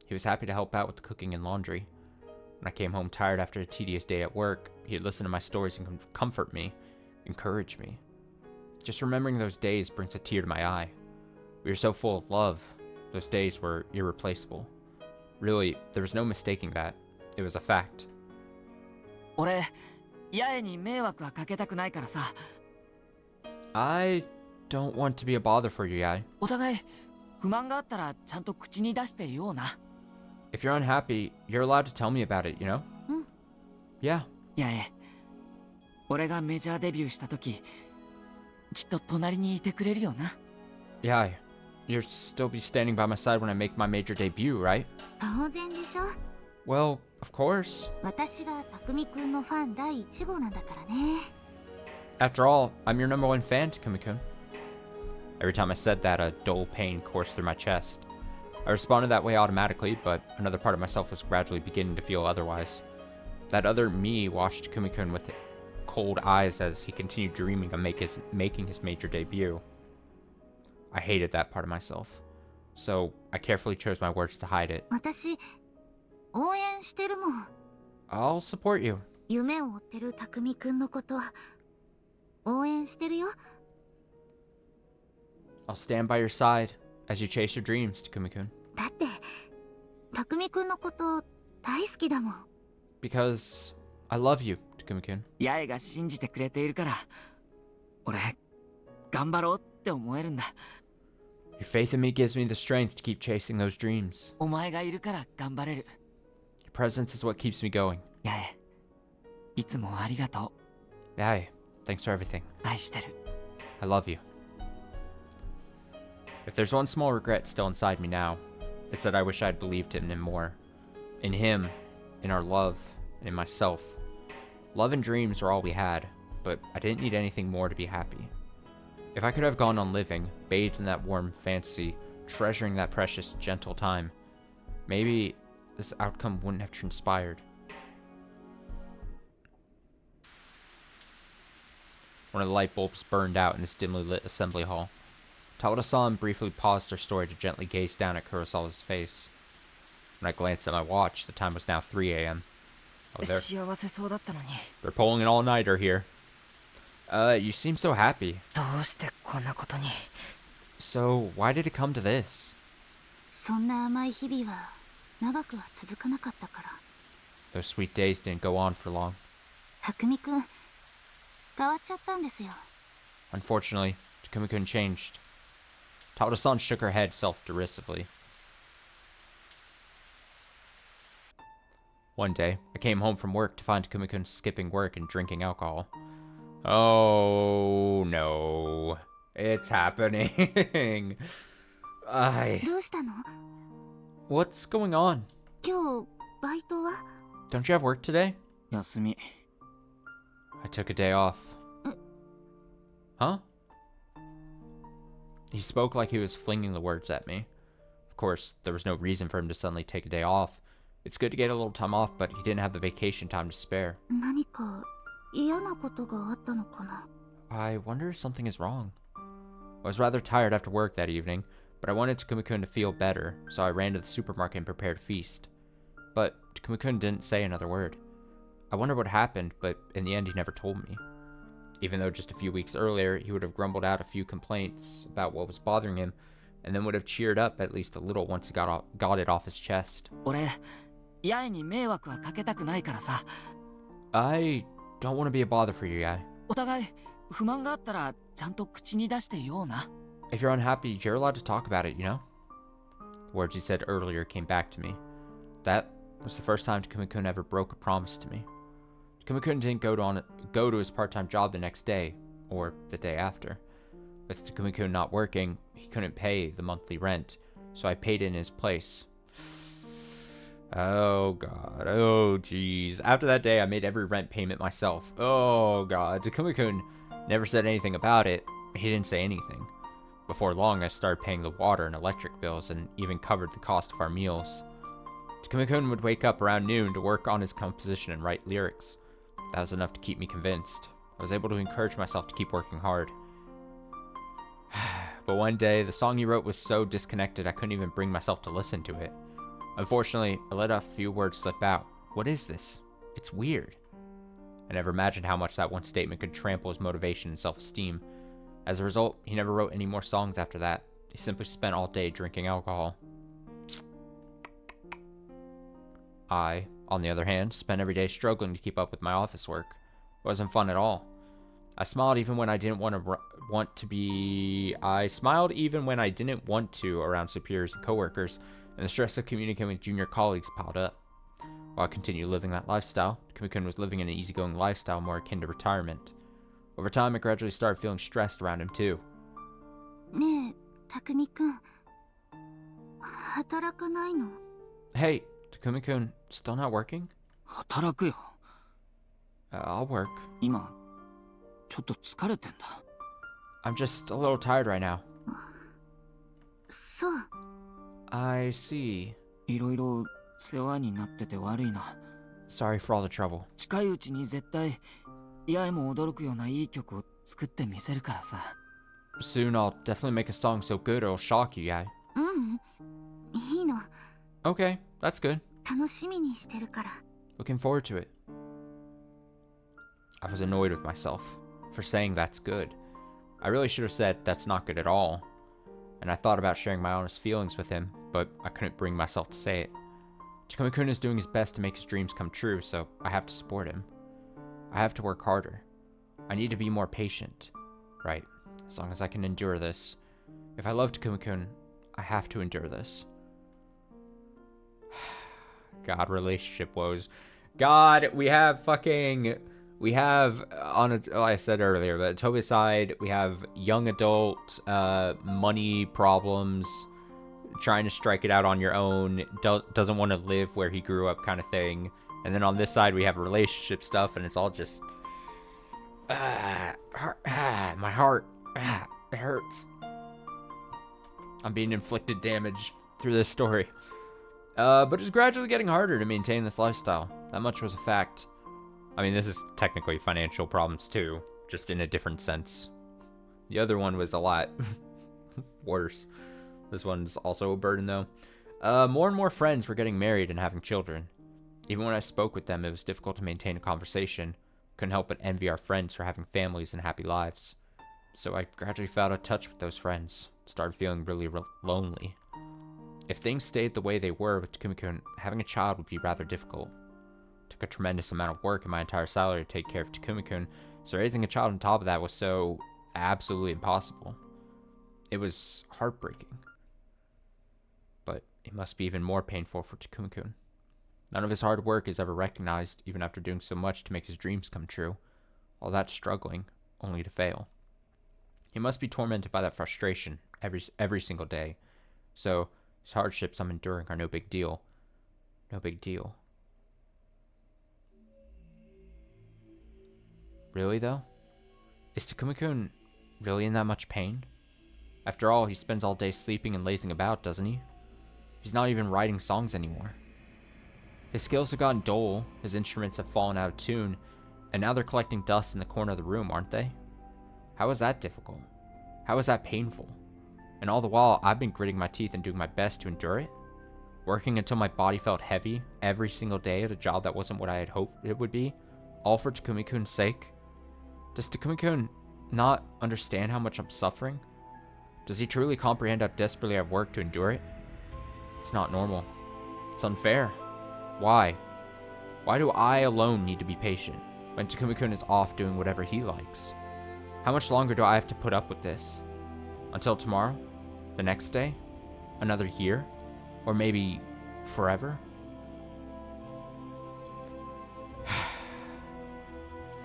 He was happy to help out with the cooking and laundry. When I came home tired after a tedious day at work, he'd listen to my stories and comfort me, encourage me. Just remembering those days brings a tear to my eye. We were so full of love. Those days were irreplaceable. Really, there was no mistaking that. It was a fact. 俺、八重に迷惑はかけたくないからさ。I don't want to be a bother for you, Yai. お互い不満があったらちゃんと口に出して言おうな。If you're unhappy, you're allowed to tell me about it, you know? Yeah. 八重、俺がメジャーデビューした時、きっと隣にいてくれるよな。Yai, you'll still be standing by my side when I make my major debut, right? 当然でしょ。 Well, of course. 私が匠くんのファン第1号なんだからね。 After all, I'm your number one fan, Takumi-kun. Every time I said that, a dull pain coursed through my chest. I responded that way automatically, but another part of myself was gradually beginning to feel otherwise. That other me watched Takumi-kun with cold eyes as he continued dreaming of making his major debut. I hated that part of myself, so I carefully chose my words to hide it. 私応援してるもん。 I'll support you. 夢を追ってる匠くんのこと応援してるよ。 I'll stand by your side as you chase your dreams, Takumi-kun. だって匠くんのこと大好きだもん。 Because I love you, Takumi-kun. 八重が信じてくれているから、俺頑張ろうって思えるんだ。Your faith in me gives me the strength to keep chasing those dreams. お前がいるから頑張れる。Your presence is what keeps me going. 八重、いつもありがと Yay, thanks for everything. う。愛してる。I love you. If there's one small regret still inside me now, it's that I wish I had believed in him more. In him, in our love, and in myself. Love and dreams were all we had, but I didn't need anything more to be happy. If I could have gone on living, bathed in that warm fantasy, treasuring that precious, gentle time, maybe this outcome wouldn't have transpired. One of the light bulbs burned out in this dimly lit assembly hall. Tawada-san briefly paused her story to gently gaze down at Kurosawa's face. When I glanced at my watch, the time was now 3 a.m. Oh, 幸せそうだったのに。 they're pulling an all-nighter here. You seem so happy. どうしてこんなことに。 So, why did it come to this? そんな甘い日々は長くは続かなかったから。 Those sweet days didn't go on for long. 匠くん変わっちゃったんですよ。 Unfortunately, Takumi-kun changed. Tawada-san shook her head self-derisively. One day, I came home from work to find Takumi-kun skipping work and drinking alcohol. Oh no. It's happening. どうしたの？ What's going on? 今日バイトは？ Don't you have work today? 休み。 I took a day off. Huh? He spoke like he was flinging the words at me. Of course, there was no reason for him to suddenly take a day off. It's good to get a little time off, but he didn't have the vacation time to spare. 何か嫌なことがあったのかな？ I wonder if something is wrong. I was rather tired after work that evening, but I wanted Takumi-kun to feel better, so I ran to the supermarket and prepared a feast. But Takumi-kun didn't say another word. I wondered what happened, but in the end he never told me. Even though just a few weeks earlier he would have grumbled out a few complaints about what was bothering him, and then would have cheered up at least a little once he got it off his chest. 俺、八重に迷惑はかけたくないからさ。 I don't want to be a bother for you, Yai. お互い不満があったらちゃんと口に出して言おうな。If you're unhappy, you're allowed to talk about it, you know? The words he said earlier came back to me. That was the first time Takumi-kun ever broke a promise to me. Takumi-kun didn't go to his part-time job the next day, or the day after. With Takumi-kun not working, he couldn't pay the monthly rent, so I paid it in his place. Oh god, oh jeez. After that day, I made every rent payment myself. Oh god, Takumi-kun never said anything about it. He didn't say anything. Before long, I started paying the water and electric bills and even covered the cost of our meals. Takumi-kun would wake up around noon to work on his composition and write lyrics. That was enough to keep me convinced. I was able to encourage myself to keep working hard. But one day, the song he wrote was so disconnected I couldn't even bring myself to listen to it. Unfortunately, I let a few words slip out. What is this? It's weird. I never imagined how much that one statement could trample his motivation and self-esteem. As a result, he never wrote any more songs after that. He simply spent all day drinking alcohol. I, on the other hand, spent every day struggling to keep up with my office work. It wasn't fun at all. I smiled even when I didn't want to around superiors and coworkers, and the stress of communicating with junior colleagues piled up. While I continued living that lifestyle, Takumi-kun was living an easygoing lifestyle more akin to retirement. Over time, I gradually started feeling stressed around him too. ねえ、匠くん、働かないの? Hey, Takumi-kun, still not working? 働くよ。I'll work. 今、ちょっと疲れてんだ。I'm just a little tired right now. そう。I see. いろいろ世話になってて悪いな。Sorry for all the trouble. 近いうちに絶対、八重も驚くようないい曲を作ってみせるからさ。Soon I'll definitely make a song so good it'll shock you, Yae. いいの。Okay, that's good. 楽しみにしてるから。Looking forward to it. I was annoyed with myself for saying that's good. I really should have said that's not good at all. And I thought about sharing my honest feelings with him, but I couldn't bring myself to say it. Takumi-kun is doing his best to make his dreams come true, so I have to support him. I have to work harder. I need to be more patient. Right, as long as I can endure this. If I love Takumi-kun, I have to endure this. God, relationship woes. God, like I said earlier, but Tobi's side, we have young adult, money problems, trying to strike it out on your own, doesn't want to live where he grew up kind of thing. And then on this side, we have relationship stuff, and it's all just, my heart, it hurts. I'm being inflicted damage through this story. But it's gradually getting harder to maintain this lifestyle. That much was a fact. I mean, this is technically financial problems too, just in a different sense. The other one was a lot worse. This one's also a burden though. More and more friends were getting married and having children. Even when I spoke with them, it was difficult to maintain a conversation. Couldn't help but envy our friends for having families and happy lives. So I gradually fell out of touch with those friends. Started feeling really lonely. If things stayed the way they were with Takumi-kun, having a child would be rather difficult. It took a tremendous amount of work and my entire salary to take care of Takumi-kun, so raising a child on top of that was so absolutely impossible. It was heartbreaking. But it must be even more painful for Takumi-kun. None of his hard work is ever recognized, even after doing so much to make his dreams come true. All that struggling, only to fail. He must be tormented by that frustration every single day. So, his hardships I'm enduring are no big deal. No big deal. Really, though? Is Takumi-kun really in that much pain? After all, he spends all day sleeping and lazing about, doesn't he? He's not even writing songs anymore. His skills have gotten dull, his instruments have fallen out of tune, and now they're collecting dust in the corner of the room, aren't they? How is that difficult? How is that painful? And all the while, I've been gritting my teeth and doing my best to endure it? Working until my body felt heavy every single day at a job that wasn't what I had hoped it would be, all for Takumi-kun's sake? Does Takumi-kun not understand how much I'm suffering? Does he truly comprehend how desperately I've worked to endure it? It's not normal. It's unfair. Why? Why do I alone need to be patient when Takumi-kun is off doing whatever he likes? How much longer do I have to put up with this? Until tomorrow? The next day? Another year? Or maybe forever?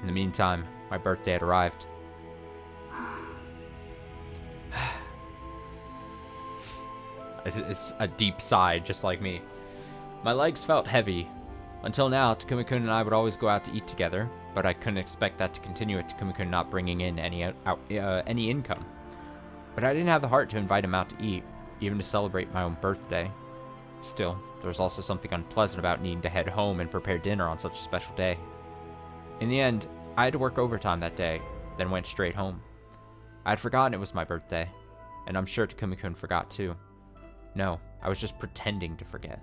In the meantime, my birthday had arrived. It's a deep sigh, just like me. My legs felt heavy. Until now, Takumi-kun and I would always go out to eat together, but I couldn't expect that to continue with Takumi-kun not bringing in any income. But I didn't have the heart to invite him out to eat, even to celebrate my own birthday. Still, there was also something unpleasant about needing to head home and prepare dinner on such a special day. In the end, I had to work overtime that day, then went straight home. I had forgotten it was my birthday, and I'm sure Takumi-kun forgot too. No, I was just pretending to forget.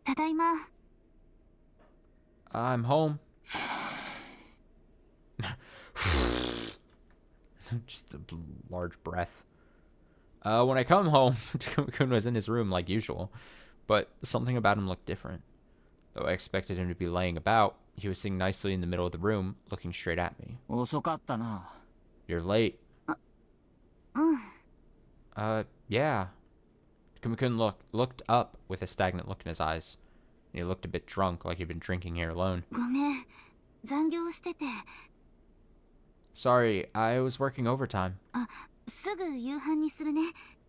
Tadaima. I'm home. Just a large breath. When I come home, Takumi-kun was in his room like usual, but something about him looked different. Though I expected him to be laying about, he was sitting nicely in the middle of the room, looking straight at me. You're late. Yeah. Takumi-kun looked up with a stagnant look in his eyes. And he looked a bit drunk, like he'd been drinking here alone. Sorry, I was working overtime.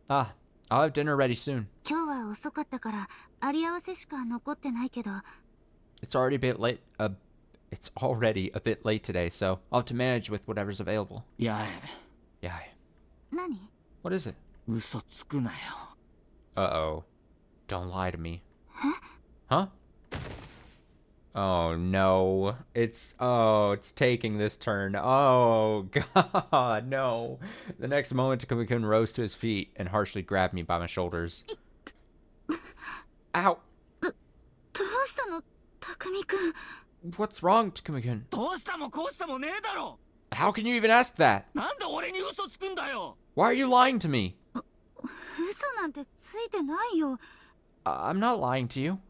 Ah, I'll have dinner ready soon. It's already a bit late. It's already a bit late today, so I'll have to manage with whatever's available. Yeah. What is it? Uh-oh. Don't lie to me. Huh? Oh no. It's taking this turn. Oh god, no. The next moment, Takumi-kun rose to his feet and harshly grabbed me by my shoulders. Ow. What's wrong, Takumi-kun? How can you even ask that? Why are you lying to me? I'm not lying to you.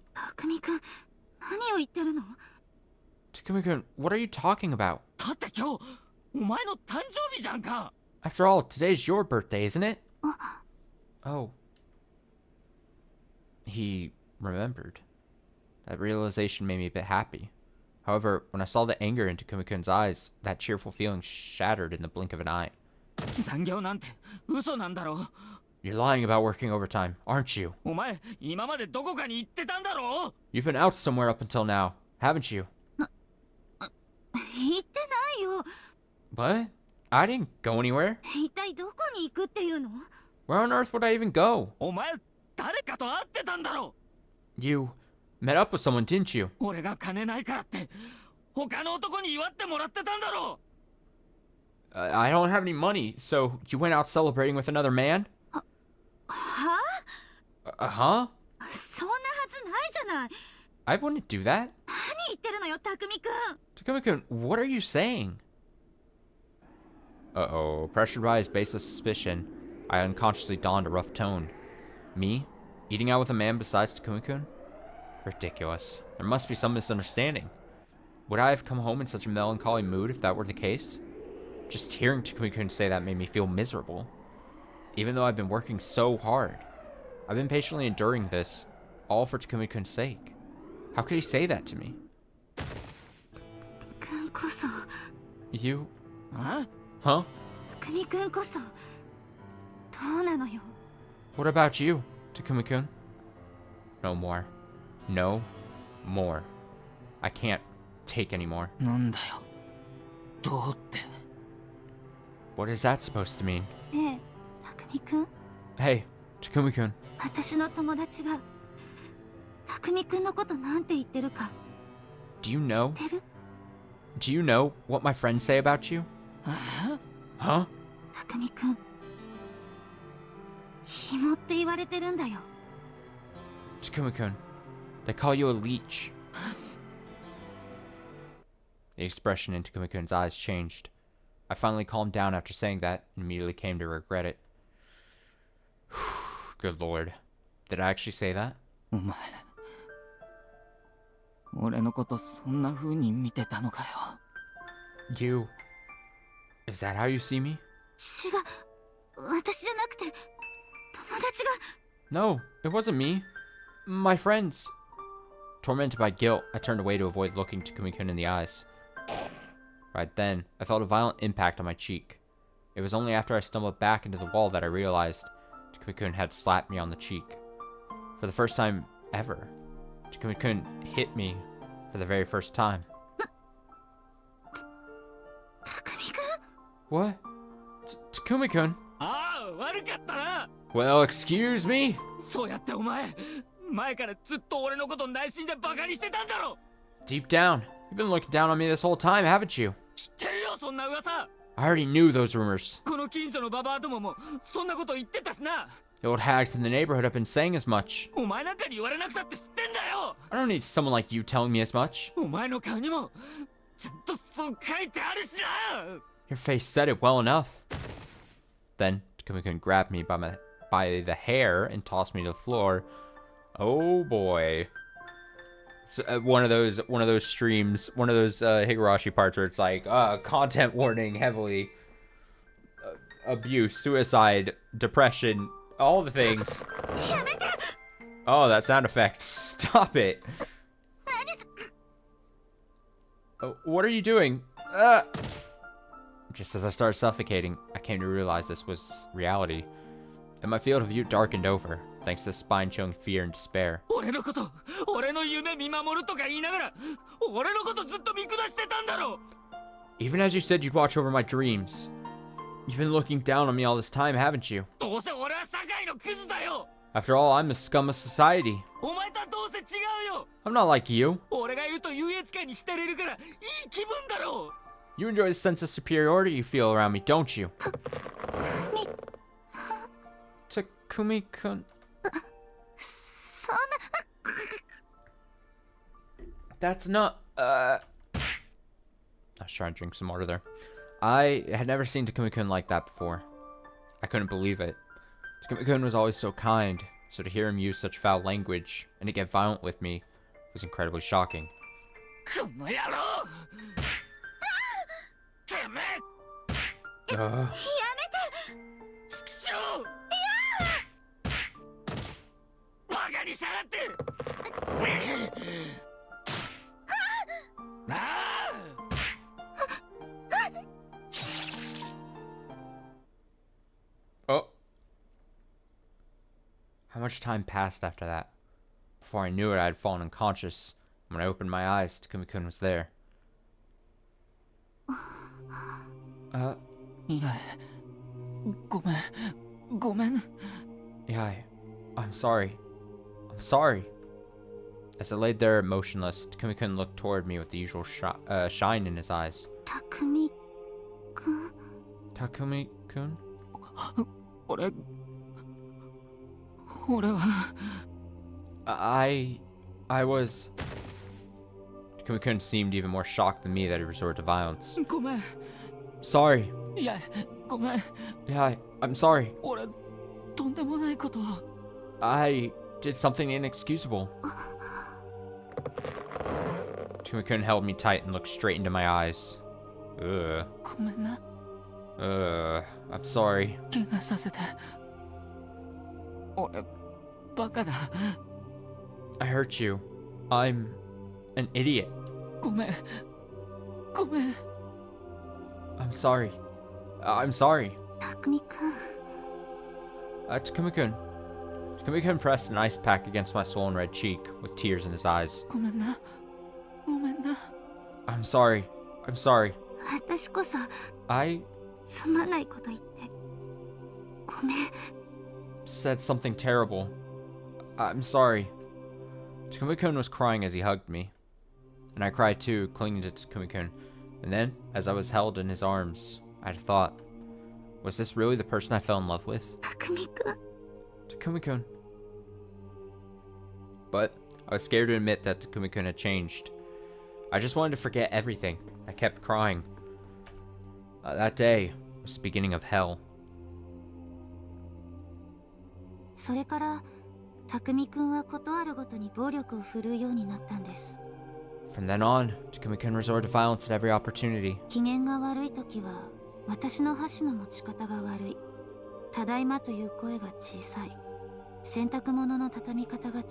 Takumi-kun, what are you talking about? After all, today's your birthday, isn't it? Oh. He remembered. That realization made me a bit happy. However, when I saw the anger in Takumi-kun's eyes, that cheerful feeling shattered in the blink of an eye. You're lying about working overtime, aren't you? You've been out somewhere up until now, haven't you? What? I didn't go anywhere. Where on earth would I even go? You met up with someone, didn't you? I don't have any money, so you went out celebrating with another man? Huh? I wouldn't do that. Takumi-kun, what are you saying? Uh-oh. Pressured by his baseless suspicion, I unconsciously donned a rough tone. Me? Eating out with a man besides Takumi-kun? Ridiculous. There must be some misunderstanding. Would I have come home in such a melancholy mood if that were the case? Just hearing Takumi-kun say that made me feel miserable. Even though I've been working so hard. I've been patiently enduring this, all for Takumi-kun's sake. How could he say that to me? You? Huh? What about you, Takumi-kun? No more. No more. I can't take anymore. What is that supposed to mean? Hey, Takumi-kun. Do you know? Do you know what my friends say about you? Huh? Takumi-kun, they call you a leech. The expression in Takumi-kun's eyes changed. I finally calmed down after saying that and immediately came to regret it. Good lord. Did I actually say that? You... Is that how you see me? 違う、私じゃなくて、友達が。 No, it wasn't me. My friends. Tormented by guilt, I turned away to avoid looking Takumi-kun in the eyes. Right then, I felt a violent impact on my cheek. It was only after I stumbled back into the wall that I realized Takumi-kun had slapped me on the cheek. For the first time ever, Takumi-kun hit me for the very first time. Takumi-kun? What? Takumi-kun? Ah, 悪かったな。 Well, excuse me? そうやってお前、前からずっと俺のこと内心でバカにしてたんだろ。 Deep down, you've been looking down on me this whole time, haven't you? 知ってるよ、そんな噂。 I already knew those rumors. この近所のババアどももそんなこと言ってたしな。 The old hags in the neighborhood have been saying as much. お前なんかに言われなくたって知ってんだよ。 I don't need someone like you telling me as much. お前の顔にもちゃんとそう書いてあるしな。 Your face said it well enough. Then Takumi-kun grabbed me by the hair and tossed me to the floor. Oh boy. It's one of those streams, one of those Higurashi parts where it's like content warning heavily, abuse, suicide, depression, all the things. Oh, that sound effect. Stop it. What are you doing? Just as I started suffocating, I came to realize this was reality, and my field of view darkened over, thanks to the spine-chilling fear and despair. 俺のこと、俺の夢見守るとか言いながら、俺のことずっと見下してたんだろ。 Even as you said you'd watch over my dreams, you've been looking down on me all this time, haven't you? どうせ俺は社会のクズだよ。 After all, I'm a scum of society. お前とはどうせ違うよ。 I'm not like you. 俺がいると優越感に浸れるからいい気分だろう。 You enjoy the sense of superiority you feel around me, don't you? Takumi-kun. That's not, I was trying to drink some water there. I had never seen Takumi-kun like that before. I couldn't believe it. Takumi-kun was always so kind, so to hear him use such foul language and to get violent with me was incredibly shocking. この野郎。てめえ。やめて。畜生。バカにしやがって。なあ。 Oh. How much time passed after that? Before I knew it, I had fallen unconscious. When I opened my eyes, Takumi-kun was there. いや、ごめん。 Yeah, I'm sorry. I'm sorry. As I laid there motionless, Takumi-kun looked toward me with the usual shine in his eyes. Takumi-kun? Takumi-kun? 俺は I was... Takumi-kun seemed even more shocked than me that he resorted to violence. ごめん。 Sorry. いや、ごめん。 Yeah, I'm sorry. 俺、とんでもないことを。I did something inexcusable. Takumi-kun held me tight and looked straight into my eyes. Ugh. ごめんな。 I'm sorry. 怪我させて。俺、バカだ。 I hurt you. I'm an idiot. ごめん。I'm sorry. I'm sorry. Takumi-kun. Takumi-kun. Takumi-kun pressed an ice pack against my swollen red cheek, with tears in his eyes. ごめんな。 I'm sorry. I'm sorry. 私こそ I すまないこと言ってごめん。 said something terrible. I'm sorry. Takumi-kun was crying as he hugged me. And I cried too, clinging to Takumi-kun. And then, as I was held in his arms, I had a thought. Was this really the person I fell in love with? Takumi-kun. Takumi-kun. But I was scared to admit that Takumi-kun had changed. I just wanted to forget everything. I kept crying. That day was the beginning of hell. それからTakumi-kunはことあるごとに暴力を振るうようになったんです。 From then on, Takumi-kun resorted to violence at every opportunity. 機嫌が悪い時は私の箸の持ち方が悪い。ただいまという声が小さい。洗濯物の畳み方が違う。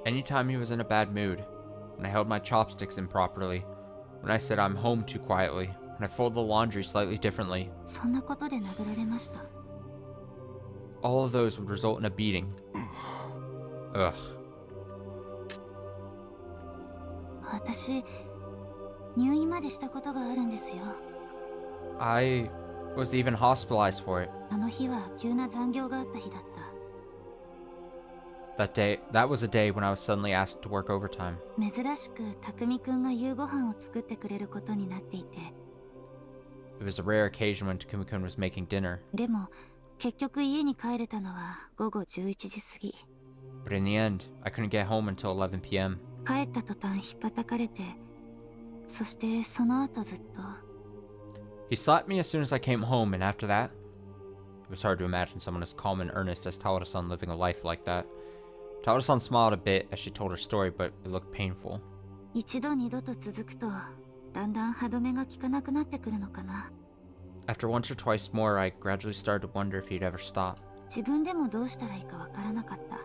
Anytime he was in a bad mood, when I held my chopsticks improperly, when I said I'm home too quietly, when I folded the laundry slightly differently. そんなことで殴られました。All of those would result in a beating. Ugh. 私、入院までしたことがあるんですよ。I was even hospitalized for it. あの日は急な残業があった日だった。That was a day when I was suddenly asked to work overtime. 珍しく匠くんが夕ご飯を作ってくれることになっていて。It was a rare occasion when Takumi-kun was making dinner. でも、結局家に帰れたのは午後11時過ぎ。But in the end, I couldn't get home until 11 p.m. 帰った途端ひっぱたかれて、そしてその後ずっと。He slapped me as soon as I came home, and after that, it was hard to imagine someone as calm and earnest as Tawada-san living a life like that. Tawada-san smiled a bit as she told her story, but it looked painful. 一度二度と続くと、だんだん歯止めが効かなくなってくるのかな。After once or twice more, I gradually started to wonder if he'd ever stop. 自分でもどうしたらいいかわからなかった。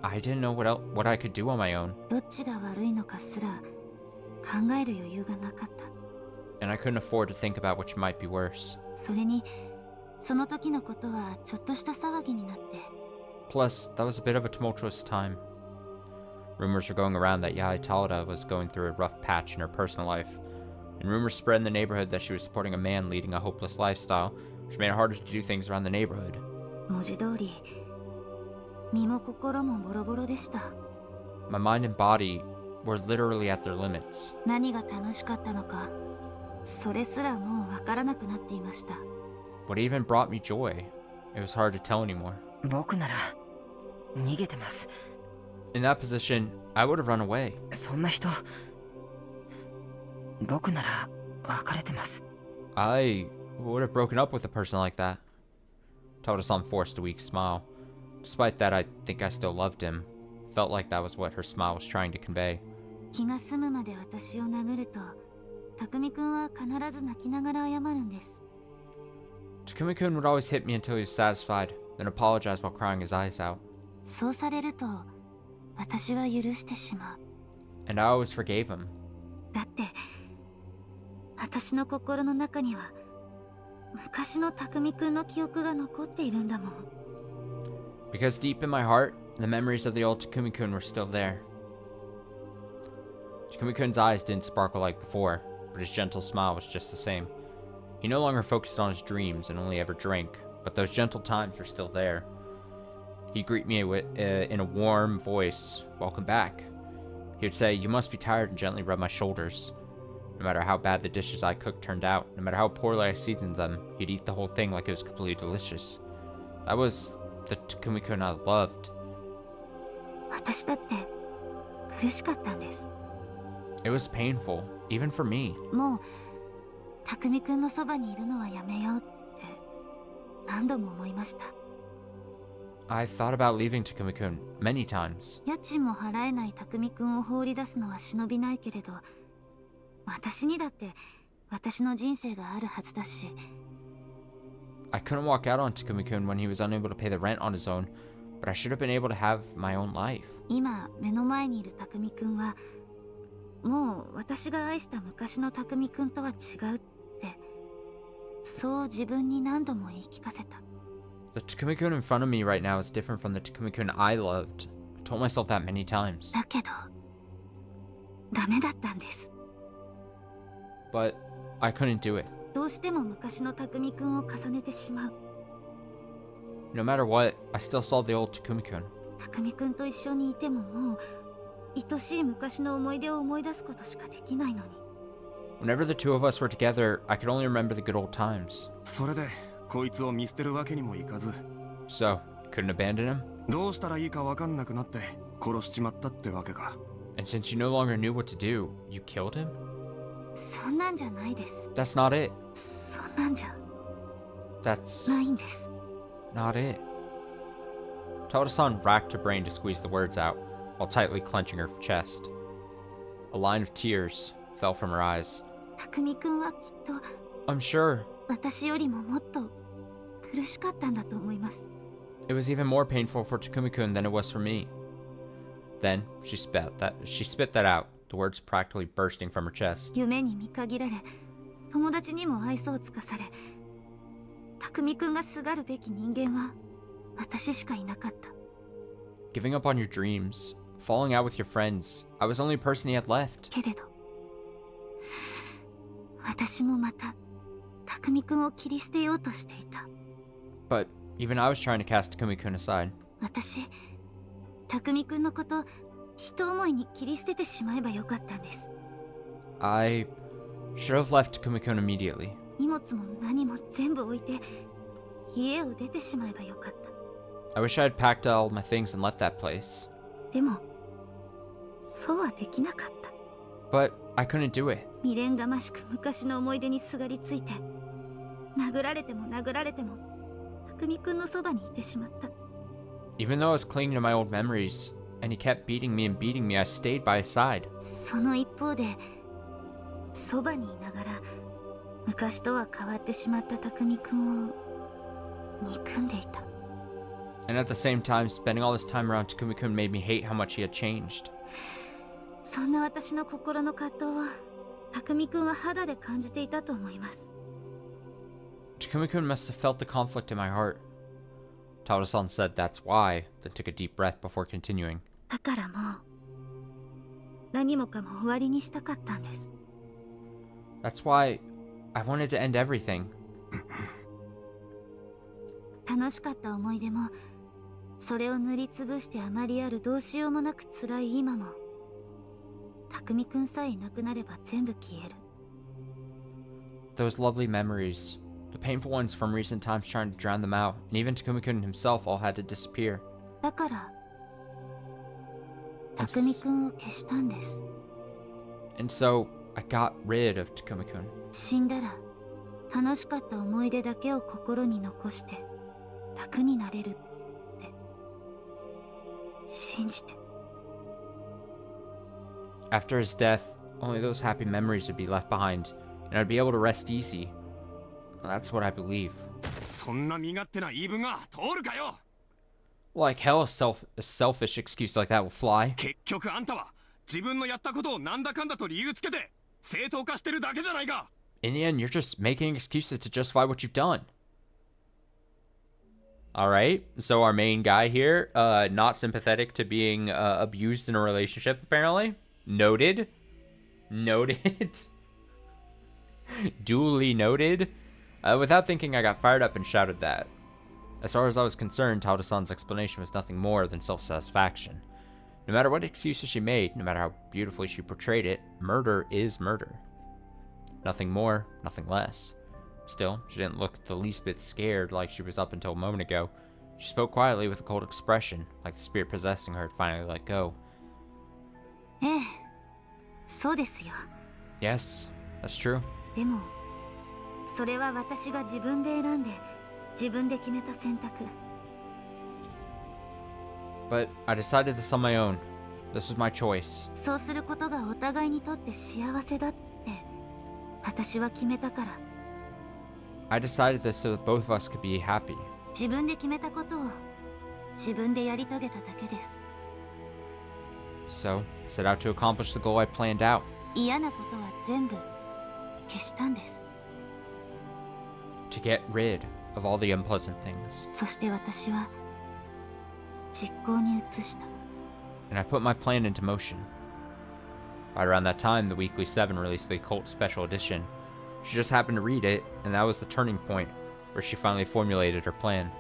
I didn't know what I could do on my own. どっちが悪いのかすら考える余裕がなかった。And I couldn't afford to think about which might be worse. それに、その時のことはちょっとした騒ぎになって。Plus, that was a bit of a tumultuous time. Rumors were going around that Yai Tawada was going through a rough patch in her personal life, and rumors spread in the neighborhood that she was supporting a man leading a hopeless lifestyle, which made it harder to do things around the neighborhood. 文字通り、身も心もボロボロでした。My mind and body were literally at their limits. 何が楽しかったのか、それすらもうわからなくなっていました。What even brought me joy? It was hard to tell anymore. 僕なら逃げてます。In that position, I would have run away. そんな人、僕なら別れてます。I would have broken up with a person like that. Tawada-san forced a weak smile. Despite that, I think I still loved him. Felt like that was what her smile was trying to convey. 気が済むまで私を殴ると、匠くんは必ず泣きながら謝るんです。Takumi-kun would always hit me until he was satisfied, then apologize while crying his eyes out. そうされると、私は許してしまう。And I always forgave him. だって、私の心の中には、昔の匠くんの記憶が残っているんだもん。Because deep in my heart, the memories of the old Takumi-kun were still there. Takumi-kun's eyes didn't sparkle like before, but his gentle smile was just the same. He no longer focused on his dreams and only ever drank, but those gentle times were still there. He'd greet me in a warm voice, "Welcome back." He would say, "You must be tired," and gently rub my shoulders. No matter how bad the dishes I cooked turned out, no matter how poorly I seasoned them, he'd eat the whole thing like it was completely delicious. That was the Takumi-kun I loved. 私だって苦しかったんです。It was painful, even for me. もう匠くんのそばにいるのはやめようって何度も思いました。I thought about leaving Takumi-kun many times. 家賃も払えない匠くんを放り出すのは忍びないけれど、私にだって私の人生があるはずだし。I couldn't walk out on Takumi-kun when he was unable to pay the rent on his own, but I should have been able to have my own life. 今目の前にいる匠くんは、もう私が愛した昔の匠くんとは違うって、そう自分に何度も言い聞かせた。The Takumi-kun in front of me right now is different from the Takumi-kun I loved. I told myself that many times. だけど、ダメだったんです。But I couldn't do it. どうしても昔の匠くんを重ねてしまう。No matter what, I still saw the old Takumi-kun. 匠くんと一緒にいてももう愛しい昔の思い出を思い出すことしかできないのに。Whenever the two of us were together, I could only remember the good old times. それでこいつを見捨てるわけにもいかず。 So, couldn't abandon him? どうしたらいいかわかんなくなって殺しちまったってわけか。And since you no longer knew what to do, you killed him? そんなんじゃないです。 That's not it. そんなんじゃ That's ないんです。 not it. Tawada-san racked her brain to squeeze the words out, while tightly clenching her chest. A line of tears fell from her eyes. 匠くんはきっと I'm sure. 私よりももっと苦しかったんだと思います。 It was even more painful for Takumi-kun than it was for me. Then she spit that out, the words practically bursting from her chest. 夢に見限られ、友達にも愛想をつかされ、匠くんがすがるべき人間は私しかいなかった。 Giving up on your dreams, falling out with your friends, I was the only person he had left. けれど、私もまた匠くんを切り捨てようとしていた。 But even I was trying to cast Takumi-kun aside. 私、匠くんのこと一思いに切り捨ててしまえばよかったんです。 I should have left Takumi-kun immediately. 荷物も何も全部置いて家を出てしまえばよかった。 I wish I had packed all my things and left that place. でも、そうはできなかった。 But I couldn't do it. 未練がましく昔の思い出にすがりついて、殴られても殴られても匠くんのそばにいてしまった。 Even though I was clinging to my old memories, and he kept beating me and beating me, I stayed by his side. その一方で、そばにいながら昔とは変わってしまった匠くんを憎んでいた。 And at the same time, spending all this time around Takumi-kun made me hate how much he had changed. そんな私の心の葛藤を匠くんは肌で感じていたと思います。 Takumi-kun must have felt the conflict in my heart. Tauda-san said that's why, then took a deep breath before continuing. だからもう何もかも終わりにしたかったんです。 That's why I wanted to end everything. 楽しかった思い出も、それを塗りつぶしてあまりあるどうしようもなく辛い今も、匠くんさえいなくなれば全部消える。 Those lovely memories, the painful ones from recent times trying to drown them out, and even Takumi-kun himself all had to disappear. だから匠くんを消したんです。 And so, I got rid of Takumi-kun. 死んだら楽しかった思い出だけを心に残して楽になれるって信じて。 After his death, only those happy memories would be left behind, and I'd be able to rest easy. That's what I believe. そんな身勝手な言い分が通るかよ。 Like hell, a selfish excuse like that will fly. 結局あんたは自分のやったことをなんだかんだと理由つけて正当化してるだけじゃないか。 In the end, you're just making excuses to justify what you've done. Alright, so our main guy here, not sympathetic to being abused in a relationship, apparently. Noted. Noted. Duly noted. Without thinking, I got fired up and shouted that. As far as I was concerned, Tauda-san's explanation was nothing more than self-satisfaction. No matter what excuses she made, no matter how beautifully she portrayed it, murder is murder. Nothing more, nothing less. Still, she didn't look the least bit scared like she was up until a moment ago. She spoke quietly with a cold expression, like the spirit possessing her had finally let go. ええ、そうですよ。 Yes, that's true. でも、それは私が自分で選んで、自分で決めた選択。 But I decided this on my own. This was my choice. そうすることがお互いにとって幸せだって私は決めたから。 I decided this so that both of us could be happy. 自分で決めたことを自分でやり遂げただけです。 So, I set out to accomplish the goal I planned out. 嫌なことは全部消したんです。 To get rid of all the unpleasant things. そして私は実行に移した。 And I put my plan into motion. Right around that time, the Weekly 7 released the Occult Special Edition. She just happened to read it, and that was the turning point, where she finally formulated her plan.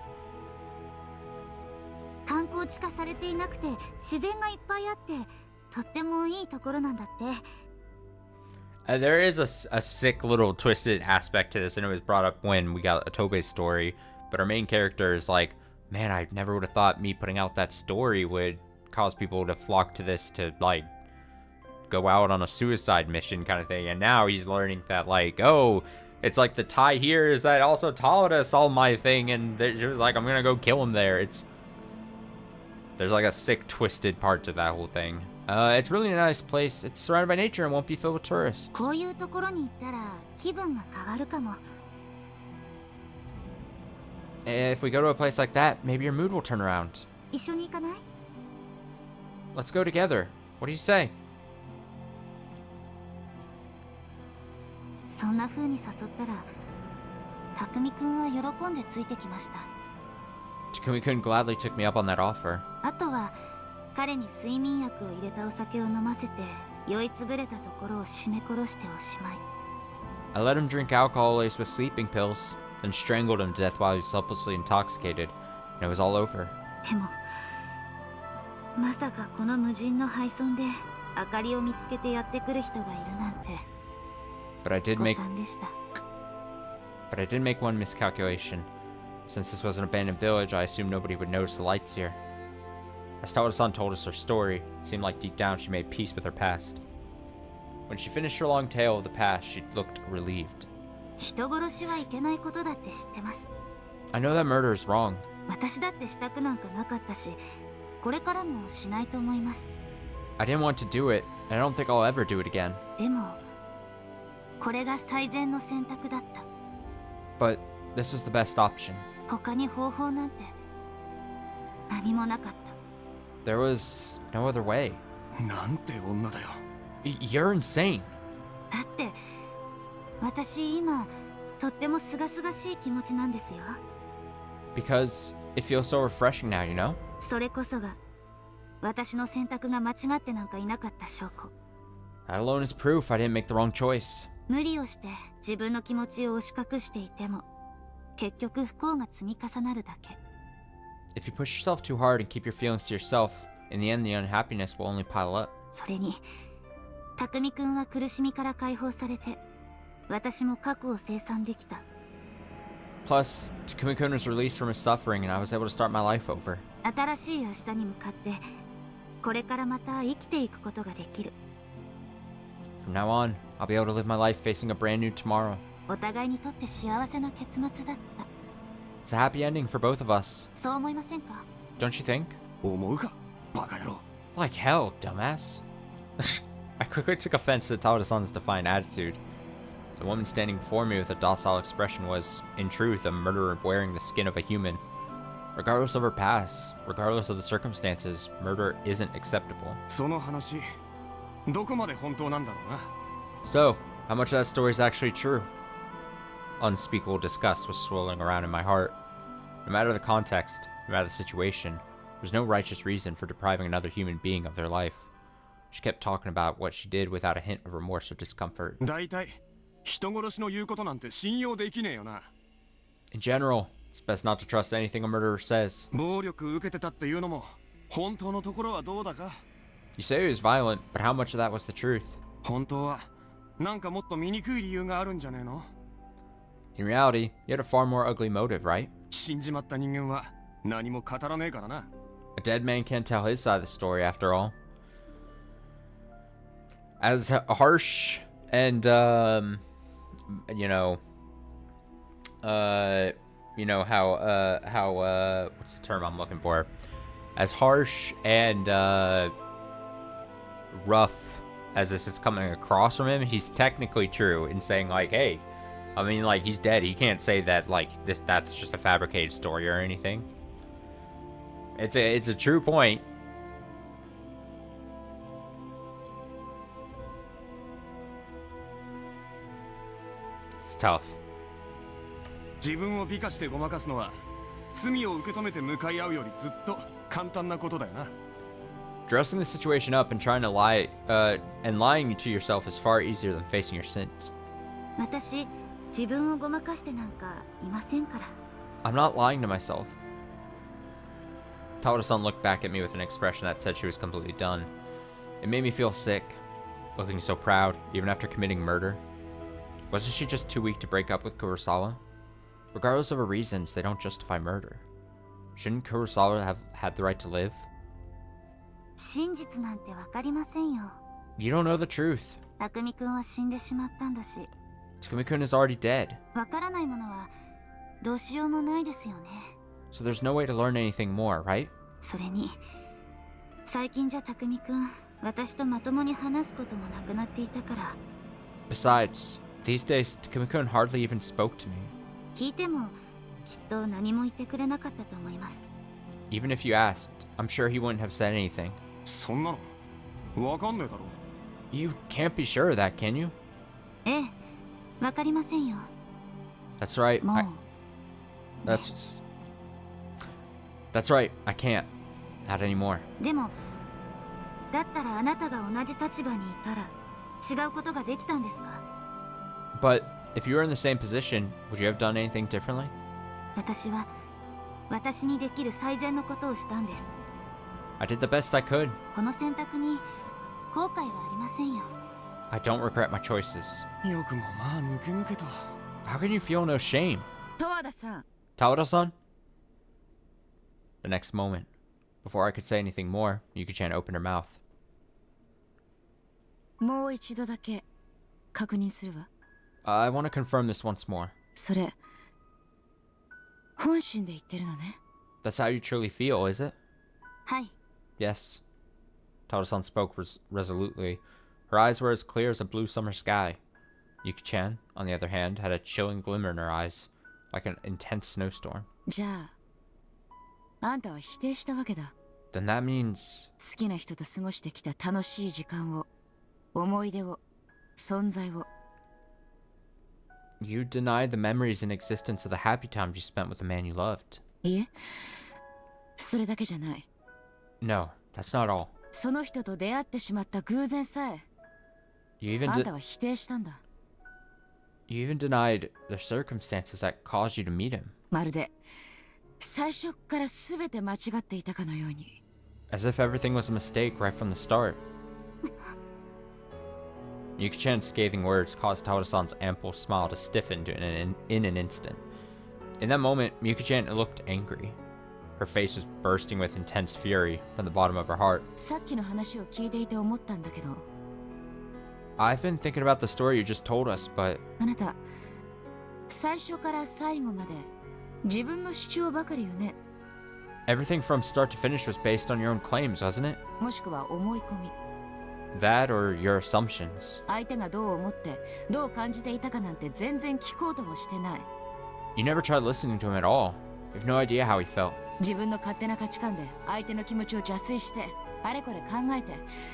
観光地化されていなくて自然がいっぱいあってとってもいいところなんだって。There is a sick little twisted aspect to this, and it was brought up when we got Otobe's story. But our main character is like, man, I never would have thought me putting out that story would cause people to flock to this to, like, go out on a suicide mission kind of thing. And now he's learning that, like, oh, it's like the tie here is that also Talada saw my thing, and she was like, I'm gonna go kill him there. There's like a sick, twisted part to that whole thing. It's really a nice place. It's surrounded by nature and won't be filled with tourists. こういうところに行ったら気分が変わるかも。 If we go to a place like that, maybe your mood will turn around. 一緒に行かない？ Let's go together. What do you say? そんな風に誘ったら、匠くんは喜んでついてきました。 Takumi-kun gladly took me up on that offer. あとは彼に睡眠薬を入れたお酒を飲ませて酔いつぶれたところを絞め殺しておしまい。 I let him drink alcohol laced with sleeping pills, then strangled him to death while he was helplessly intoxicated, and it was all over. でもまさかこの無人の廃村で明かりを見つけてやってくる人がいるなんて。 But I did 誤 make 算でした。 But I did make one miscalculation. Since this was an abandoned village, I assumed nobody would notice the lights here. As Tawada-san told us her story, it seemed like deep down she made peace with her past. When she finished her long tale of the past, she looked relieved. 人殺しはいけないことだって知ってます。 I know that murder is wrong. 私だってしたくなんかなかったし、これからもしないと思います。 I didn't want to do it, and I don't think I'll ever do it again. でもこれが最善の選択だった。 But this was the best option. 他に方法なんて何もなかった。 There was no other way. なんて女だよ。 You're insane. だって私今とっても清々しい気持ちなんですよ。 Because it feels so refreshing now, you know? それこそが私の選択が間違ってなんかいなかった証拠。 That alone is proof I didn't make the wrong choice. 無理をして自分の気持ちを押し隠していても結局不幸が積み重なるだけ。 If you push yourself too hard and keep your feelings to yourself, in the end the unhappiness will only pile up. それに匠くんは苦しみから解放されて私も過去を清算できた。 Plus, Takumi-kun was released from his suffering and I was able to start my life over. 新しい明日に向かってこれからまた生きていくことができる。 From now on, I'll be able to live my life facing a brand new tomorrow. お互いにとって幸せな結末だった。 It's a happy ending for both of us. そう思いませんか？ Don't you think? 思うかバカ野郎。 Like hell, dumbass. I quickly took offense to Tawada-san's defiant attitude. The woman standing before me with a docile expression was, in truth, a murderer wearing the skin of a human. Regardless of her past, regardless of the circumstances, murder isn't acceptable. その話どこまで本当なんだろうな。 So, how much of that story is actually true? Unspeakable disgust was swirling around in my heart. No matter the context, no matter the situation, there was no righteous reason for depriving another human being of their life. She kept talking about what she did without a hint of remorse or discomfort. だいたい人殺しの言うことなんて信用できねえよな。 In general, it's best not to trust anything a murderer says. 暴力受けてたっていうのも本当のところはどうだか。 You say he was violent, but how much of that was the truth? 本当はなんかもっと醜い理由があるんじゃねえの？ In reality, you had a far more ugly motive, right? 死んじまった人間は何も語らねえからな。 A dead man can't tell his side of the story, after all. As harsh and, what's the term I'm looking for? As harsh and, rough as this is coming across from him, he's technically true in saying, like, hey, I mean, like, he's dead. He can't say that, like, that's just a fabricated story or anything. It's a true point. It's tough. 自分を美化してごまかすのは罪を受け止めて向かい合うよりずっと簡単なことだよな。 Dressing the situation up and trying to lie, and lying to yourself is far easier than facing your sins. 私自分をごまかしてなんかいませんから。 I'm not lying to myself. Tawada-san looked back at me with an expression that said she was completely done. It made me feel sick, looking so proud, even after committing murder. Wasn't she just too weak to break up with Kurosawa? Regardless of her reasons, they don't justify murder. Shouldn't Kurosawa have had the right to live? 真実なんてわかりませんよ。 You don't know the truth. 匠くんは死んでしまったんだし。 Takumi-kun is already dead. わからないものはどうしようもないですよね。 So there's no way to learn anything more, right? それに最近じゃ匠くん私とまともに話すこともなくなっていたから。 Besides, These days, Takumi-kun hardly even spoke to me. 聞いてもきっと何も言ってくれなかったと思います。 Even if you asked, I'm sure he wouldn't have said anything. そんなのわかんねえだろ。 You can't be sure of that, can you? ええ、わかりませんよ。 That's right. もう That's right. I can't. Not anymore. でもだったらあなたが同じ立場にいたら違うことができたんですか？ But if you were in the same position, would you have done anything differently? 私は私にできる最善のことをしたんです。 I did the best I could. この選択に後悔はありませんよ。 I don't regret my choices. よくもまあ抜け抜けと。 How can you feel no shame? 十和田さん、 Tawada-san? The next moment, before I could say anything more, Yuki-chan opened her mouth. もう一度だけ確認するわ。 I want to confirm this once more. それ本心で言ってるのね。 That's how you truly feel, is it? はい。 Yes. Tawada-san spoke resolutely. Her eyes were as clear as a blue summer sky. Yuki-chan, on the other hand, had a chilling glimmer in her eyes, like an intense snowstorm. じゃああんたは否定したわけだ。 Then that means... 好きな人と過ごしてきた楽しい時間を、思い出を、存在を。 You denied the memories and existence of the happy times you spent with the man you loved. いえ、それだけじゃない。 No, that's not all. その人と出会ってしまった偶然さえ、 You even あんたは否定したんだ。 You even denied the circumstances that caused you to meet him. まるで最初から全て間違っていたかのように。 As if everything was a mistake right from the start. Yuki-chan's scathing words caused Tawada-san's ample smile to stiffen in an instant. In that moment, Yuki-chan looked angry. Her face was bursting with intense fury from the bottom of her heart. さっきの話を聞いていて思ったんだけど、 I've been thinking about the story you just told us, but あなた最初から最後まで自分の主張ばかりよね。 everything from start to finish was based on your own claims, wasn't it? もしくは思い込み。 That or your assumptions. 相手がどう思ってどう感じていたかなんて全然聞こうともしてない。 You never tried listening to him at all. You have no idea how he felt. 自分の勝手な価値観で相手の気持ちを邪推してあれこれ考えて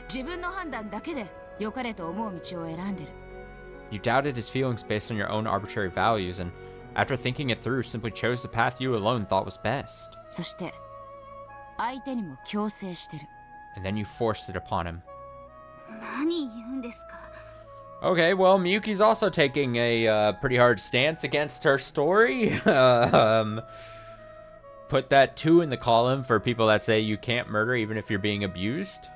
自分の判断だけで良かれと思う道を選んでる。 You doubted his feelings based on your own arbitrary values, and after thinking it through, simply chose the path you alone thought was best. そして相手にも強制してる。 And then you forced it upon him. 何言うんですか？ Okay, well, Miyuki's also taking a pretty hard stance against her story. Put that 2 in the column for people that say you can't murder even if you're being abused.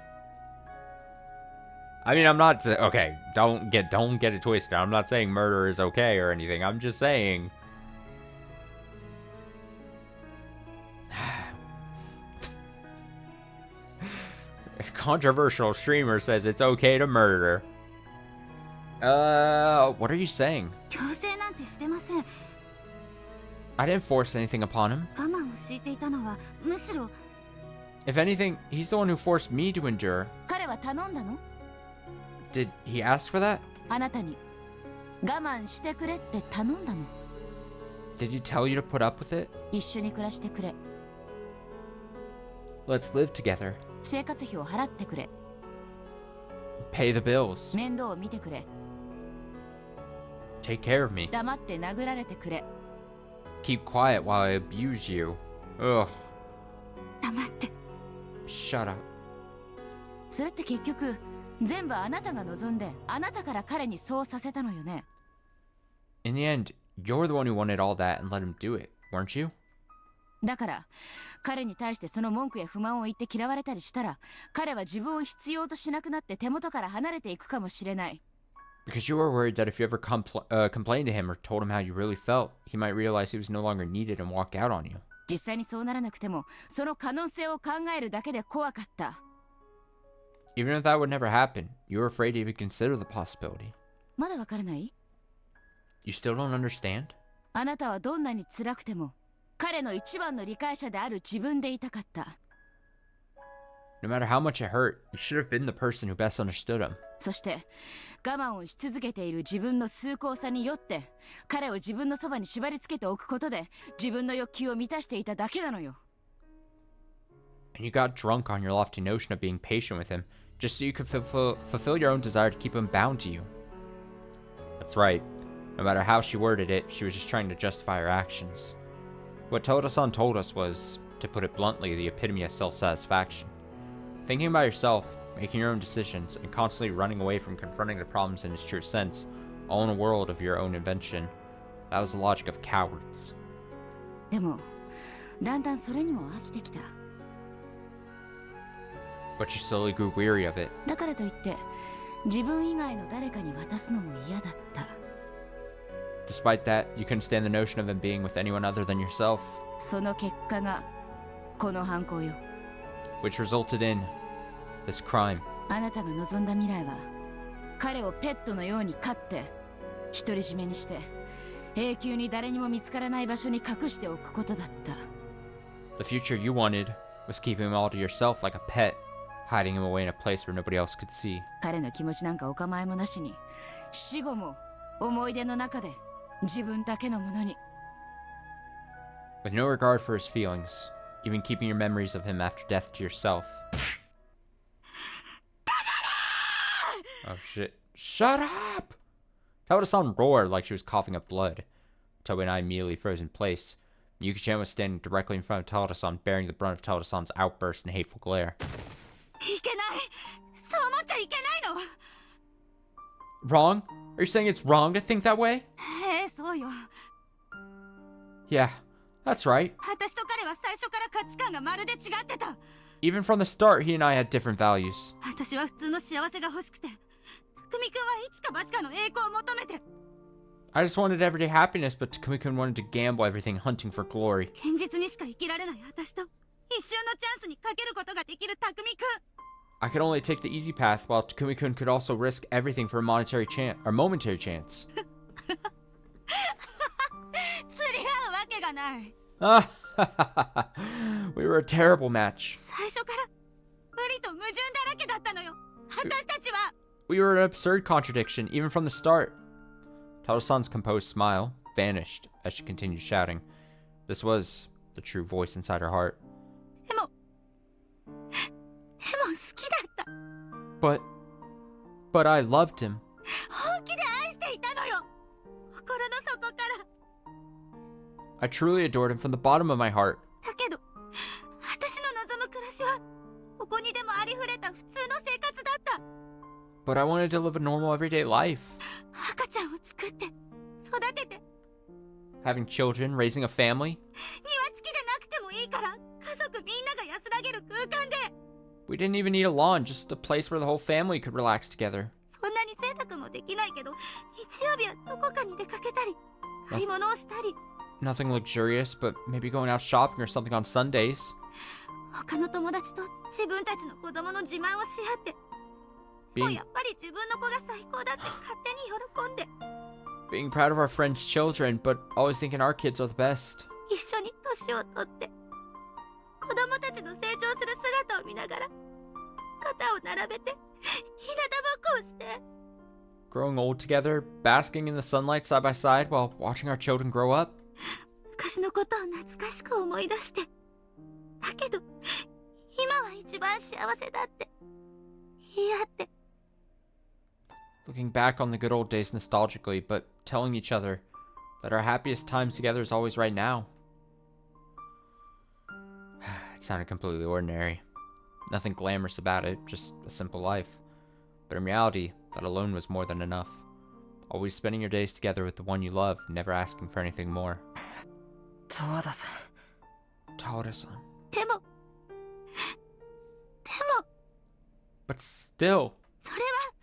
I mean, I'm not... Okay, don't get it twisted. I'm not saying murder is okay or anything. I'm just saying... A controversial streamer says it's okay to murder. What are you saying? 強制なんてしてません。 I didn't force anything upon him. 我慢を強いていたのはむしろ If anything, he's the one who forced me to endure. 彼は頼んだの？ Did he ask for that? あなたに我慢してくれって頼んだの。 Did he tell you to put up with it? 一緒に暮らしてくれ。 Let's live together. 生活費を払ってくれ。 Pay the bills. 面倒を見てくれ。 Take care of me. 黙って殴られてくれ。 Keep quiet while I abuse you. Ugh. 黙って。 Shut up. それって結局全部あなたが望んであなたから彼にそうさせたのよね。 In the end, you're the one who wanted all that and let him do it, weren't you? だから彼に対してその文句や不満を言って嫌われたりしたら彼は自分を必要としなくなって手元から離れていくかもしれない。 Because you were worried that if you ever complained to him or told him how you really felt, he might realize he was no longer needed and walk out on you. 実際にそうならなくてもその可能性を考えるだけで怖かった。 Even if that would never happen, you were afraid to even consider the possibility. まだわからない？ You still don't understand? あなたはどんなに辛くても彼の一番の理解者である自分でいたかった。No matter how much it hurt, you should have been the person who best understood him. そして我慢をし続けている自分の崇高さによって彼を自分のそばに縛り付けておくことで自分の欲求を満たしていただけなのよ。 And you got drunk on your lofty notion of being patient with him just so you could fulfill your own desire to keep him bound to you. That's right. No matter how she worded it, she was just trying to justify her actions. What Toda-san told us was, to put it bluntly, the epitome of self-satisfaction. Thinking about yourself, making your own decisions, and constantly running away from confronting the problems in its true sense, all in a world of your own invention. That was the logic of cowards. でもだんだんそれにも飽きてきた。 But she slowly grew weary of it. だからといって自分以外の誰かに渡すのも嫌だった。 Despite that, you couldn't stand the notion of him being with anyone other than yourself. その結果がこの犯行よ。 Which resulted in this crime. あなたが望んだ未来は彼をペットのように飼って独り占めにして永久に誰にも見つからない場所に隠しておくことだった。 The future you wanted was keeping him all to yourself like a pet, hiding him away in a place where nobody else could see. 彼の気持ちなんかお構いもなしに死後も思い出の中で自分だけのものに。 With no regard for his feelings, even keeping your memories of him after death to yourself. Oh shit. Shut up! Toda-san roared like she was coughing up blood. Toby and I immediately froze in place. Yuki-chan was standing directly in front of Toda-san, bearing the brunt of Toda-san's outburst and hateful glare. いけない。そう思っちゃいけないの。 Wrong? Are you saying it's wrong to think that way? そうよ。 Yeah, that's right. 私と彼は最初から価値観がまるで違ってた。 Even from the start, he and I had different values. 私は普通の幸せが欲しくて、匠君は一か八かの栄光を求めて。 I just wanted everyday happiness, but Takumi-kun wanted to gamble everything hunting for glory. 現実にしか生きられない私と一瞬のチャンスにかけることができる匠君。 I could only take the easy path, while Takumi-kun could also risk everything for a momentary chance. 釣り合うわけがない。 We were a terrible match. 最初から無理と矛盾だらけだったのよ。私たちは。 We were an absurd contradiction, even from the start. Toda-san's composed smile vanished as she continued shouting. This was the true voice inside her heart. でも好きだった。 But I loved him. 本気で愛していたのよ。心の底から。 I truly adored him from the bottom of my heart. だけど、私の望む暮らしはここにでもありふれた普通の生活だった。 But I wanted to live a normal everyday life. 赤ちゃんを作って育てて。 Having children, raising a family. 庭付きでなくてもいいから家族みんなが安らげる空間で。 We didn't even need a lawn, just a place where the whole family could relax together. そんなに贅沢もできないけど、日曜日はどこかに出かけたり、買い物をしたり。 Nothing luxurious, but maybe going out shopping or something on Sundays. 他の友達と自分たちの子供の自慢をし合って。もうやっぱり自分の子が最高だって勝手に喜んで。 Being proud of our friends' children, but always thinking our kids are the best. 一緒に年を取って子供たちの成長する姿を見ながら肩を並べて日向ぼっこをして。 Growing old together, basking in the sunlight side by side while watching our children grow up. 昔のことを懐かしく思い出して。だけど今は一番幸せだって言い合って。 Looking back on the good old days nostalgically, but telling each other that our happiest times together is always right now. It sounded completely ordinary. Nothing glamorous about it, just a simple life. But in reality, that alone was more than enough. Always spending your days together with the one you love, never asking for anything more. Toda-san. Toda-san. でも But still. それは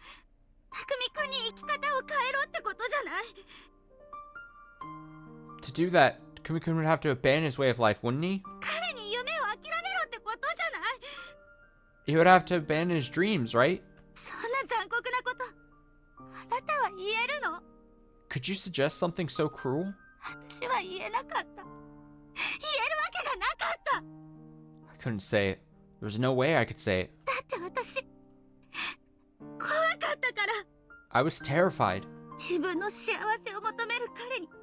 匠君に生き方を変えろってことじゃない。 To do that, Takumi-kun would have to abandon his way of life, wouldn't he? 彼に夢を諦めろってことじゃない。 He would have to abandon his dreams, right? そんな残酷なことあなたは言えるの？ Could you suggest something so cruel? 私は言えなかった。言えるわけがなかった。 I couldn't say it. There was no way I could say it. だって私怖かったから。 I was terrified. 自分の幸せを求める彼にそ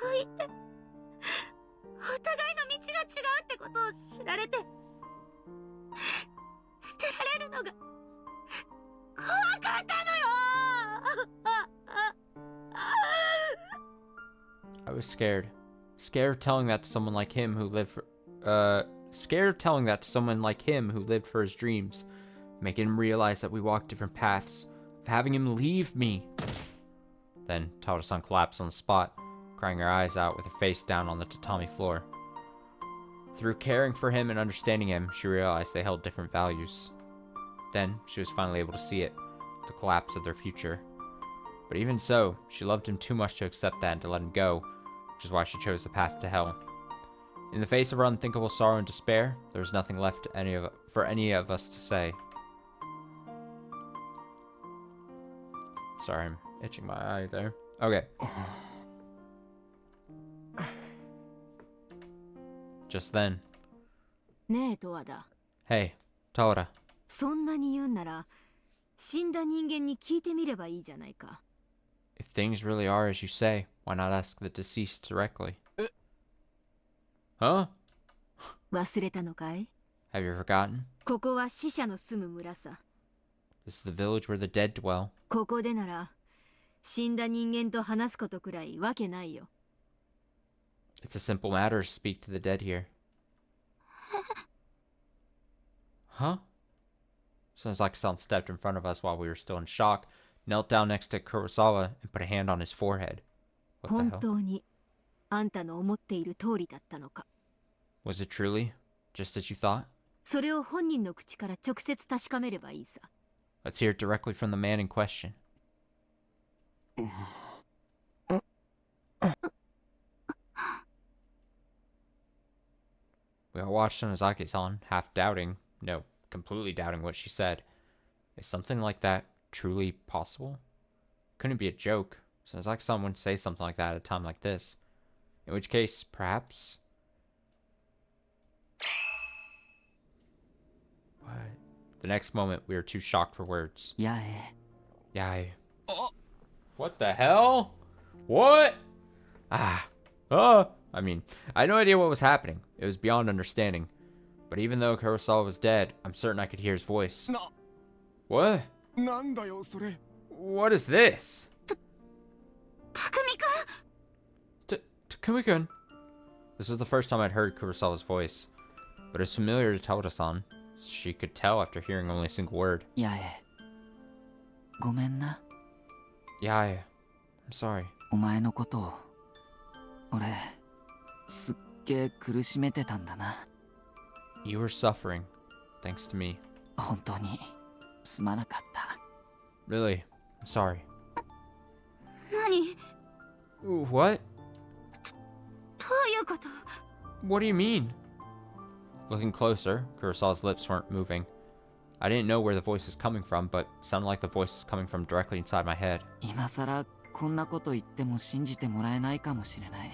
う言って、お互いの道が違うってことを知られて、捨てられるのが怖かったのよ。 I was scared. Scared of telling that to someone like him who lived for scared of telling that to someone like him who lived for his dreams, making him realize that we walked different paths, of having him leave me. Then Taro-san collapsed on the spot, crying her eyes out with her face down on the tatami floor. Through caring for him and understanding him, she realized they held different values. Then she was finally able to see it, the collapse of their future. But even so, she loved him too much to accept that and to let him go, which is why she chose the path to hell. In the face of her unthinkable sorrow and despair, there was nothing left for any of us to say. Sorry, I'm itching my eye there. Okay. Just then. ねえ、トワダ。 Hey, Taura. そんなに言うんなら、死んだ人間に聞いてみればいいじゃないか。 If things really are as you say, why not ask the deceased directly? Huh? 忘れたのかい？ Have you forgotten? ここは死者の住む村さ。 This is the village where the dead dwell. ここでなら、死んだ人間と話すことくらいわけないよ。 It's a simple matter to speak to the dead here. Huh? Sasaki-san stepped in front of us while we were still in shock, knelt down next to Kurosawa, and put a hand on his forehead. What the 本 hell? 当にあんたの思っている通りだったのか。 Was it truly? Just as you thought? それを本人の口から直接確かめればいいさ。 Let's hear it directly from the man in question. We all watched Sonozaki-san, half doubting, no, completely doubting what she said. Is something like that truly possible? Couldn't be a joke. Sonozaki-san wouldn't say something like that at a time like this. In which case, perhaps... What? The next moment, we were too shocked for words. Yae. Yae. What the hell? What? I mean, I had no idea what was happening. It was beyond understanding. But even though Kurosawa was dead, I'm certain I could hear his voice. What? なんだよそれ。 What is this? たくみくん。 Takumi-kun. This was the first time I'd heard Kurosawa's voice. But it's familiar to Taura-san. She could tell after hearing only a single word. Yae. ごめんな。 Yae. I'm sorry. お前のことを俺すっげえ苦しめてたんだな。 You were suffering, thanks to me. 本当にすまなかった。 Really, I'm sorry. 何？ What? どういうこと？ What do you mean? Looking closer, Kurosawa's lips weren't moving. I didn't know where the voice was coming from, but it sounded like the voice was coming from directly inside my head. 今さらこんなこと言っても信じてもらえないかもしれない。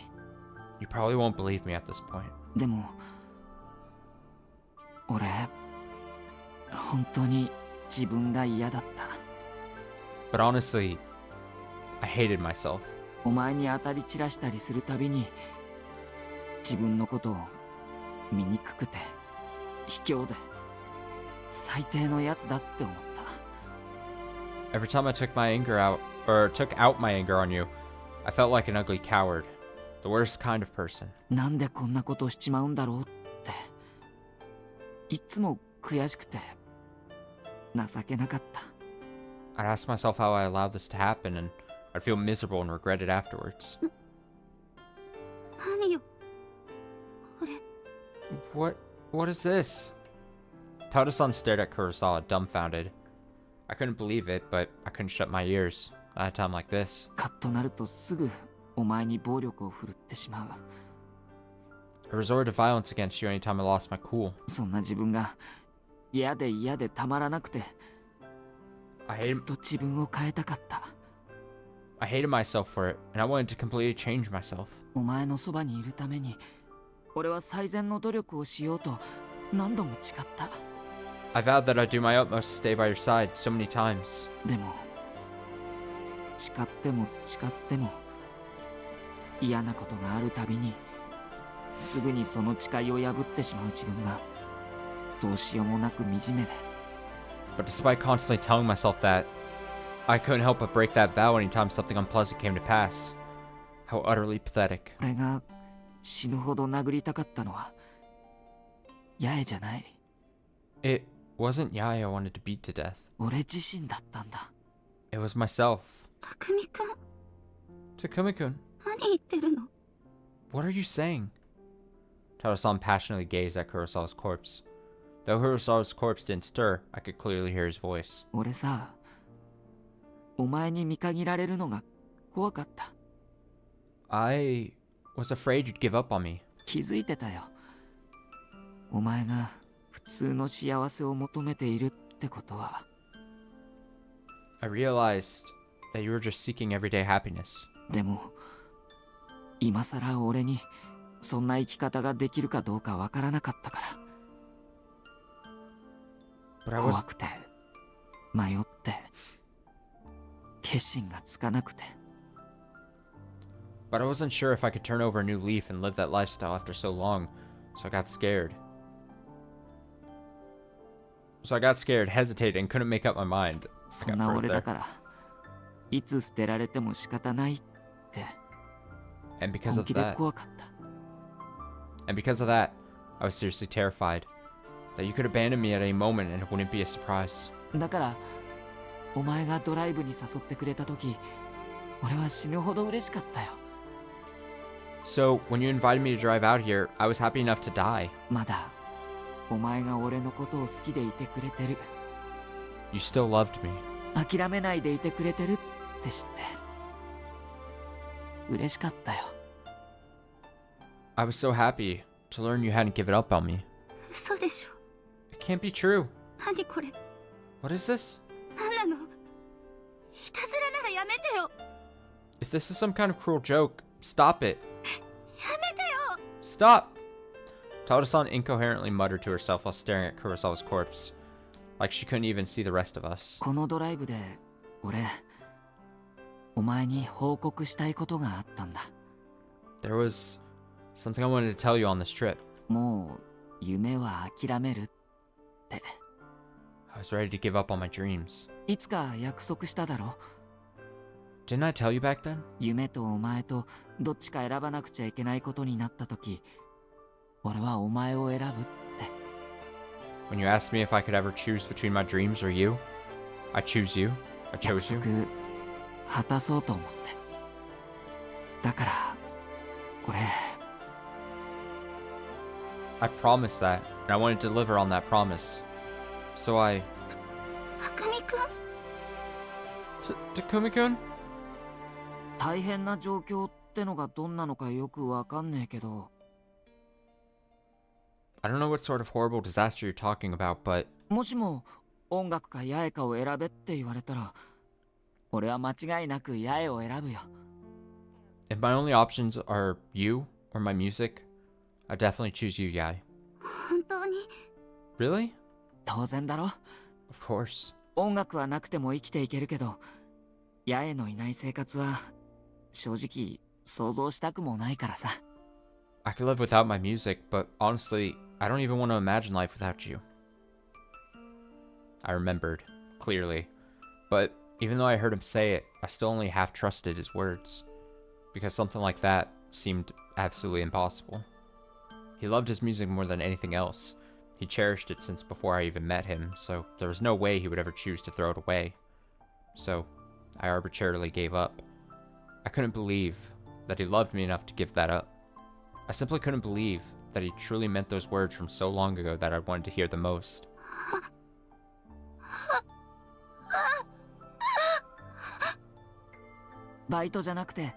You probably won't believe me at this point. でも俺本当に自分が嫌だった。 But honestly, I hated myself. お前に当たり散らしたりするたびに自分のことを醜くて卑怯で最低のやつだって思った。 Every time I took out my anger on you, I felt like an ugly coward. The worst kind of person. なんでこんなことしちまうんだろうって。いつも悔しくて情けなかった。 I'd ask myself how I allowed this to happen, and I'd feel miserable and regret it afterwards. 何よこれ。 What is this? Taura-san stared at Kurosawa, dumbfounded. I couldn't believe it, but I couldn't shut my ears. At a time like this. カッとなるとすぐお前に暴力を振るってしまう。 I resorted to violence against you anytime I lost my cool. そんな自分が嫌でたまらなくてずっと自分を変えたかった。 I hated myself for it, and I wanted to completely change myself. お前のそばにいるために俺は最善の努力をしようと何度も誓った。I vowed that I'd do my utmost to stay by your side so many times. でも誓っても誓っても嫌なことがあるたびにすぐにその誓いを破ってしまう自分がどうしようもなく惨めで。 But despite constantly telling myself that, I couldn't help but break that vow anytime something unpleasant came to pass. How utterly pathetic. 俺が死ぬほど殴りたかったのは八重じゃない。 It wasn't Yae I wanted to beat to death. 俺自身だったんだ。 It was myself. 匠くん、 Takumi-kun, 何言ってるの？ what are you saying? Taro-san passionately gazed at Kurosawa's corpse. Though Kurosawa's corpse didn't stir, I could clearly hear his voice. 俺さ、お前に見限られるのが怖かった。 I was afraid you'd give up on me. 気づいてたよ。お前が普通の幸せを求めているってことは。 I realized that you were just seeking everyday happiness. でも、今さら俺にそんな生き方ができるかどうかわからなかったから。怖くて、迷って、決心がつかなくて。 But I wasn't sure if I could turn over a new leaf and live that lifestyle after so long, so I got scared. Hesitated, and couldn't make up my mind. そんな俺だから、いつ捨てられても仕方ないって、本気で怖かった。And because of that, I was seriously terrified that you could abandon me at any moment and it wouldn't be a surprise. だから、お前がドライブに誘ってくれたとき、俺は死ぬほど嬉しかったよ。 So, when you invited me to drive out here, I was happy enough to die. まだ、お前が俺のことを好きでいてくれてる。 You still loved me. 諦めないでいてくれてるって知って、嬉しかったよ。 I was so happy to learn you hadn't given up on me. 嘘でしょ。 It can't be true. 何これ？ What is this? 何なの？いたずらならやめてよ。 If this is some kind of cruel joke, stop it. やめてよ。 Stop! Tauda-san incoherently muttered to herself while staring at Kurosawa's corpse, like she couldn't even see the rest of us. このドライブで、俺、お前に報告したいことがあったんだ。 There was something I wanted to tell you on this trip. もう、夢は諦めるって。 I was ready to give up on my dreams. いつか約束しただろ。 Didn't I tell you back then? 夢とお前とどっちか選ばなくちゃいけないことになったとき、俺はお前を選ぶって。 When you asked me if I could ever choose between my dreams or you, I choose you. I chose you. 約束、果たそうと思って。だから、俺、I promised that, and I wanted to deliver on that promise. So I... 匠くん？ Takumi-kun? 大変な状況ってのがどんなのかよくわかんねえけど。 I don't know what sort of horrible disaster you're talking about, but... もしも音楽か八重かを選べって言われたら、俺は間違いなく八重を選ぶよ。 If my only options are you or my music, I definitely choose you, Yae. 本当に？ Really? 当然だろ。 Of course. 音楽はなくても生きていけるけど、八重のいない生活は正直想像したくもないからさ。 I could live without my music, but honestly, I don't even want to imagine life without you. I remembered, clearly. But even though I heard him say it, I still only half trusted his words. Because something like that seemed absolutely impossible. He loved his music more than anything else. He cherished it since before I even met him, so there was no way he would ever choose to throw it away. So, I arbitrarily gave up. I couldn't believe that he loved me enough to give that up. I simply couldn't believe that he truly meant those words from so long ago that I wanted to hear the most. バイトじゃなくて、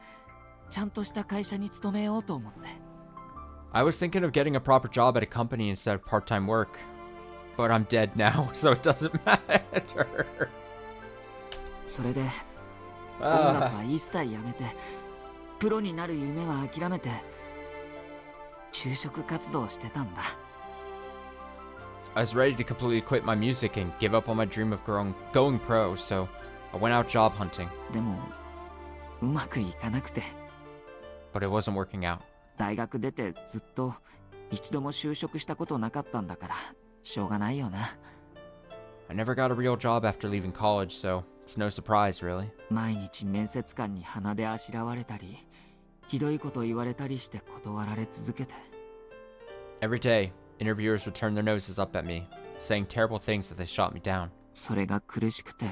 ちゃんとした会社に勤めようと思って。 I was thinking of getting a proper job at a company instead of part-time work. But I'm dead now, so it doesn't matter. それで、音楽は一切やめて、プロになる夢は諦めて、就職活動してたんだ。I was ready to completely quit my music and give up on my dream of going pro, so I went out job hunting. でもうまくいかなくて。 But it wasn't working out. 大学出てずっと一度も就職したことなかったんだからしょうがないよな。 I never got a real job after leaving college, so it's no surprise, really. 毎日面接官に鼻であしらわれたり、ひどいこと言われたりして断られ続けて。 Every day, interviewers would turn their noses up at me, saying terrible things that they shot me down. それが苦しくて、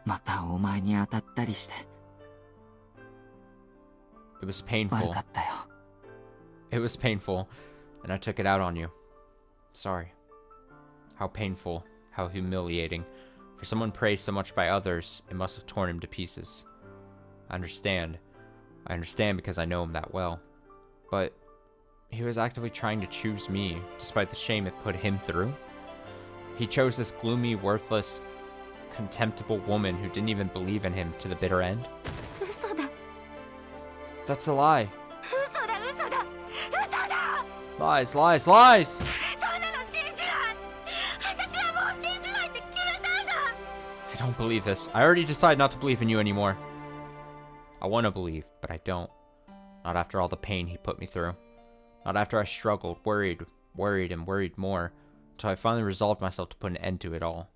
またお前に当たったりして。 It was painful. 悪かったよ。 It was painful, and I took it out on you. Sorry. How painful, how humiliating. For someone praised so much by others, it must have torn him to pieces. I understand. I understand because I know him that well. But he was actively trying to choose me, despite the shame it put him through. He chose this gloomy, worthless, contemptible woman who didn't even believe in him to the bitter end. 嘘だ。 That's a lie. 嘘だ嘘だ嘘だ。 Lies, lies, lies! そんなの信じない。私はもう信じないって決めたんだ。 I don't believe this. I already decided not to believe in you anymore. I want to believe, but I don't. Not after all the pain he put me through. Not after I struggled, worried more, until I finally resolved myself to put an end to it all.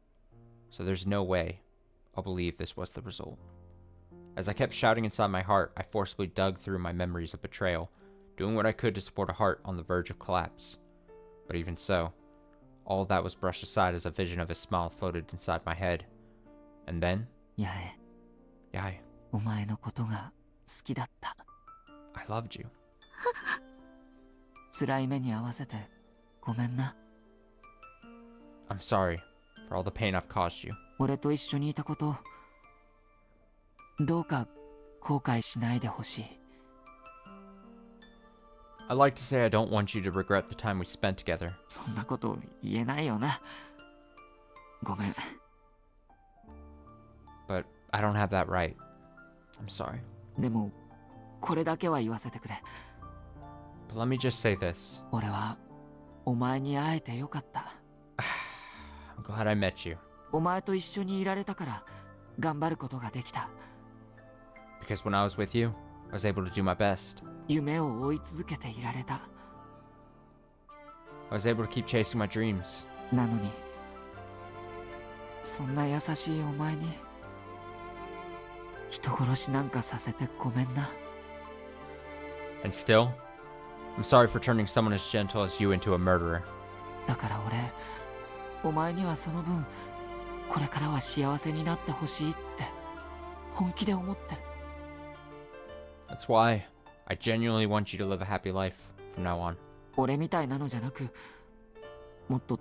So there's no way I'll believe this was the result. As I kept shouting inside my heart, I forcibly dug through my memories of betrayal, doing what I could to support a heart on the verge of collapse. But even so, all of that was brushed aside as a vision of his smile floated inside my head. And then... 八重。八重。お前のことが好きだった。 I loved you. 辛い目に遭わせてごめんな。 I'm sorry for all the pain I've caused you. 俺と一緒にいたこと、どうか後悔しないでほしい。 I'd like to say I don't want you to regret the time we spent together. そんなこと言えないよな。ごめん。But I don't have that right. I'm sorry. でも、これだけは言わせてくれ。 But let me just say this. 俺はお前に会えてよかった。I'm glad I met you. お前と一緒にいられたから頑張ることができた。 Because when I was with you, I was able to do my best. 夢を追い続けていられた。I was able to keep chasing my dreams. なのに、そんな優しいお前に人殺しなんかさせてごめんな。 And still, I'm sorry for turning someone as gentle as you into a murderer. だから俺、お前にはその分、これからは幸せになってほしいって本気で思ってる。 That's why I genuinely want you to live a happy life from now on. 俺みたいなのじゃなく、もっと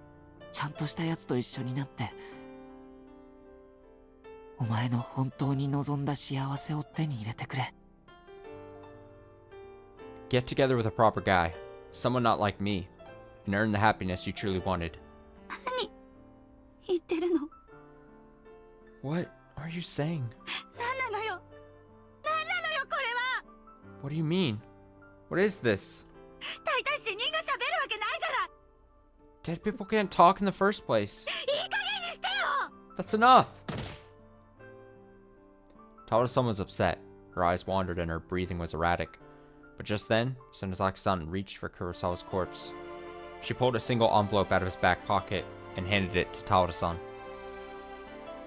ちゃんとしたやつと一緒になって、お前の本当に望んだ幸せを手に入れてくれ。 Get together with a proper guy, someone not like me, and earn the happiness you truly wanted. 何言ってるの？ What are you saying? 何なのよ？何なのよこれは？ What do you mean? What is this? 大体死人が喋るわけないじゃない。 Dead people can't talk in the first place. いい加減にしてよ。 That's enough! Tawada-san was upset. Her eyes wandered and her breathing was erratic. But just then, Sonozaki-san reached for Kurosawa's corpse. She pulled a single envelope out of his back pocket and handed it to Tawada-san.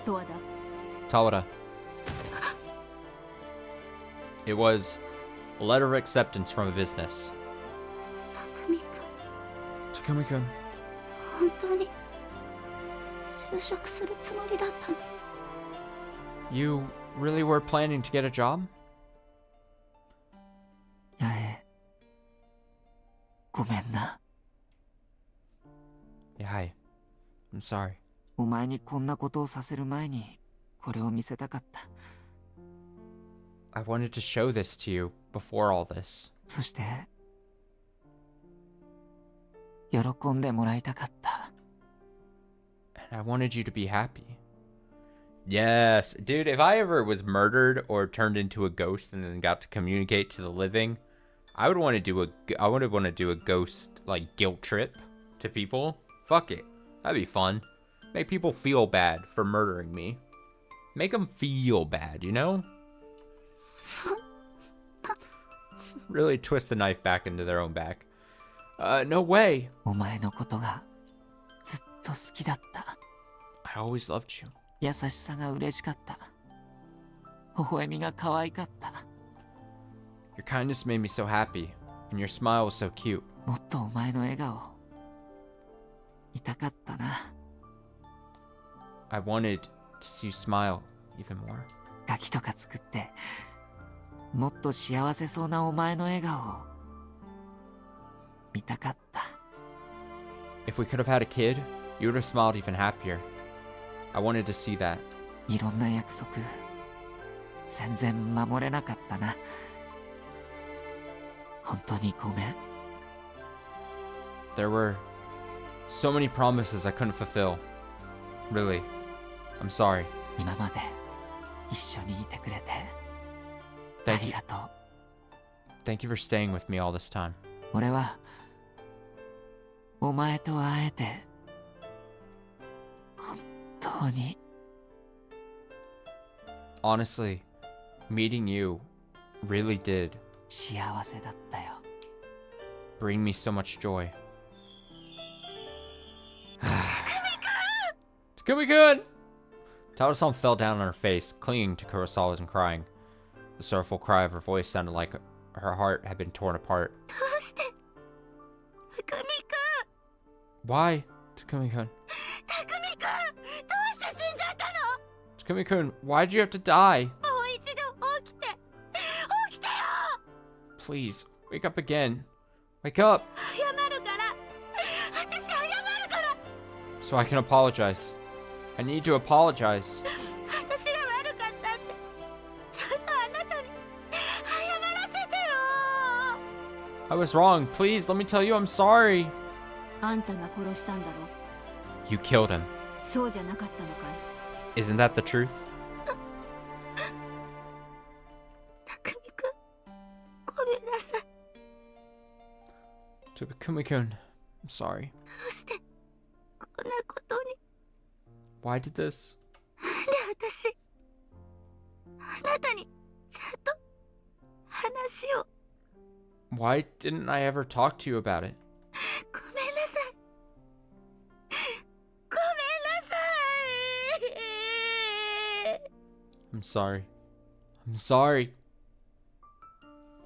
Tawada. It was a letter of acceptance from a business. 匠君。 Takumi-kun. 本当に就職するつもりだったの？ You really were planning to get a job? 八重、ごめんな。 Yeah, I'm sorry. お前にこんなことをさせる前にこれを見せたかった。 I wanted to show this to you before all this. そして喜んでもらいたかった。 And I wanted you to be happy. Yes, dude, if I ever was murdered or turned into a ghost and then got to communicate to the living, I would want to do a ghost like guilt trip to people Fuck it. That'd be fun. Make people feel bad for murdering me. Make them feel bad, you know? Really twist the knife back into their own back. No way. お前のことがずっと好きだった。 I always loved you. 優しさが嬉しかった。微笑みが可愛かった。 Your kindness made me so happy, and your smile was so cute. もっとお前の笑顔見たかったな。 I wanted to see you smile even more. ガキとか作ってもっと幸せそうなお前の笑顔を見たかった。 If we could have had a kid, you would have smiled even happier. I wanted to see that. いろんな約束全然守れなかったな。本当にごめん。 There were so many promises I couldn't fulfill. Really, I'm sorry. 今まで一緒にいてくれてあ Thank り you. がとう。 Thank you for staying with me all this time. 俺はお前と会えて本当に Honestly, meeting you really did 幸せだったよ。 bring me so much joy. Takumi-kun! Taro-san fell down on her face, clinging to Kurosawa's and crying. The sorrowful cry of her voice sounded like her heart had been torn apart. どうして匠くん Why, Takumi-kun? 匠くんどうして死んじゃったの Takumi-kun, why'd you have to die? もう一度起きてよ Please, wake up again. Wake up! 謝るから私謝るから So I can apologize. I need to apologize. 私が悪かったってちゃんとあなたに謝らせてよ I was wrong. Please, let me tell you I'm sorry. あんたが殺したんだろ You killed him. そうじゃなかったのかい Isn't that the truth? 匠くんごめんなさい Takumi-kun, I'm sorry. どうしてこんなことに Why did this? なんで私あなたにちゃんと話を Why didn't I ever talk to you about it? ごめんなさいごめんなさい I'm sorry. I'm sorry.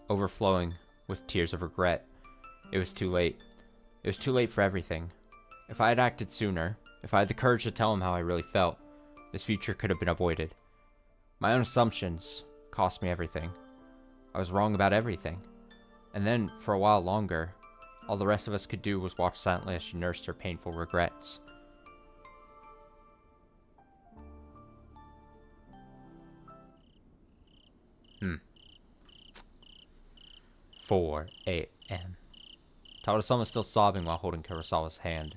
Overflowing with tears of regret. It was too late. It was too late for everything. If I had acted sooner, if I had the courage to tell him how I really felt, this future could have been avoided. My own assumptions cost me everything. I was wrong about everything. And then, for a while longer, all the rest of us could do was watch silently as she nursed her painful regrets. 4 a.m. Taro-san was still sobbing while holding Kurosawa's hand.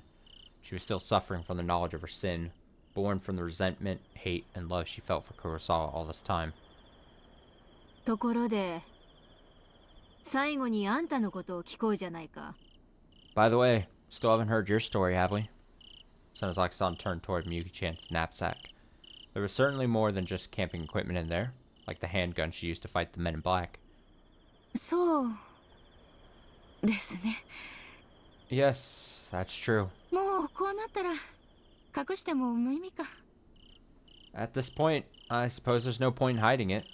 She was still suffering from the knowledge of her sin, born from the resentment, hate, and love she felt for Kurosawa all this time. ところで最後にあんたのことを聞こうじゃないか By the way, still haven't heard your story, have we? Sonozaki-san turned toward Miyuki-chan's knapsack. There was certainly more than just camping equipment in there, like the handgun she used to fight the men in black. そうですね Yes, that's true. もうこうなったら隠しても無意味か。 At this point, I suppose there's no point in hiding it.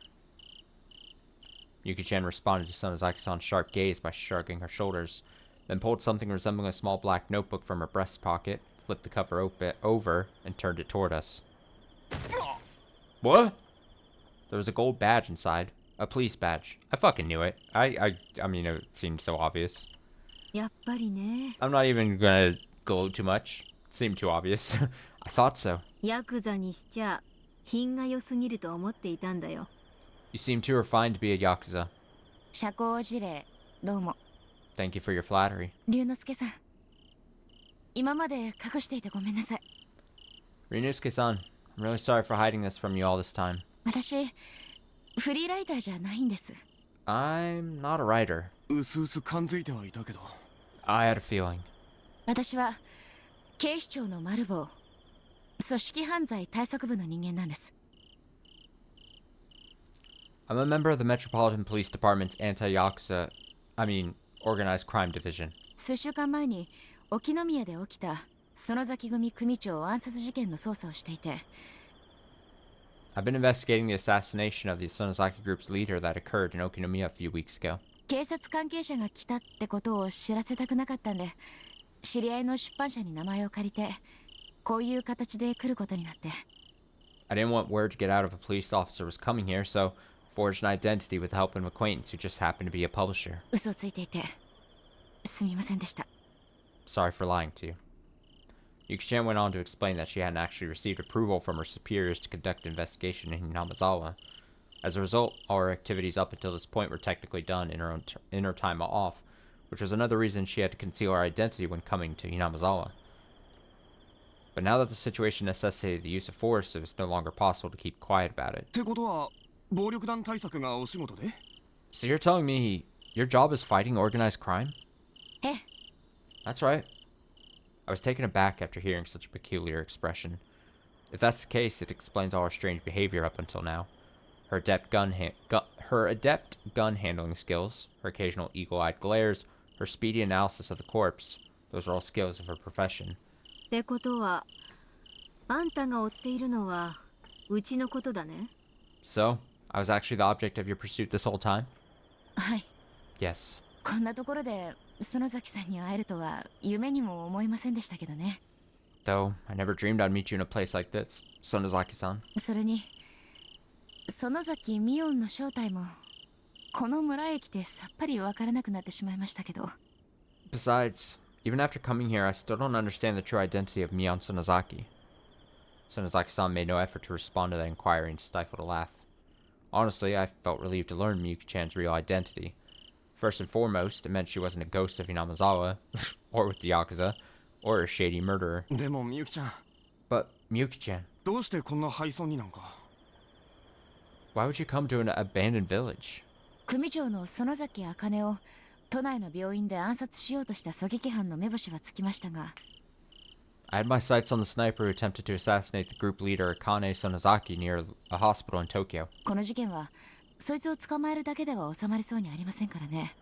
Yuki-chan responded to Sonozaki-san's sharp gaze by shrugging her shoulders, then pulled something resembling a small black notebook from her breast pocket, flipped the cover over, and turned it toward us. What? There was a gold badge inside. A police badge. I fucking knew it. I mean, it seemed so obvious. やっぱりね I'm not even gonna go too much. It seemed too obvious. I thought so. ヤクザにしちゃ品が良すぎると思っていたんだよ You seem too refined to be a Yakuza. 社交辞令どうも。 Thank you for your flattery. 龍之介さん、今まで隠していてごめんなさい。 Ryunosuke-san, I'm really sorry for hiding this from you all this time. 私フリーライターじゃないんです。 I'm not a writer. うすうす感づいてはいたけど I had a feeling. 私は警視庁のマルボウ、組織犯罪対策部の人間なんです。I'm a member of the Metropolitan Police Department's anti-yakuza, organized crime division. 数週間前に沖宮で起きた園崎組組長暗殺事件の捜査をしていて。I've been investigating the assassination of the Sonozaki group's leader that occurred in Okinomiya a few weeks ago. 警察関係者が来たってことを知らせたくなかったんで、知り合いの出版社に名前を借りて、こういう形で来ることになって。I didn't want word to get out if a police officer was coming here, so forged an identity with the help of an acquaintance who just happened to be a publisher. 嘘をついていて、すみませんでした。Sorry for lying to you. Yuki-chan went on to explain that she hadn't actually received approval from her superiors to conduct an investigation in Hinamazawa. As a result, all her activities up until this point were technically done in her time off, which was another reason she had to conceal her identity when coming to Hinamazawa. But now that the situation necessitated the use of force, it was no longer possible to keep quiet about it. So you're telling me your job is fighting organized crime? Eh. That's right. I was taken aback after hearing such a peculiar expression. If that's the case, it explains all her strange behavior up until now. Her adept gun handling skills, her occasional eagle-eyed glares, her speedy analysis of the corpse. Those are all skills of her profession. ってことは、あんたが追っているのはうちのことだね。So, I was actually the object of your pursuit this whole time? はい。Yes. こんなところで園崎さんに会えるとは夢にも思いませんでしたけどね。Though, I never dreamed I'd meet you in a place like this, Sonozaki-san. それに、園崎ミオンの正体もこの村へ来てさっぱりわからなくなってしまいましたけど。Besides, even after coming here, I still don't understand the true identity of Mion Sonozaki. Sonozaki-san made no effort to respond to that inquiry and stifled a laugh. Honestly, I felt relieved to learn Miyuki-chan's real identity. First and foremost, it meant she wasn't a ghost of Hinamazawa, or with the Yakuza, or a shady murderer. But, Miyuki-chan, why would you come to an abandoned village? 組長の園崎茜を都内の病院で暗殺しようとした狙撃犯の目星はつきましたが、I had my sights on the sniper who attempted to assassinate the group leader Akane Sonozaki near a hospital in Tokyo. この事件はそいつを捕まえるだけでは収まりそうにありませんからね。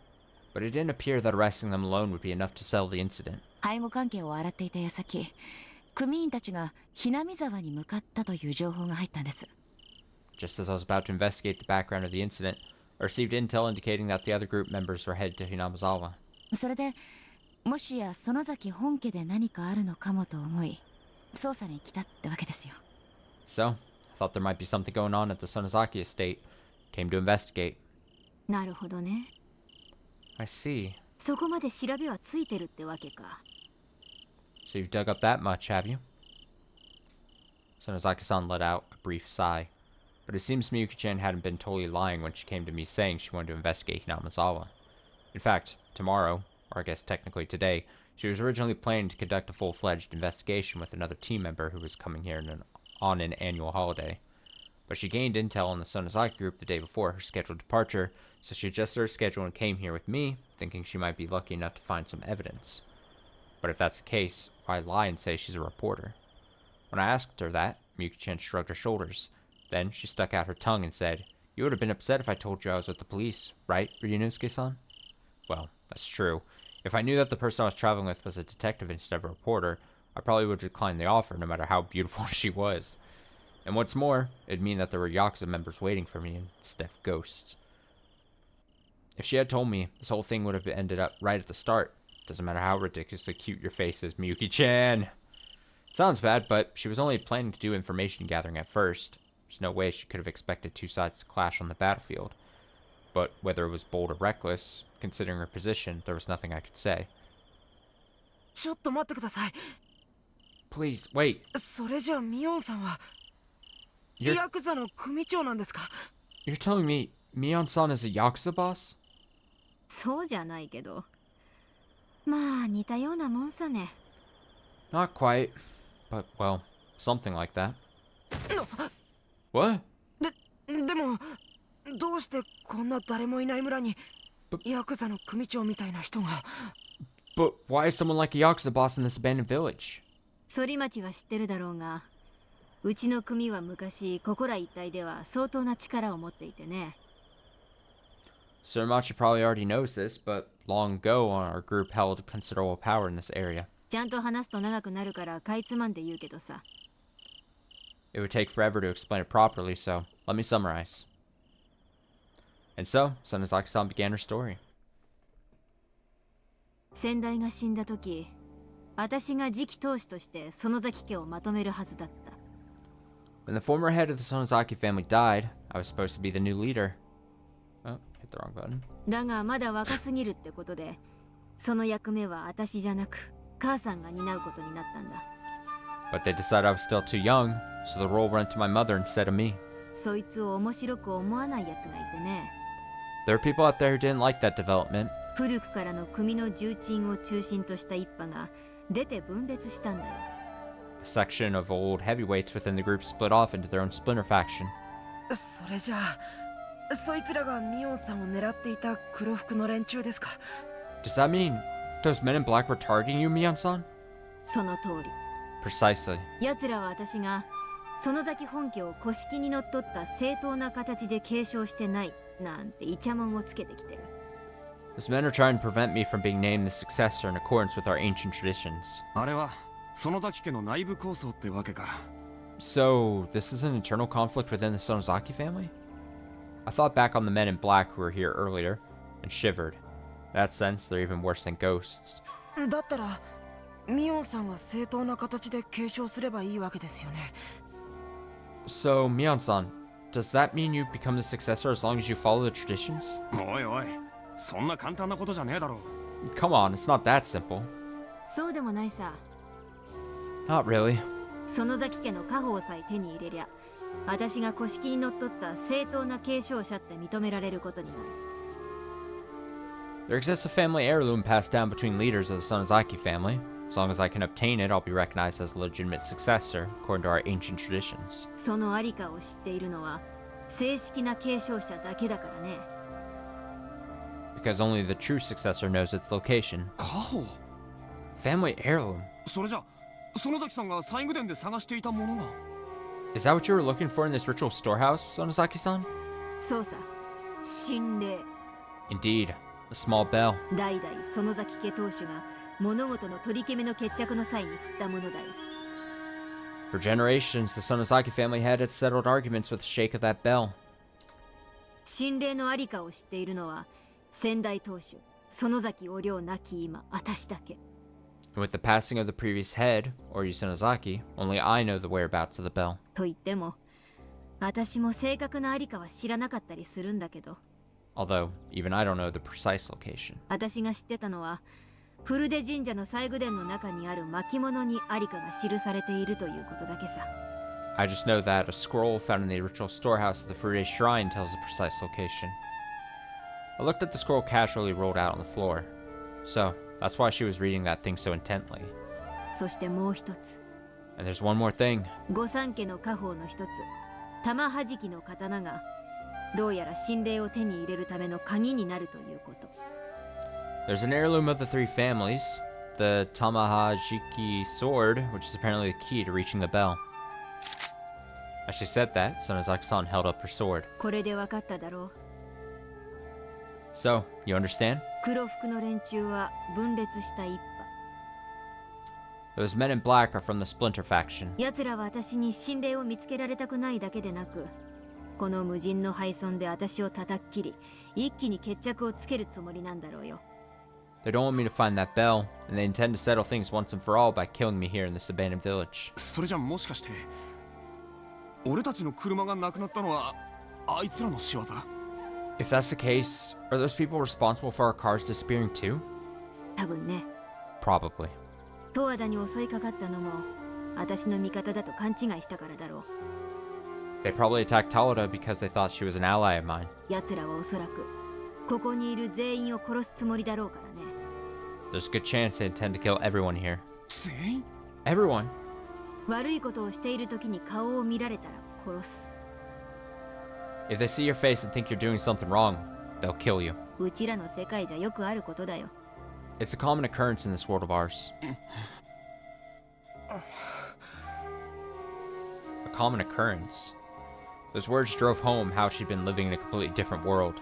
But it didn't appear that arresting them alone would be enough to settle the incident. 背後関係を洗っていた矢先、組員たちがひなみ沢に向かったという情報が入ったんです。Just as I was about to investigate the background of the incident, I received intel indicating that the other group members were headed to Hinamazawa. それで、もしや園崎本家で何かあるのかもと思い、捜査に来たってわけですよ。So, I thought there might be something going on at the Sonozaki estate. Came to investigate. なるほどね。I see. そこまで調べはついてるってわけか。So you've dug up that much, have you? Sonozaki-san let out a brief sigh. But it seems Miyuki-chan hadn't been totally lying when she came to me saying she wanted to investigate Hinamazawa. In fact, tomorrow, or I guess technically today, she was originally planning to conduct a full-fledged investigation with another team member who was coming here on an annual holiday. But she gained intel on the Sonozaki group the day before her scheduled departure, so she adjusted her schedule and came here with me, thinking she might be lucky enough to find some evidence. But if that's the case, why lie and say she's a reporter? When I asked her that, Miyuki-chan shrugged her shoulders. Then she stuck out her tongue and said, "You would have been upset if I told you I was with the police, right, Ryunosuke-san?" Well, that's true. If I knew that the person I was traveling with was a detective instead of a reporter, I probably would have declined the offer no matter how beautiful she was. And what's more, it'd mean that there were Yakuza members waiting for me instead of ghosts. If she had told me, this whole thing would have ended up right at the start. Doesn't matter how ridiculously cute your face is, Miyuki-chan. Sounds bad, but she was only planning to do information gathering at first. There's no way she could have expected two sides to clash on the battlefield. But whether it was bold or reckless, considering her position, there was nothing I could say. ちょっと待ってください。 Please, wait. それじゃあミオンさんは You're ヤクザの組長なんですか？ You're telling me Mion-san is a Yakuza boss? そうじゃないけど。まあ似たようなもんさね。Not quite, but well, something like that. What? でもどうしてこんな誰もいない村にヤクザの組長みたいな人が？ But why is someone like a Yakuza boss in this abandoned village? 反町は知ってるだろうが、うちの組は昔ここら一帯では相当な力を持っていてね。Surmachi probably already knows this, but long ago our group held considerable power in this area. ちゃんと話すと長くなるからかいつまんで言うけどさ。It would take forever to explain it properly, so let me summarize. And so, Sonozaki-san began her story. 先代が死んだ時、私が次期当主として園崎家をまとめるはずだった。When the former head of the Sonozaki family died, I was supposed to be the new leader. Oh, hit the wrong button. だがまだ若すぎるってことで、その役目は私じゃなく母さんが担うことになったんだ。But they decided I was still too young, so the role went to my mother instead of me. そいつを面白く思わない奴がいてね。There are people out there who didn't like that development. 古くからの組の重鎮を中心とした一派が出て分裂したんだよ。A section of old heavyweights within the group split off into their own splinter faction. それじゃあ、そいつらがミオンさんを狙っていた黒服の連中ですか。 Does that mean those men in black were targeting you, Mion-san? その通り。Precisely. 奴らは私が園崎本家を古式にのっとった正当な形で継承してないなんてイチャモンをつけてきてる。Those men are trying to prevent me from being named the successor in accordance with our ancient traditions. あれは園崎家の内部抗争ってわけか。 So, this is an internal conflict within the Sonozaki family? I thought back on the men in black who were here earlier and shivered. In that sense, they're even worse than ghosts. だったらミオンさんが正当な形で継承すればいいわけですよね。 So, Mion-san, does that mean you become the successor as long as you follow the traditions? おいおい、そんな簡単なことじゃねえだろ。 Come on, it's not that simple. そうでもないさ。 Not really. 園崎家の家宝さえ手に入れりゃ、私が古式にのっとった正当な継承者って認められることになる。There exists a family heirloom passed down between leaders of the Sonozaki family. As long as I can obtain it, I'll be recognized as a legitimate successor, according to our ancient traditions. そのありかを知っているのは正式な継承者だけだからね。Because only the true successor knows its location. 家宝 Family heirloom? それじゃ園崎さんが西宮殿で探していたものが。 Is that what you were looking for in this ritual storehouse, Sonozaki-san? そうさ、神霊。 Indeed, a small bell. 代々園崎家当主が物事の取り決めの決着の際に振ったものだよ。For generations, the Sonozaki family had its settled arguments with the shake of that bell. 神霊のありかを知っているのは先代当主園崎お涼亡き今私だけ。 And with the passing of the previous head, Oryu Sonozaki, only I know the whereabouts of the bell. と言っても私も正確なありかは知らなかったりするんだけど。 Although, even I don't know the precise location. 私が知ってたのは古出神社の西宮殿の中にある巻物にありかが記されているということだけさ。 I just know that a scroll found in the ritual storehouse of the Furude Shrine tells the precise location. I looked at the scroll casually rolled out on the floor. So, that's why she was reading that thing so intently. そしてもう一つ。 And there's one more thing. 御三家の家宝の一つ、玉はじきの刀がどうやら神霊を手に入れるための鍵になるということ。 There's an heirloom of the three families, the Tamahajiki sword, which is apparently the key to reaching the bell. As she said that, Sonozaki-san held up her sword. これで分かっただろう。 So, you understand? 黒服の連中は分裂した一派。 Those men in black are from the Splinter faction. 奴らは私に神霊を見つけられたくないだけでなく、この無人の廃村で私を叩き切り、一気に決着をつけるつもりなんだろうよ。 They don't want me to find that bell, and they intend to settle things once and for all by killing me here in this abandoned village. それじゃもしかして俺たちの車がなくなったのはあいつらの仕業？ If that's the case, are those people responsible for our cars disappearing too? 多分ね。 Probably. 十和田に襲いかかったのも私の味方だと勘違いしたからだろう。 They probably attacked Tawada because they thought she was an ally of mine. 奴らはおそらくここにいる全員を殺すつもりだろうからね。 There's a good chance they intend to kill everyone here. 全員？ Everyone? 悪いことをしている時に顔を見られたら殺す。 If they see your face and think you're doing something wrong, they'll kill you. うちらの世界じゃよくあることだよ。 It's a common occurrence in this world of ours. A common occurrence. Those words drove home how she'd been living in a completely different world.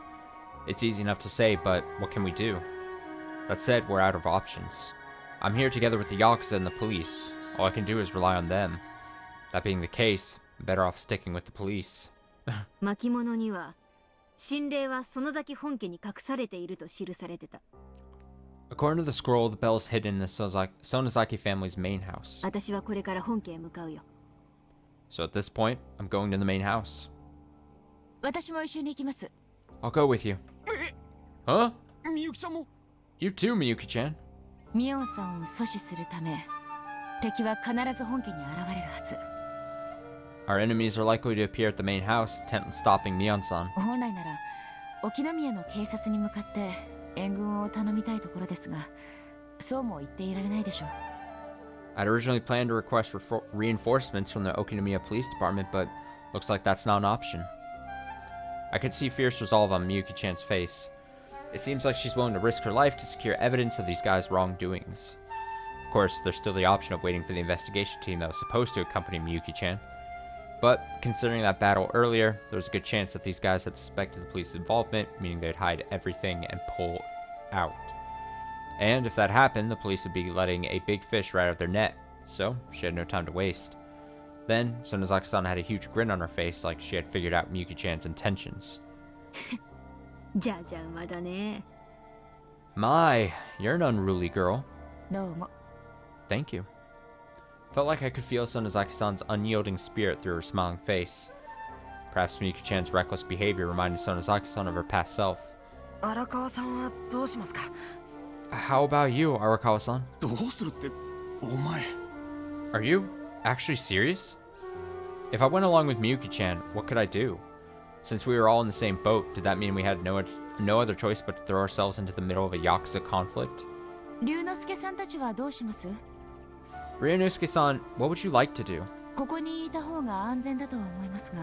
It's easy enough to say, but what can we do? That said, we're out of options. I'm here together with the Yakuza and the police. All I can do is rely on them. That being the case, I'm better off sticking with the police. 巻物には神霊は園崎本家に隠されていると記されてた。 According to the scroll, the bell is hidden in the Sonozaki family's main house. 私はこれから本家へ向かうよ。 So at this point, I'm going to the main house. 私も一緒に行きます。 I'll go with you. Huh? みゆきちゃんも You too, Miyuki-chan. ミオンさんを阻止するため、敵は必ず本家に現れるはず。 Our enemies are likely to appear at the main house, intent on stopping Mion-san. 本来なら沖宮の警察に向かって援軍を頼みたいところですが、そうも言っていられないでしょう。 I'd originally planned to request reinforcements from the Okinomiya Police Department, but looks like that's not an option. I could see fierce resolve on Miyuki-chan's face. It seems like she's willing to risk her life to secure evidence of these guys' wrongdoings. Of course, there's still the option of waiting for the investigation team that was supposed to accompany Miyuki-chan. But, considering that battle earlier, there was a good chance that these guys had suspected the police's involvement, meaning they'd hide everything and pull out. And if that happened, the police would be letting a big fish right out of their net, so she had no time to waste. Then, Sonozaki-san had a huge grin on her face like she had figured out Miyuki-chan's intentions. じゃじゃ馬だね。 My, you're an unruly girl. どうも。 Thank you. Felt like I could feel Sonozaki-san's unyielding spirit through her smiling face. Perhaps Miyuki-chan's reckless behavior reminded Sonozaki-san of her past self. 荒川さんはどうしますか？ How about you, Arakawa-san? どうするってお前 Are you actually serious? If I went along with Miyuki-chan, what could I do? Since we were all in the same boat, did that mean we had no other choice but to throw ourselves into the middle of a Yakuza conflict? 龍之介さんたちはどうします？ Ryunosuke-san, what would you like to do? ここにいた方が安全だとは思いますが。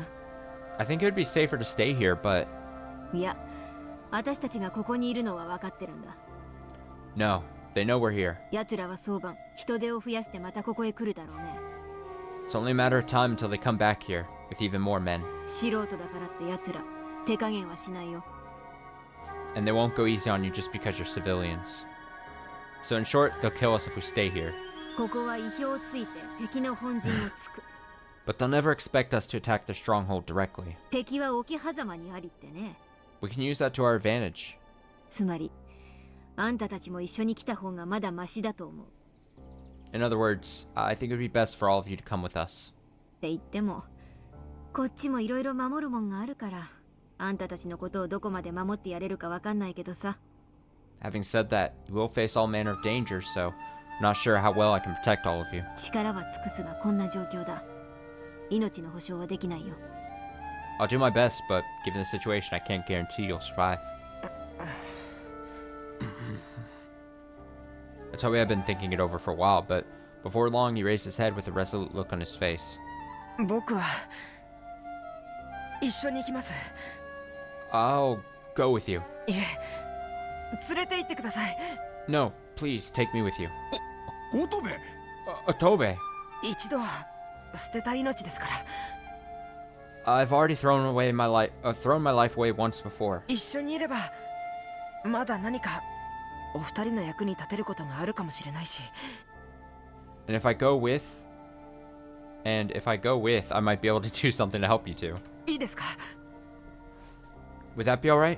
I think it would be safer to stay here, but... いや、私たちがここにいるのは分かってるんだ。 No, they know we're here. 奴らは早晩、人手を増やしてまたここへ来るだろうね。 It's only a matter of time until they come back here, with even more men. 素人だからって奴ら、手加減はしないよ。 And they won't go easy on you just because you're civilians. So in short, they'll kill us if we stay here. ここは意表をついて敵の本陣を突く。 But they'll never expect us to attack their stronghold directly. 敵は桶狭間にありってね。 We can use that to our advantage. つまり、あんたたちも一緒に来た方がまだマシだと思う。 In other words, I think it would be best for all of you to come with us. って言っても、こっちもいろいろ守るもんがあるから、あんたたちのことをどこまで守ってやれるかわかんないけどさ。 Having said that, you will face all manner of dangers, so I'm not sure how well I can protect all of you. 力は尽くすがこんな状況だ。命の保証はできないよ。 I'll do my best, but given the situation, I can't guarantee you'll survive. Otobe had been thinking it over for a while, but before long he raised his head with a resolute look on his face. 僕は一緒に行きます。 I'll go with you. いえ、連れて行ってください。 No, please take me with you. 乙部 Otobe, 一度は捨てた命ですから。 I've already thrown my life away once before. 一緒にいればまだ何かお二人の役に立てることがあるかもしれないし。 And if I go with, I might be able to do something to help you too. いいですか？ Would that be alright?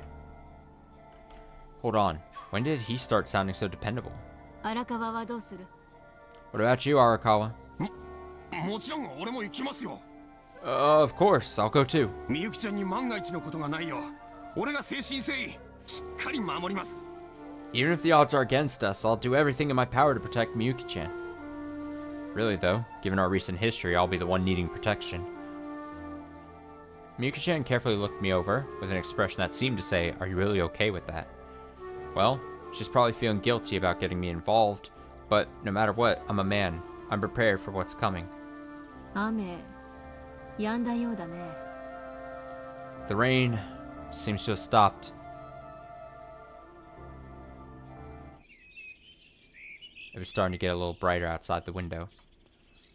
Hold on. When did he start sounding so dependable? 荒川はどうする？ What about you, Arakawa? もちろん俺も行きますよ。 Of course, I'll go too. みゆきちゃんに万が一のことがないよ。俺が誠心誠意しっかり守ります。 Even if the odds are against us, I'll do everything in my power to protect Miyuki-chan. Really though, given our recent history, I'll be the one needing protection. Miyuki-chan carefully looked me over, with an expression that seemed to say, "Are you really okay with that?" Well, she's probably feeling guilty about getting me involved, but no matter what, I'm a man. I'm prepared for what's coming. 雨、止んだようだね。 The rain seems to have stopped. It was starting to get a little brighter outside the window.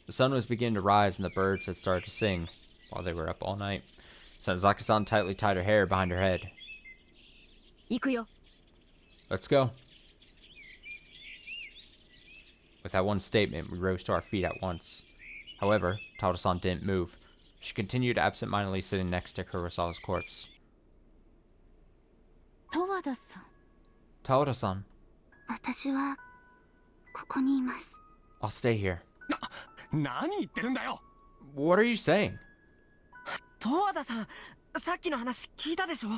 The sun was beginning to rise and the birds had started to sing while they were up all night. Sanzaki-san tightly tied her hair behind her head. 行くよ。 Let's go. With that one statement, we rose to our feet at once. However, Tauta-san didn't move. She continued absent-mindedly sitting next to Kurosawa's corpse. 十和田さん。 Tauta-san, 私はここにいます。 I'll stay here. 何言ってるんだよ。 What are you saying? 十和田さん、さっきの話聞いたでしょ。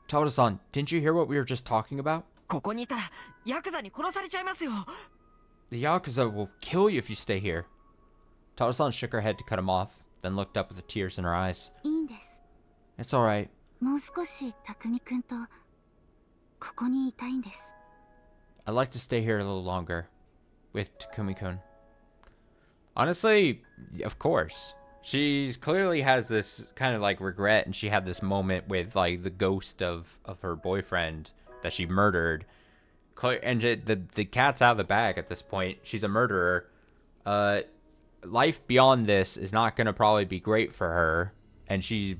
Tauta-san, didn't you hear what we were just talking about? ここにいたらヤクザに殺されちゃいますよ。 The Yakuza will kill you if you stay here. Tauta-san shook her head to cut him off, then looked up with the tears in her eyes. いいんです。 It's alright. もう少し匠くんとここにいたいんです。 I'd like to stay here a little longer with Takumi-kun. Honestly, of course. She clearly has this kind of like regret, and she had this moment with like the ghost of her boyfriend that she murdered. And the cat's out of the bag at this point. She's a murderer. Life beyond this is not going to probably be great for her, and she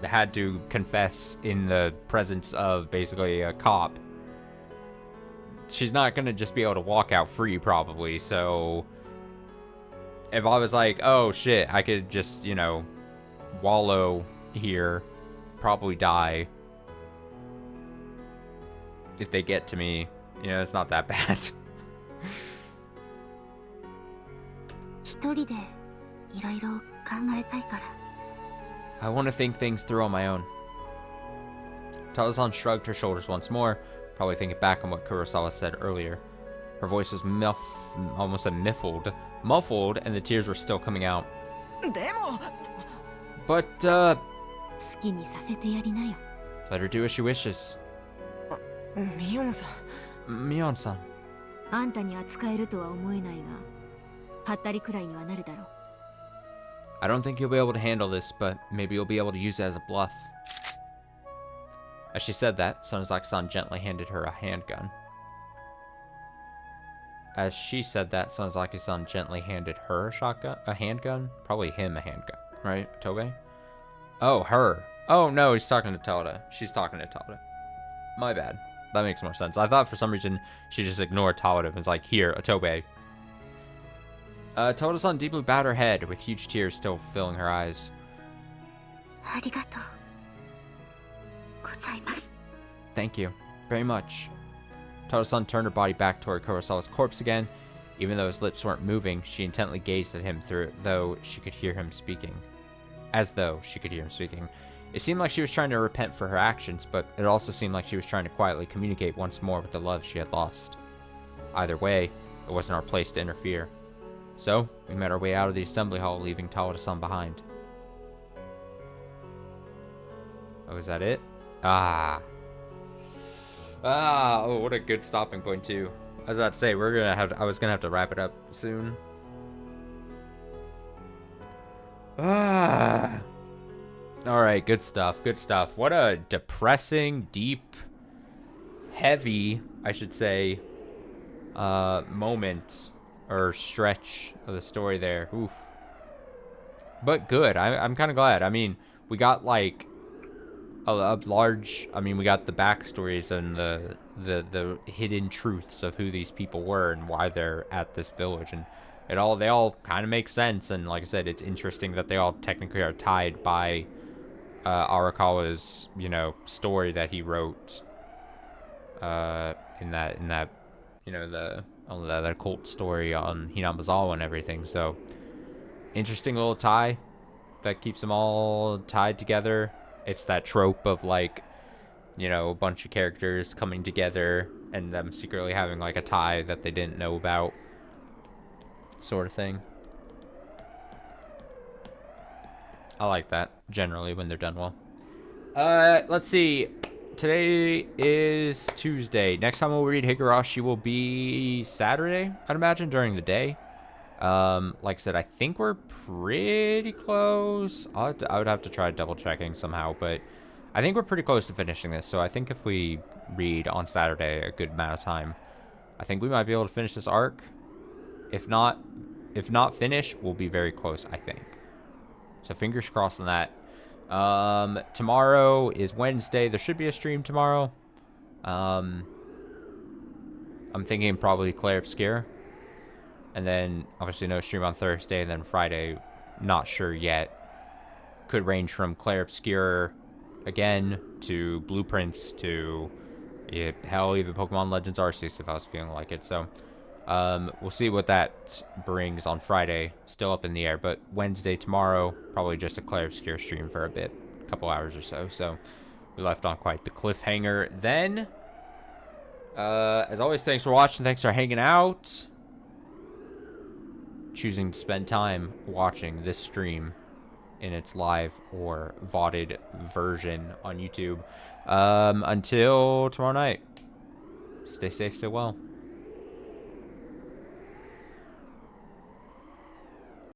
had to confess in the presence of basically a cop. She's not going to just be able to walk out free, probably, so if I was like, oh shit, I could just, you know, wallow here, probably die if they get to me, you know, it's not that bad. 一人でいろいろ考えたいから。 I want to think things through on my own. Tauta-san shrugged her shoulders once more, probably thinking back on what Kurosawa said earlier. Her voice was almost muffled, and the tears were still coming out. でも But, 好きにさせてやりなよ。 let her do as she wishes. ミオンさん。 Mion-san. あんたに扱えるとは思えないが、はったりくらいにはなるだろう。 I don't think you'll be able to handle this, but maybe you'll be able to use it as a bluff. As she said that, Sonozaki-san gently handed her a handgun. As she said that, Sonozaki-san gently handed her a handgun? Probably him a handgun, right, Tobe? Oh, her. Oh, no, he's talking to Tauta. She's talking to Tauta. My bad. That makes more sense. I thought for some reason she just ignored Tauta and was like, here, a Tobe. Tauta-san deeply bowed her head, with huge tears still filling her eyes. ありがとうございます。 Thank you, very much. Tauta-san turned her body back toward Kurosawa's corpse again. Even though his lips weren't moving, she intently gazed at him as though she could hear him speaking. It seemed like she was trying to repent for her actions, but it also seemed like she was trying to quietly communicate once more with the love she had lost. Either way, it wasn't our place to interfere. So, we made our way out of the assembly hall, leaving Tauta-san behind. Oh, is that it? Oh, what a good stopping point, too. I was about to say, I was gonna have to wrap it up soon. Alright, good stuff, good stuff. What a depressing, deep, heavy, I should say, moment or stretch of the story there. Oof. But good. I'm kind of glad. I mean, we got like a large. I mean, we got the backstories and the hidden truths of who these people were and why they're at this village, and they all kind of make sense. And like I said, it's interesting that they all technically are tied by Arakawa's, you know, story that he wrote in that you know, the cult story on Hinamizawa and everything. So interesting little tie that keeps them all tied together. It's that trope of like, you know, a bunch of characters coming together and them secretly having like a tie that they didn't know about, sort of thing. I like that generally when they're done well. Let's see. Today is Tuesday. Next time we'll read Higurashi will be Saturday, I'd imagine, during the day. Like I said, I think we're pretty close. I would have to try double checking somehow, but I think we're pretty close to finishing this. So I think if we read on Saturday a good amount of time, I think we might be able to finish this arc. If not, if not finish, we'll be very close, I think. So fingers crossed on that. Tomorrow is Wednesday. There should be a stream tomorrow. I'm thinking probably Claire Obscure. And then obviously no stream on Thursday, and then Friday, not sure yet. Could range from Claire Obscure again to Blueprints to hell, even Pokemon Legends Arceus if I was feeling like it. So we'll see what that brings on Friday. Still up in the air, but Wednesday, tomorrow, probably just a Claire Obscure stream for a bit, a couple hours or so. So we left on quite the cliffhanger then. As always, thanks for watching. Thanks for hanging out. Choosing to spend time watching this stream in its live or VODed version on YouTube. Until tomorrow night, stay safe, stay well.